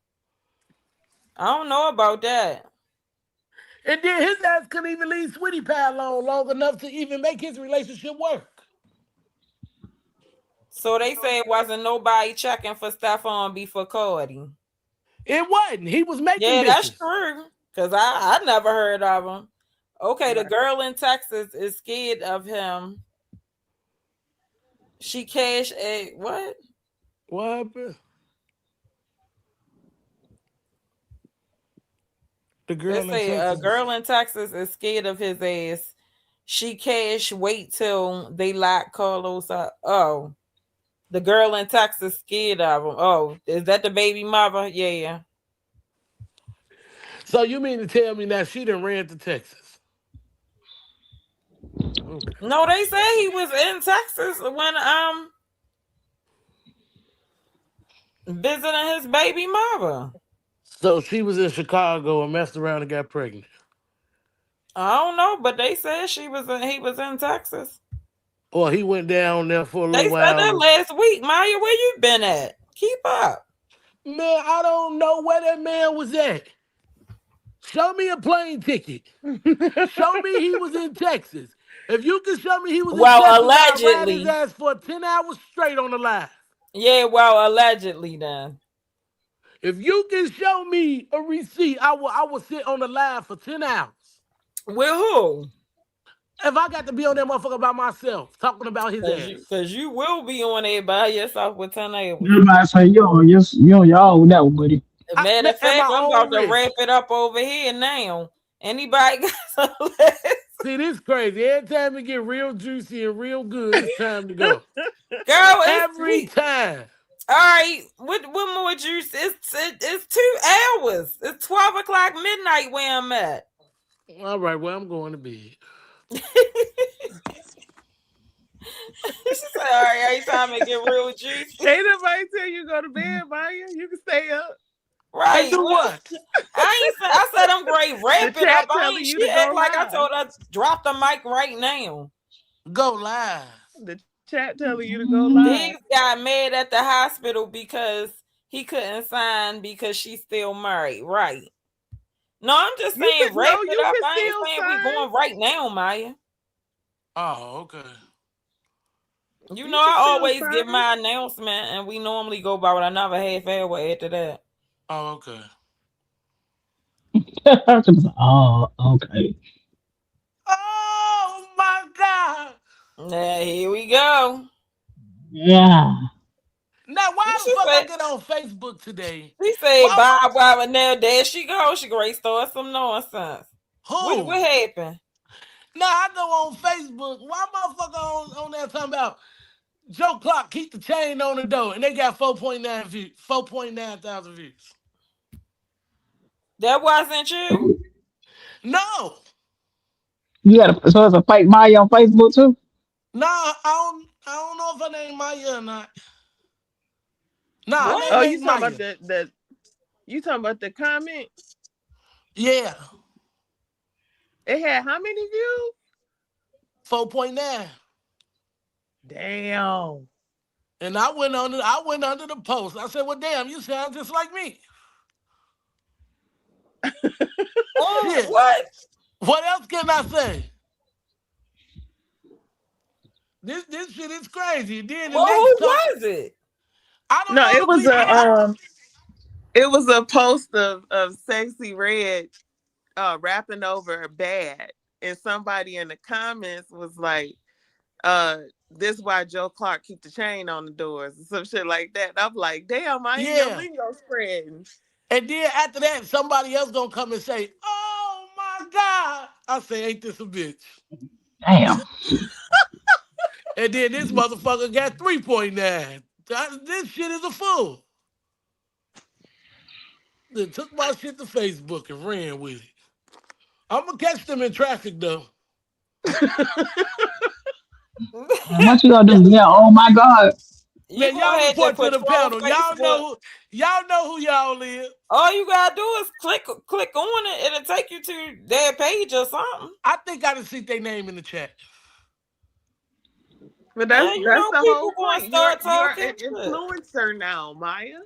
I don't know about that. And then his ass couldn't even leave Sweetie Pie alone long enough to even make his relationship work. So they say it wasn't nobody checking for Stephon before Cardi. It wasn't. He was making Yeah, that's bitches. true. Cause I never heard of him. Okay, the Right. girl in Texas is scared of him. She cashed a what? What happened? The They girl in say a Texas. girl in Texas is scared of his ass. She cash wait till they lock Carlos up. Oh, the girl in Texas scared of him. Oh, is that the baby mother? Yeah. So you mean to tell me that she done ran to Texas? Okay. No, they say he was in Texas when visiting his baby mother. So she was in Chicago and messed around and got pregnant. I don't know, but they said he was in Texas. Or he went down there for a They little said that while. last week. Maya, where you been at? Keep up. Man, I don't know where that man was at. Show me a plane ticket. Show me he was in Texas. If you can show me he was in Well, Texas, I'll ride his allegedly. ass for 10 hours straight on the line. Yeah, well, allegedly then. If you can show me a receipt, I will sit on the line for 10 hours. With who? If I got to be on that motherfucker by myself, talking about his ass. Cause you will be on there by yourself with 10 hours. Everybody say, yo, y'all with that one, buddy. Matter of At my fact, I'm own about to risk. wrap it up over here now. Anybody got some list? See, this crazy. Every time it get real juicy and real good, it's time to go. Girl, Every time. all right. What more juice? It's 2 hours. It's 12 o'clock midnight where I'm at. All right, well, I'm going to bed. She said, all right, every time it get real juicy. Ain't nobody tell you go to bed, Maya. You can stay up. Right. And do what? I said I'm great. Wrap The it chat up. I telling ain't you she to act go like I live. told her drop the mic right now. Go live. The chat telling you to go live. Diggs got mad at the hospital because he couldn't sign because she's still married. Right. No, I'm just saying wrap it up. I ain't saying we going right now, Maya. Oh, okay. You know, I always give my announcement, and we normally go about another half hour after that. Oh, okay. Oh, okay. Oh, my God. Now, here we go. Yeah. Now, why She the fuck said- I get on Facebook today? She said, Why bye, and now there she goes. She great start some nonsense. Who? What happened? Now, I go on Facebook. Why motherfucker on there talking about Joe Clark, keep the chain on the door, and they got 4.9 views, 4.9 thousand views. That wasn't you? No. So it's a fake Maya on Facebook too? No, I don't know if her name Maya or not. No, her What? name Oh, ain't you talking Maya. about the you talking about the comment? Yeah. It had how many views? 4.9. Damn. And I went under the post. I said, well, damn, you sound just like me. Oh, what? What else can I say? This shit is crazy. Then the Well, who next talk, was it? I don't No, know. it was a post of Sexy Red rapping over Bad, and somebody in the comments was like, this why Joe Clark keep the chain on the doors and some shit like that. I'm like, damn, I ain't your lingo spreading. And then after that, somebody else gonna come and say, oh my God. I say, ain't this a bitch? Damn. And then this motherfucker got 3.9. This shit is a fool. They took my shit to Facebook and ran with it. I'm gonna catch them in traffic though. What you gonna do? Yeah, oh my God. Man, y'all report to the panel. Y'all know who y'all is. All you gotta do is click on it. It'll take you to their page or something. I think I done see their name in the chat. But that's the whole point. You're talking an influencer now, Maya.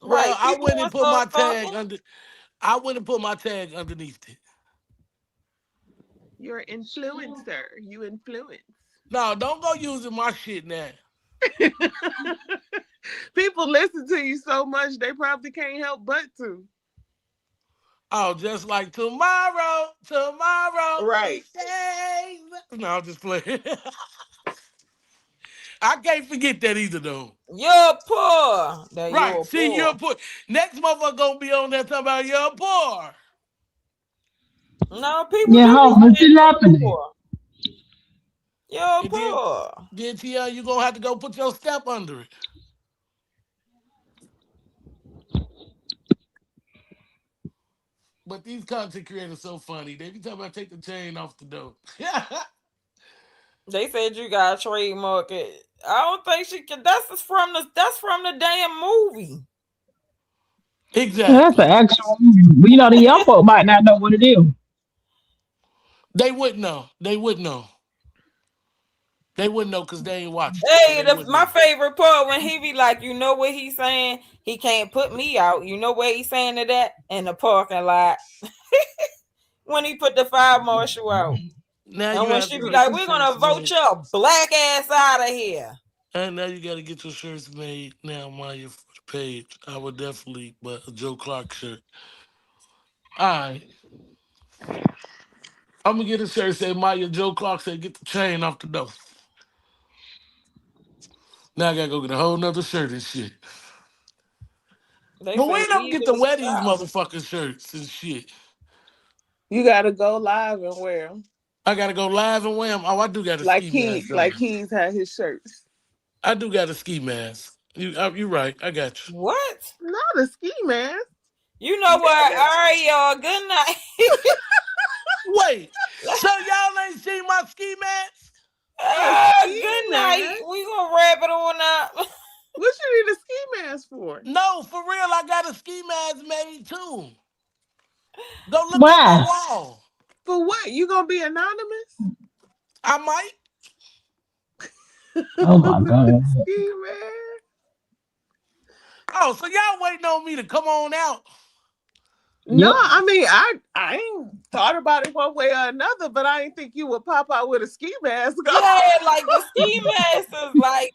Well, Right. I went and put my tag under. I went and put my tag underneath it. You're an influencer. You influence. No, don't go using my shit now. People listen to you so much they probably can't help but to. Oh, just like tomorrow. Right. No, I'm just playing. I can't forget that either, though. You're poor. Right. See, you're poor. Next motherfucker gonna be on there talking about you're poor. No, people Yeah, do be how what's saying it you're happening? poor. You're And then, poor. you gonna have to go put your step under it. But these content creators so funny. They be talking about take the chain off the dope. They said you got a trademark it. I don't think she can. That's from the damn movie. Yeah, that's Exactly. an actual. You know, the young folk might not know what it is. They wouldn't know. They wouldn't know. They wouldn't know because they ain't watched it. So Hey, they wouldn't my know. favorite part when he be like, you know what he's saying? He can't put me out. You know what he's saying to that in the parking lot when he put the fire marshal out, Now and you when have she to be get like, your "We're shirts gonna vote made. your black ass out of here." And now you got to get your shirts made now, Maya, for the page. I would definitely, but a Joe Clark shirt. All right. I'm going to get a shirt say Maya Joe Clark said, get the chain off the door. Now I got to go get a whole nother shirt and shit. They But say we don't leave get it to in the wear these South. motherfucking shirts and shit. You gotta go live and wear them. I got to go live and wear them. Oh, I do got a ski mask Like on. he's had his shirts. I do got a ski mask. You right. I got you. What? Not a ski mask. You know what? Nigga. All right, y'all. Good night. Wait. So y'all ain't seen my ski mask? A ski Good night. mask? We gonna wrap it on up. What you need a ski mask for? No, for real. I got a ski mask made too. Go look at my Why? wall. For what? You gonna be anonymous? I might. Oh my god. Ski mask? Oh, so y'all waiting on me to come on out? No, Yep. I mean I ain't thought about it one way or another, but I didn't think you would pop out with a ski mask. Yeah, like the ski mask is Like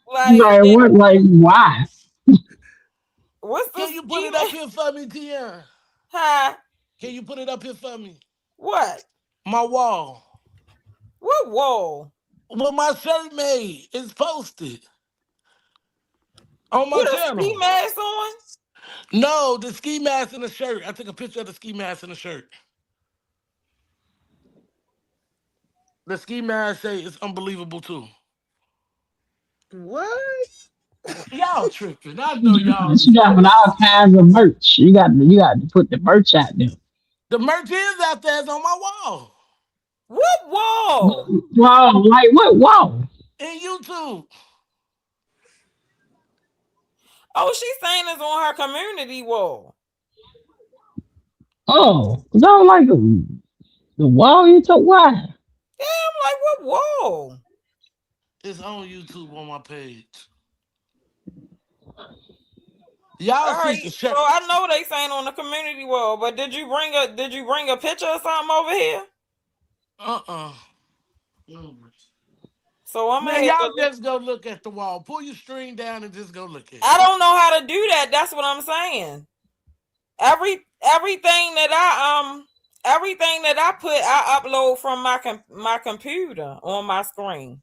what? Like why? what's the Can you put ski it up mask? here for me, Tia? Huh? Can you put it up here for me? What? My wall. What wall? Well, my shirt made is posted on my With a ski channel. mask on? No, the ski mask and the shirt. I took a picture of the ski mask and the shirt. The ski mask say it's unbelievable too. What? Y'all tripping. I know y'all She is. got all kinds of merch. You got to put the merch out there. The merch is out there. It's on my wall. What wall? Wow, like what? Wow. In YouTube. Oh, she's saying it's on her community wall. Oh, is that like the wall you took? Why? Yeah, I'm like, what wall? It's on YouTube on my page. All Y'all see right, the so shirt. I know they saying on the community wall, but did you bring a picture or something over here? Uh-uh. So I'm gonna Man, have to y'all look. just go look at the wall. Pull your string down and just go look at I it. don't know how to do that. That's what I'm saying. Everything that I put, I upload from my computer on my screen.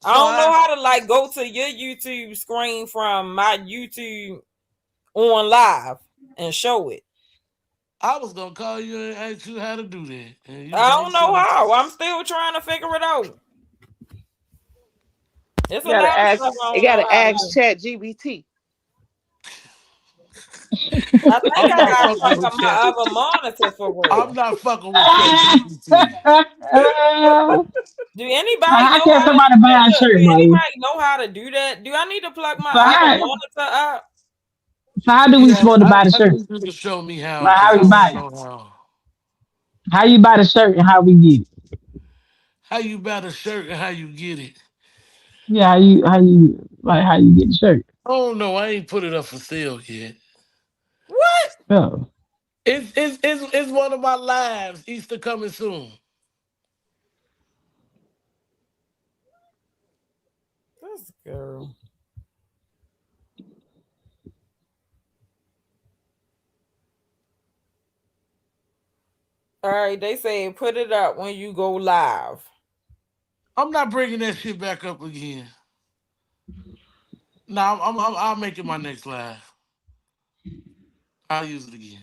I So don't know I how to like go to your YouTube screen from my YouTube on live and show it. I was gonna call you and ask you how to do that. And you I told don't know me. how. I'm still trying to figure it out. There's a gotta lot of ask stuff I you don't know gotta how to ask do. Chat GBT. I think I'm I not got to fucking plug with up my Chat. other monitor for I'm real. not fucking with Chat GPT. Do anybody How know can how to somebody do buy that? a Look, do shirt, man? anybody know how to do that? Do I need to plug my So other how, monitor up? so how do we Yeah, supposed to buy the I shirt? need you to show me how, Like because how I we buy don't it? know how. How you buy the shirt and how we get it? How you buy the shirt and how you get it. Yeah, how you get the shirt? I don't know. I ain't put it up for sale yet. What? Oh, It's one of my lives. Easter coming soon. This girl. All right, they say put it up when you go live. I'm not bringing that shit back up again. No, I'll make it my next live. I'll use it again.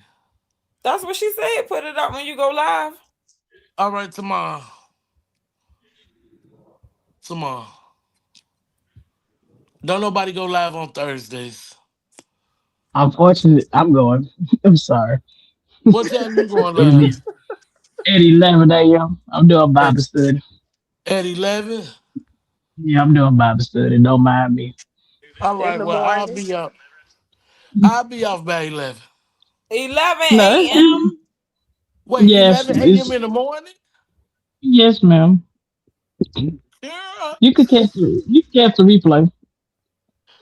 That's what she said. Put it up when you go live. All right, tomorrow. Tomorrow. Don't nobody go live on Thursdays. Unfortunately, I'm going. I'm sorry. What time you going It'll live? be at 11 a.m. I'm doing At, Bible study. at 11? Yeah, I'm doing Bible study. Don't mind me. All In right, the well, I'll morning. be up. I'll be off by 11. 11 No, a.m. Wait, yes, 11 a.m. it's in the morning? yes, ma'am. Yeah. You can catch the replay.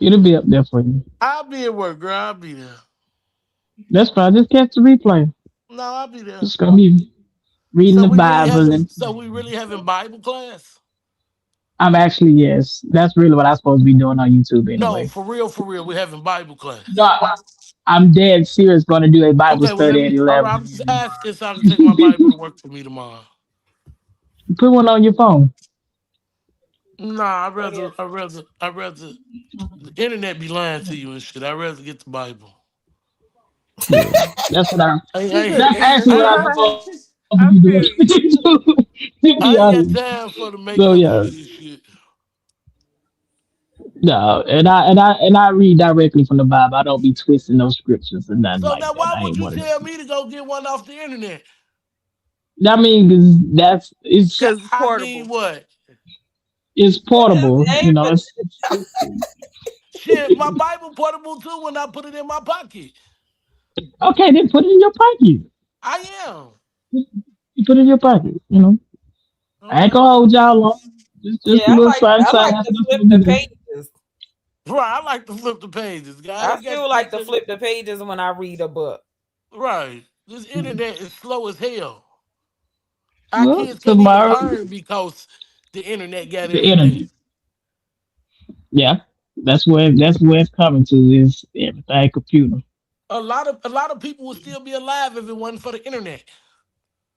It'll be up there for you. I'll be at work, girl. I'll be there. That's fine. Just catch the replay. No, I'll be there. Just gonna be reading So the we really Bible having and so we really having Bible class? I'm actually yes. That's really what I'm supposed to be doing on YouTube No, anyway. for real, for real. We're having Bible No, class. I'm dead serious. Going to do a Bible Okay, well let study at me all right, I'm 11. just asking so I can take my Bible to work for me tomorrow. Put one on your phone. Nah, I'd rather the internet be lying to you and shit. I'd rather get the Bible. Yeah, that's what I. I, He I, said the That's actually what I'm internet. supposed to I be doing. feel you. To I be ain't got honest. time for the So makeup yeah, and shit. no, and I read directly from the Bible. I don't be twisting those scriptures and nothing So like now that. why I would ain't you one of tell them. me to go get one off the internet? I mean, 'cause that's Because it's I mean portable. what? it's portable. You know, David. Shit, my Bible portable too when I put it in my pocket. okay. Then put it in your pocket. I am. You put it in your pocket. You know, All I ain't right. gonna hold y'all long. Just a Yeah, little side I side. like That's to enough flip for me the to. pages. Right, I like to flip the pages, guy. I I got still like to shit. flip the pages when I read a book. Right. This internet is slow as hell. Our Well, kids can't even tomorrow learn because the internet got the internet. everything. Yeah, that's where it's coming to is everything computer. A lot of people would still be alive if it wasn't for the internet.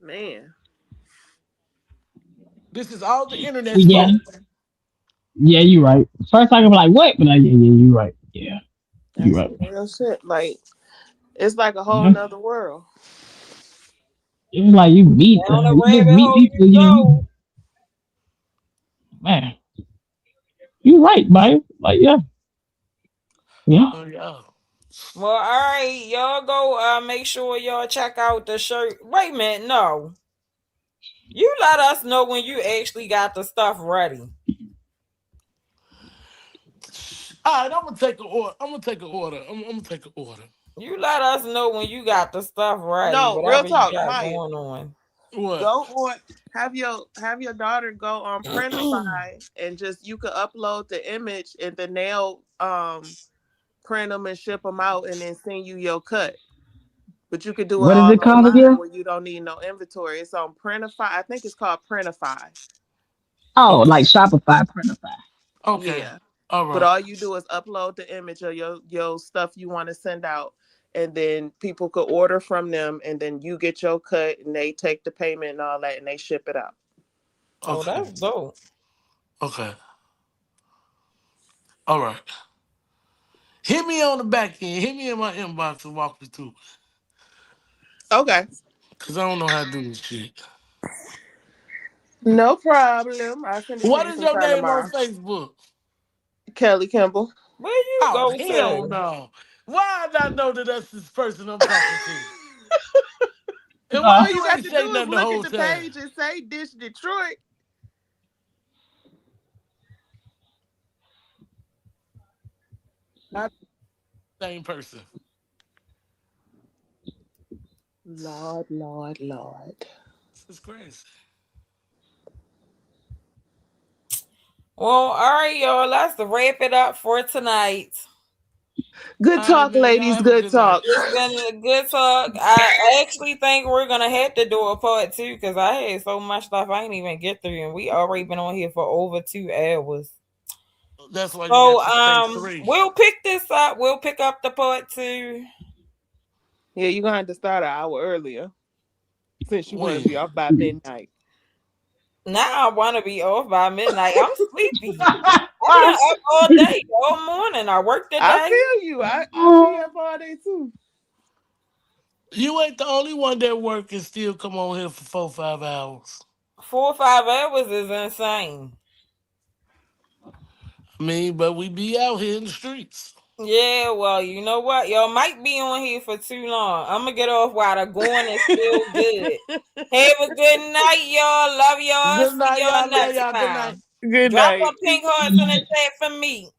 Man. This is all the internet's Yeah, fault. yeah, you're right. First I'm like, what? But yeah, you're right. Yeah, you're That's right. some real shit. Like, it's like a whole Yeah, nother world. it's like Down the you just rabbit meet hole people. you go. Man, you're right, man. Like yeah. Oh yeah. Well, all right, y'all go make sure y'all check out the shirt. Wait a minute, no. You let us know when you actually got the stuff ready. All right, I'm gonna take an order. I'm gonna take an order. You let us know when you got the stuff ready, No, real whatever you talk, got Maya. going on. What? Go on. Have your daughter go on Printify and just you could upload the image and then they'll print them and ship them out and then send you your cut. But you could do it What is all it called online again? where you don't need no inventory. It's on Printify. I think it's called Printify. Oh, Okay. like Shopify, Printify. Okay. Yeah. All But right. all you do is upload the image of your stuff you want to send out, and then people could order from them, and then you get your cut, and they take the payment and all that, and they ship it out. Oh, Okay. that's dope. Okay. All right. Hit me on the back end. Hit me in my inbox and walk me through. Okay, Cause I don't know how to do this shit. no problem. I'll send it to What you is your sometime name on tomorrow. Facebook? Kelly Kimball. Where you Oh go hell to? no! Why did I know that that's this person I'm talking to? And All why you you got ain't to say do is nothing the look at whole the time? page and say Dish Detroit. Not the same person. Lord, Lord, Lord. This is crazy. Well, all right, y'all. Let's wrap it up for tonight. Good All right, talk, man. Y'all ladies. have a Good good night. talk. It's been a good talk. I actually think we're gonna have to do a part two because I had so much stuff I ain't even get through, and we already been on here for over 2 hours. That's why you got So to say three. we'll pick this up. We'll pick up the part two. Yeah, you're going to have to start an hour earlier since you want to When? be off by midnight. Now I want to be off by midnight. I'm sleepy. I've been up all day, all morning. I worked I today. feel you. I be up all day too. You ain't the only one that work and still come on here for 4 or 5 hours. 4 or 5 hours is insane. I mean, but we be out here in the streets. Yeah, well, you know what? Y'all might be on here for too long. I'm gonna get off while the going is still good. Have a good night, y'all. Love y'all. Good See night, y'all y'all. Love next y'all. Good night. time. Good Drop night. a pink hearts in the chat for me.